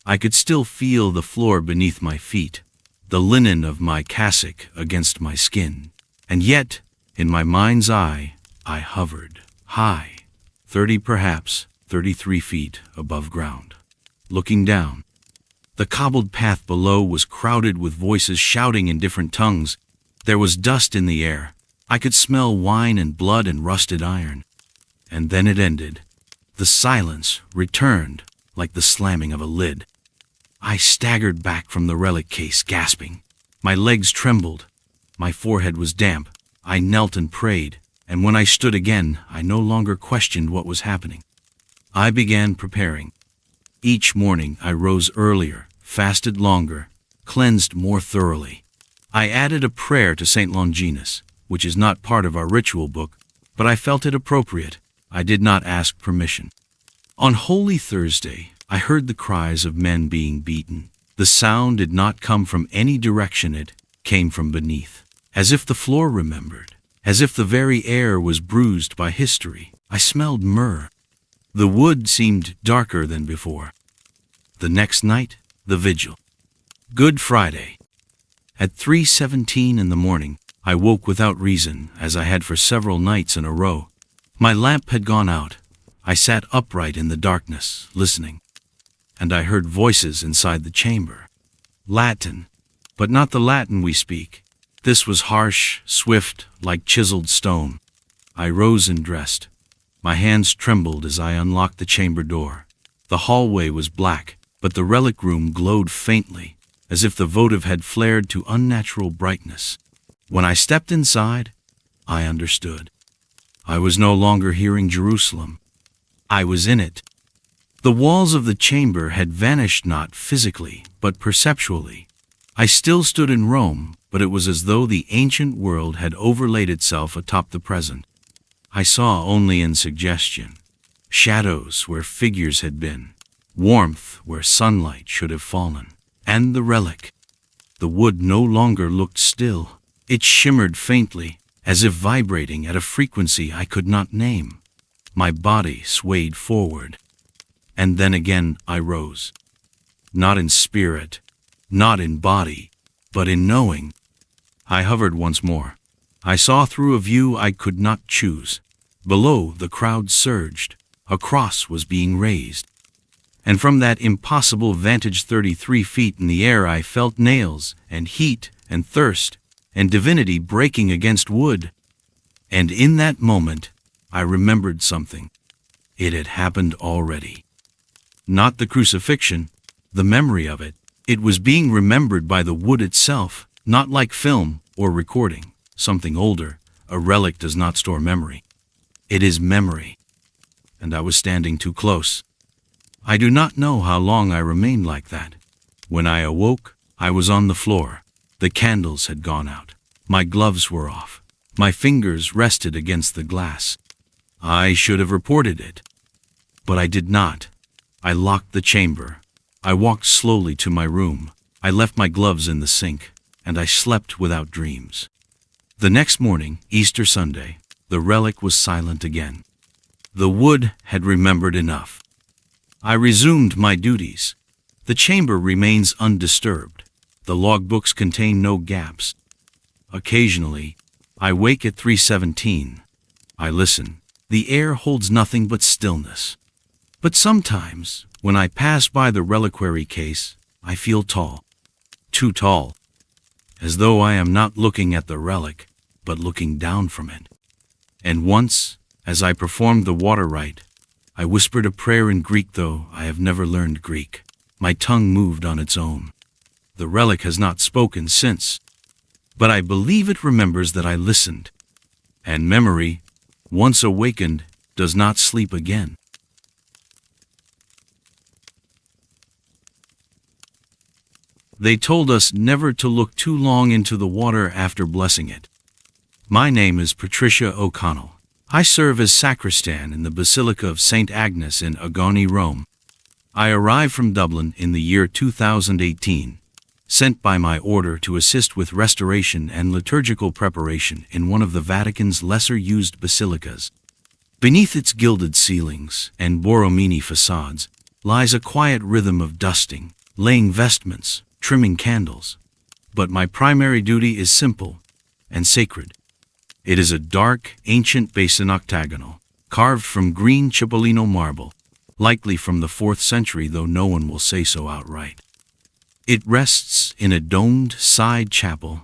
A: I could still feel the floor beneath my feet, the linen of my cassock against my skin. And yet, in my mind's eye, I hovered, high, 30 perhaps 33 feet above ground. Looking down, the cobbled path below was crowded with voices shouting in different tongues. There was dust in the air. I could smell wine and blood and rusted iron. And then it ended. The silence returned like the slamming of a lid. I staggered back from the relic case, gasping. My legs trembled. My forehead was damp. I knelt and prayed, and when I stood again, I no longer questioned what was happening. I began preparing. Each morning I rose earlier, fasted longer, cleansed more thoroughly. I added a prayer to St. Longinus, which is not part of our ritual book, but I felt it appropriate. I did not ask permission. On Holy Thursday, I heard the cries of men being beaten. The sound did not come from any direction, it came from beneath. As if the floor remembered, as if the very air was bruised by history. I smelled myrrh. The wood seemed darker than before. The next night, the vigil. Good Friday. At 3:17 in the morning, I woke without reason, as I had for several nights in a row. My lamp had gone out. I sat upright in the darkness, listening. And I heard voices inside the chamber. Latin, but not the Latin we speak. This was harsh, swift, like chiseled stone. I rose and dressed. My hands trembled as I unlocked the chamber door. The hallway was black, but the relic room glowed faintly, as if the votive had flared to unnatural brightness. When I stepped inside, I understood. I was no longer hearing Jerusalem. I was in it. The walls of the chamber had vanished not physically, but perceptually. I still stood in Rome, but it was as though the ancient world had overlaid itself atop the present. I saw only in suggestion, shadows where figures had been, warmth where sunlight should have fallen, and the relic. The wood no longer looked still. It shimmered faintly, as if vibrating at a frequency I could not name. My body swayed forward. And then again I rose. Not in spirit, not in body, but in knowing. I hovered once more. I saw through a view I could not choose. Below, the crowd surged. A cross was being raised. And from that impossible vantage 33 feet in the air I felt nails, and heat, and thirst, and divinity breaking against wood. And in that moment, I remembered something. It had happened already. Not the crucifixion, the memory of it. It was being remembered by the wood itself, not like film or recording, something older. A relic does not store memory. It is memory. And I was standing too close. I do not know how long I remained like that. When I awoke, I was on the floor. The candles had gone out. My gloves were off. My fingers rested against the glass. I should have reported it. But I did not. I locked the chamber. I walked slowly to my room. I left my gloves in the sink, and I slept without dreams. The next morning, Easter Sunday, the relic was silent again. The wood had remembered enough. I resumed my duties. The chamber remains undisturbed. The logbooks contain no gaps. Occasionally, I wake at 3:17. I listen. The air holds nothing but stillness. But sometimes, when I pass by the reliquary case, I feel tall. Too tall. As though I am not looking at the relic, but looking down from it. And once, as I performed the water rite, I whispered a prayer in Greek, though I have never learned Greek. My tongue moved on its own. The relic has not spoken since, but I believe it remembers that I listened. And memory, once awakened, does not sleep again. They told us never to look too long into the water after blessing it. My name is Patricia O'Connell. I serve as sacristan in the Basilica of St. Agnes in Agoni, Rome. I arrived from Dublin in the year 2018, sent by my order to assist with restoration and liturgical preparation in one of the Vatican's lesser-used basilicas. Beneath its gilded ceilings and Borromini facades lies a quiet rhythm of dusting, laying vestments, trimming candles. But my primary duty is simple and sacred. It is a dark, ancient basin octagonal, carved from green Cipollino marble, likely from the 4th century, though no one will say so outright. It rests in a domed side chapel,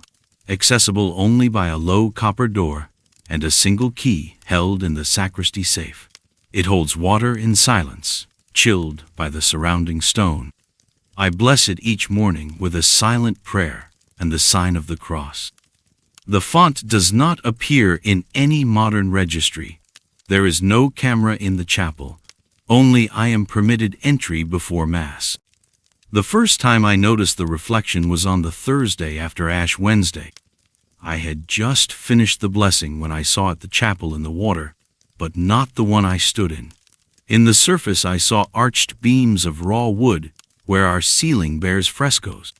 A: accessible only by a low copper door and a single key held in the sacristy safe. It holds water in silence, chilled by the surrounding stone. I bless it each morning with a silent prayer and the sign of the cross. The font does not appear in any modern registry. There is no camera in the chapel. Only I am permitted entry before Mass. The first time I noticed the reflection was on the Thursday after Ash Wednesday. I had just finished the blessing when I saw it, the chapel in the water, but not the one I stood in. In the surface I saw arched beams of raw wood, where our ceiling bears frescoes.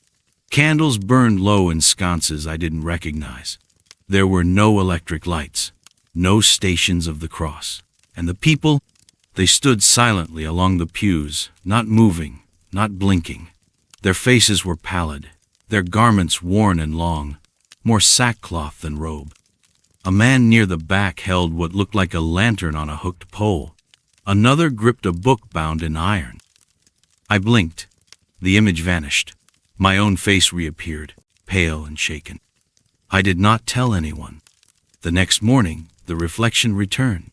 A: Candles burned low in sconces I didn't recognize. There were no electric lights, no stations of the cross, and the people, they stood silently along the pews, not moving, not blinking. Their faces were pallid, their garments worn and long, more sackcloth than robe. A man near the back held what looked like a lantern on a hooked pole. Another gripped a book bound in iron. I blinked. The image vanished. My own face reappeared, pale and shaken. I did not tell anyone. The next morning, the reflection returned.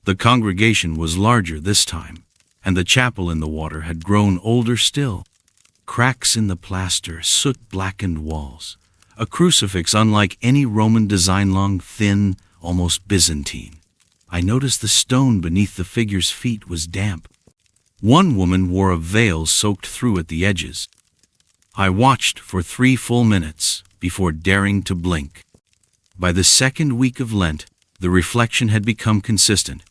A: The congregation was larger this time, and the chapel in the water had grown older still. Cracks in the plaster, soot-blackened walls. A crucifix unlike any Roman design, long, thin, almost Byzantine. I noticed the stone beneath the figure's feet was damp. One woman wore a veil soaked through at the edges. I watched for 3 full minutes before daring to blink. By the second week of Lent, the reflection had become consistent.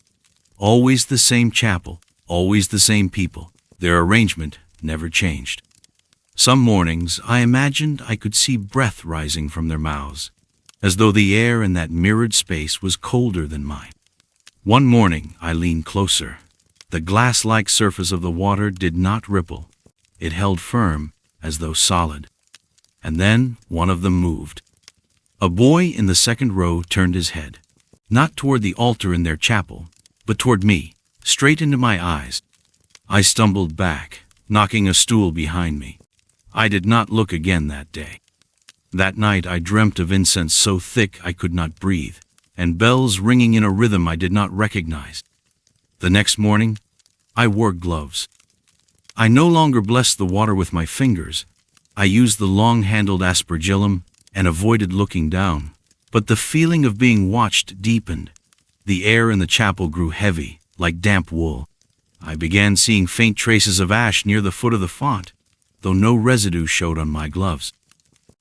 A: Always the same chapel, always the same people. Their arrangement never changed. Some mornings I imagined I could see breath rising from their mouths, as though the air in that mirrored space was colder than mine. One morning I leaned closer. The glass-like surface of the water did not ripple. It held firm, as though solid. And then one of them moved. A boy in the second row turned his head, not toward the altar in their chapel, but toward me, straight into my eyes. I stumbled back, knocking a stool behind me. I did not look again that day. That night I dreamt of incense so thick I could not breathe, and bells ringing in a rhythm I did not recognize. The next morning, I wore gloves. I no longer blessed the water with my fingers. I used the long-handled aspergillum and avoided looking down. But the feeling of being watched deepened. The air in the chapel grew heavy, like damp wool. I began seeing faint traces of ash near the foot of the font, though no residue showed on my gloves.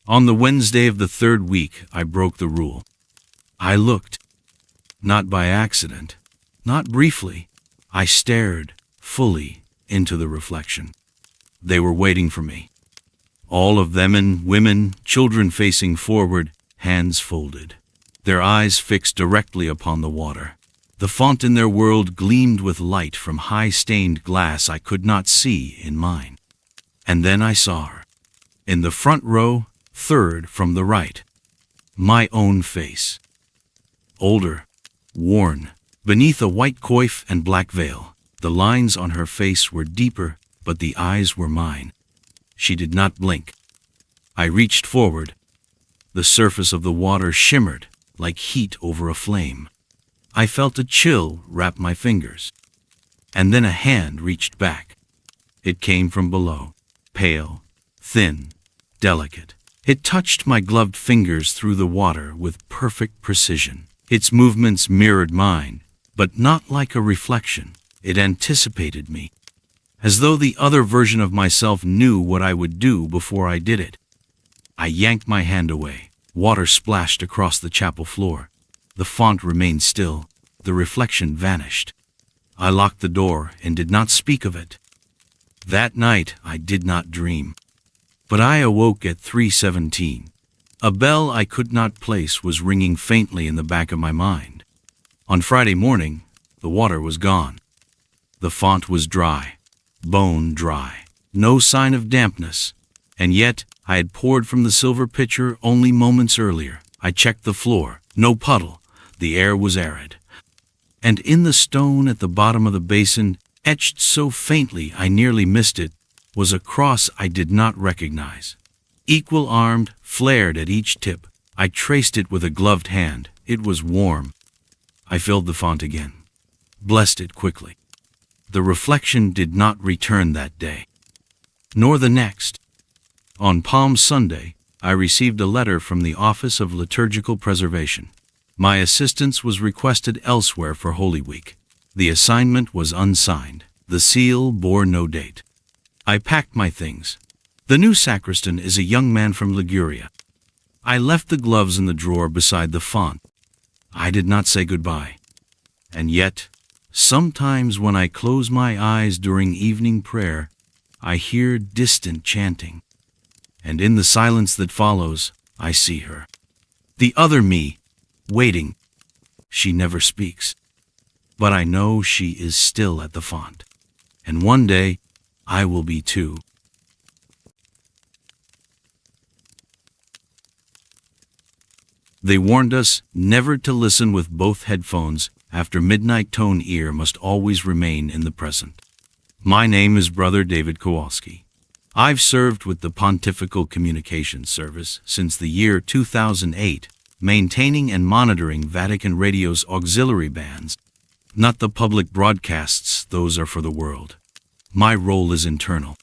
A: On the Wednesday of the 3rd week, I broke the rule. I looked. Not by accident, not briefly. I stared, fully, into the reflection. They were waiting for me. All of them, men, women, children facing forward, hands folded, their eyes fixed directly upon the water. The font in their world gleamed with light from high-stained glass I could not see in mine. And then I saw her. In the front row, third from the right. My own face. Older, worn, beneath a white coif and black veil. The lines on her face were deeper, but the eyes were mine. She did not blink. I reached forward. The surface of the water shimmered like heat over a flame. I felt a chill wrap my fingers. And then a hand reached back. It came from below, pale, thin, delicate. It touched my gloved fingers through the water with perfect precision. Its movements mirrored mine, but not like a reflection. It anticipated me, as though the other version of myself knew what I would do before I did it. I yanked my hand away. Water splashed across the chapel floor. The font remained still. The reflection vanished. I locked the door and did not speak of it. That night I did not dream. But I awoke at 3:17. A bell I could not place was ringing faintly in the back of my mind. On Friday morning, the water was gone. The font was dry, bone dry, no sign of dampness, and yet I had poured from the silver pitcher only moments earlier. I checked the floor, no puddle, the air was arid. And in the stone at the bottom of the basin, etched so faintly I nearly missed it, was a cross I did not recognize. Equal-armed, flared at each tip. I traced it with a gloved hand. It was warm. I filled the font again, blessed it quickly. The reflection did not return that day, nor the next. On Palm Sunday, I received a letter from the Office of Liturgical Preservation. My assistance was requested elsewhere for Holy Week. The assignment was unsigned. The seal bore no date. I packed my things. The new sacristan is a young man from Liguria. I left the gloves in the drawer beside the font. I did not say goodbye. And yet, sometimes when I close my eyes during evening prayer, I hear distant chanting. And in the silence that follows, I see her. The other me, waiting. She never speaks. But I know she is still at the font. And one day, I will be too. They warned us never to listen with both headphones. After midnight, tone ear must always remain in the present. My name is Brother David Kowalski. I've served with the Pontifical Communications Service since the year 2008, maintaining and monitoring Vatican Radio's auxiliary bands, not the public broadcasts, those are for the world. My role is internal.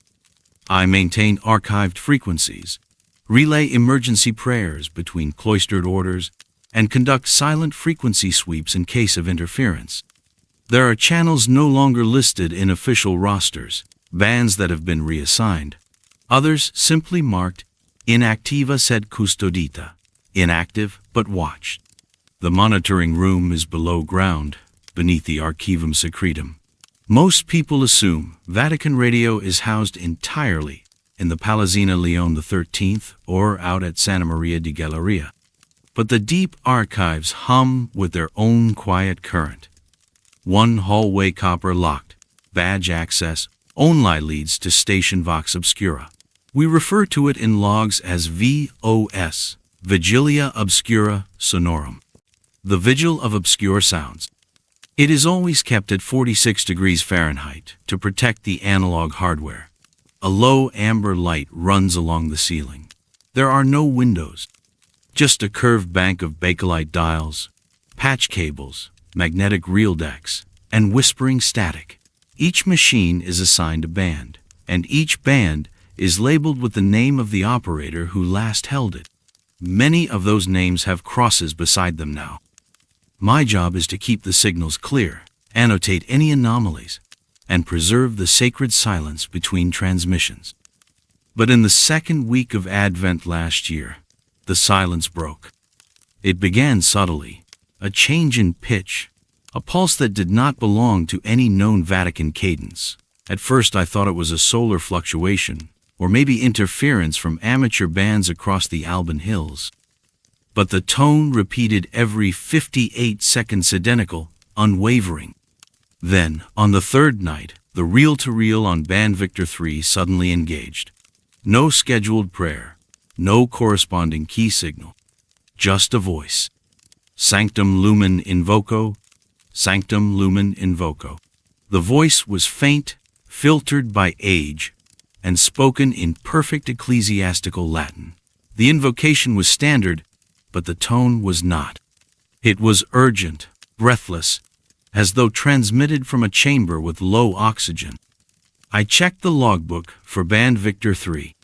A: I maintain archived frequencies, relay emergency prayers between cloistered orders, and conduct silent frequency sweeps in case of interference. There are channels no longer listed in official rosters, bands that have been reassigned. Others simply marked inactiva sed custodita, inactive but watched. The monitoring room is below ground, beneath the Archivum Secretum. Most people assume Vatican Radio is housed entirely in the Palazzina Leone XIII or out at Santa Maria di Galleria. But the deep archives hum with their own quiet current. One hallway copper locked, badge access, only leads to Station Vox Obscura. We refer to it in logs as VOS, Vigilia Obscura Sonorum, the vigil of obscure sounds. It is always kept at 46 degrees Fahrenheit to protect the analog hardware. A low amber light runs along the ceiling. There are no windows, just a curved bank of bakelite dials, patch cables, magnetic reel decks, and whispering static. Each machine is assigned a band, and each band is labeled with the name of the operator who last held it. Many of those names have crosses beside them now. My job is to keep the signals clear, annotate any anomalies, and preserve the sacred silence between transmissions. But in the second week of Advent last year, the silence broke. It began subtly, a change in pitch, a pulse that did not belong to any known Vatican cadence. At first I thought it was a solar fluctuation, or maybe interference from amateur bands across the Alban Hills. But the tone repeated every 58 seconds identical, unwavering. Then, on the third night, the reel-to-reel on Band Victor 3 suddenly engaged. No scheduled prayer, no corresponding key signal, just a voice. Sanctum lumen invoco, sanctum lumen invoco. The voice was faint, filtered by age, and spoken in perfect ecclesiastical Latin. The invocation was standard, but the tone was not. It was urgent, breathless, as though transmitted from a chamber with low oxygen. I checked the logbook for Band Victor 3.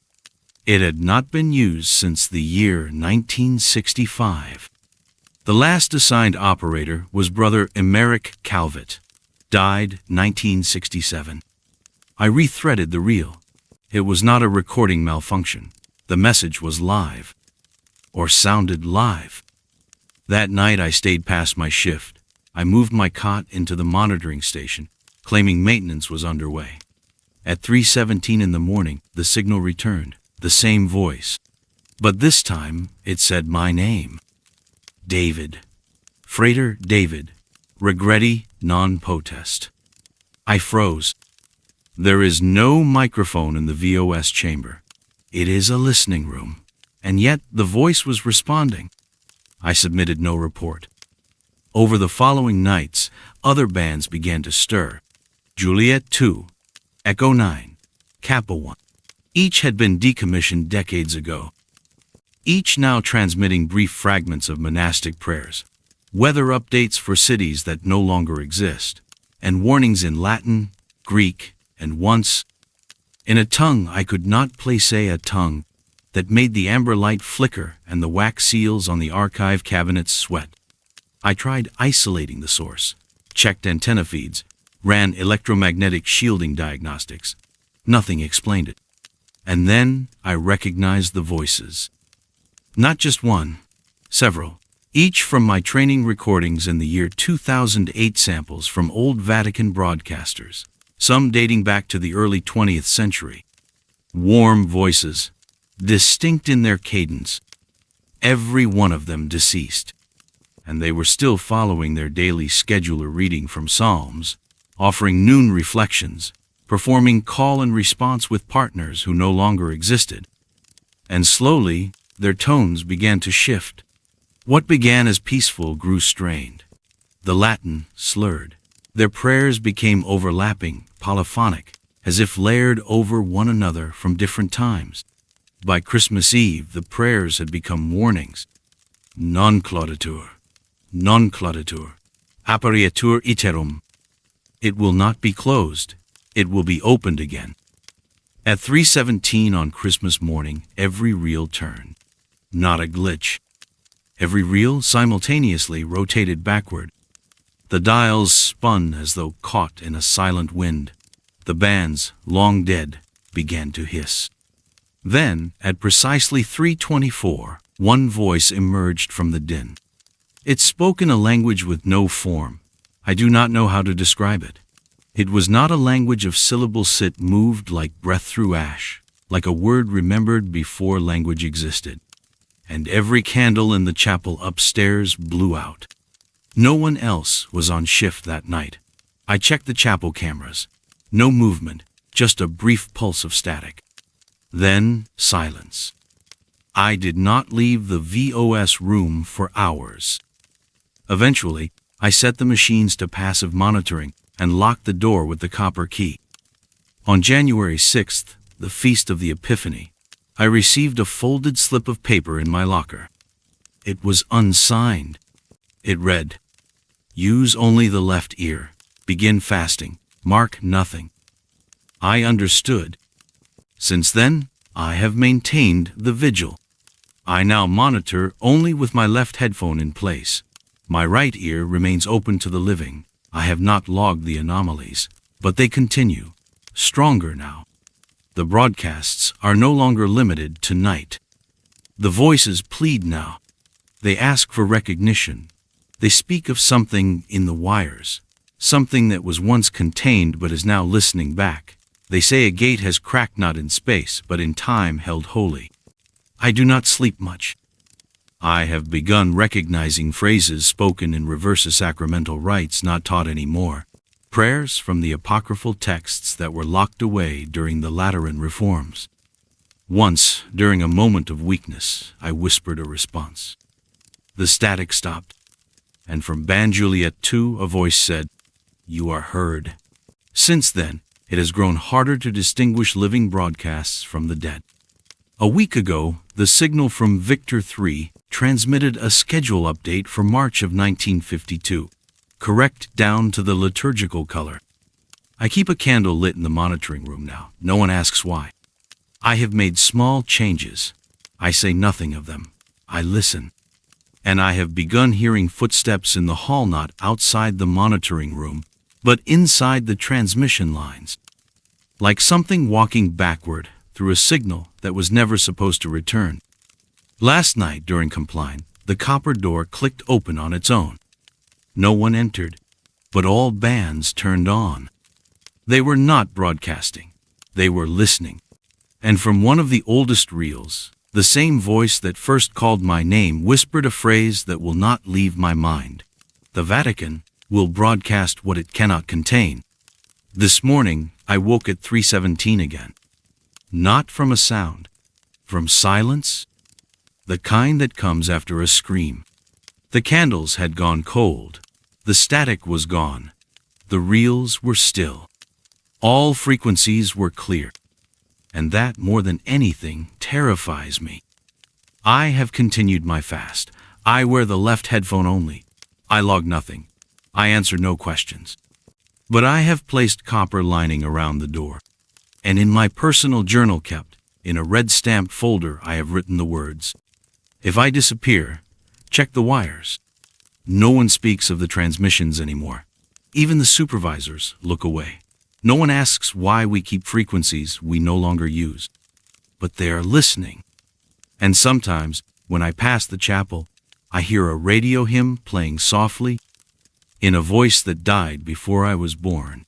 A: It had not been used since the year 1965. The last assigned operator was Brother Emeric Calvet, died 1967. I rethreaded the reel. It was not a recording malfunction. The message was live, or sounded live. That night I stayed past my shift. I moved my cot into the monitoring station, claiming maintenance was underway. At 3:17 in the morning, the signal returned, the same voice. But this time, it said my name. David. Frater David. Regretti non potest. I froze. There is no microphone in the VOS chamber. It is a listening room. And yet the voice was responding. I submitted no report. Over the following nights, other bands began to stir. Juliet 2, Echo 9, Kappa 1. Each had been decommissioned decades ago. Each now transmitting brief fragments of monastic prayers, weather updates for cities that no longer exist, and warnings in Latin, Greek, and once, in a tongue I could not place, a tongue that made the amber light flicker and the wax seals on the archive cabinets sweat. I tried isolating the source, checked antenna feeds, ran electromagnetic shielding diagnostics. Nothing explained it. And then I recognized the voices. Not just one, several, each from my training recordings in the year 2008 samples from old Vatican broadcasters, some dating back to the early 20th century. Warm voices, distinct in their cadence, every one of them deceased. And they were still following their daily scheduler reading from Psalms, offering noon reflections, performing call and response with partners who no longer existed. And slowly, their tones began to shift. What began as peaceful grew strained. The Latin slurred. Their prayers became overlapping, polyphonic, as if layered over one another from different times. By Christmas Eve, the prayers had become warnings. Non claudatur, aperiatur iterum. It will not be closed. It will be opened again. At 3:17 on Christmas morning, every reel turned. Not a glitch. Every reel simultaneously rotated backward. The dials spun as though caught in a silent wind. The bands, long dead, began to hiss. Then, at precisely 3:24, one voice emerged from the din. It spoke in a language with no form. I do not know how to describe it. It was not a language of syllables. It moved like breath through ash, like a word remembered before language existed. And every candle in the chapel upstairs blew out. No one else was on shift that night. I checked the chapel cameras. No movement, just a brief pulse of static. Then silence. I did not leave the VOS room for hours. Eventually, I set the machines to passive monitoring and locked the door with the copper key. On January 6th, the feast of the Epiphany, I received a folded slip of paper in my locker. It was unsigned. It read, "Use only the left ear. Begin fasting. Mark nothing." I understood. Since then, I have maintained the vigil. I now monitor only with my left headphone in place. My right ear remains open to the living. I have not logged the anomalies, but they continue, stronger now. The broadcasts are no longer limited to night. The voices plead now. They ask for recognition. They speak of something in the wires, something that was once contained but is now listening back. They say a gate has cracked, not in space, but in time held holy. I do not sleep much. I have begun recognizing phrases spoken in reverse sacramental rites not taught anymore, prayers from the apocryphal texts that were locked away during the Lateran reforms. Once, during a moment of weakness, I whispered a response. The static stopped, and from Ban Juliet 2 a voice said, "You are heard." Since then, it has grown harder to distinguish living broadcasts from the dead. A week ago, the signal from Victor 3 transmitted a schedule update for March of 1952, correct down to the liturgical color. I keep a candle lit in the monitoring room now. No one asks why. I have made small changes. I say nothing of them. I listen. And I have begun hearing footsteps in the hall, not outside the monitoring room, but inside the transmission lines. Like something walking backward through a signal that was never supposed to return. Last night during Compline, the copper door clicked open on its own. No one entered, but all bands turned on. They were not broadcasting. They were listening. And from one of the oldest reels, the same voice that first called my name whispered a phrase that will not leave my mind. The Vatican will broadcast what it cannot contain. This morning, I woke at 3:17 again. Not from a sound, from silence, the kind that comes after a scream. The candles had gone cold. The static was gone. The reels were still. All frequencies were clear. And that, more than anything, terrifies me. I have continued my fast. I wear the left headphone only. I log nothing. I answer no questions. But I have placed copper lining around the door. And in my personal journal kept, in a red stamped folder, I have written the words, "If I disappear, check the wires." No one speaks of the transmissions anymore. Even the supervisors look away. No one asks why we keep frequencies we no longer use. But they are listening. And sometimes, when I pass the chapel, I hear a radio hymn playing softly, in a voice that died before I was born.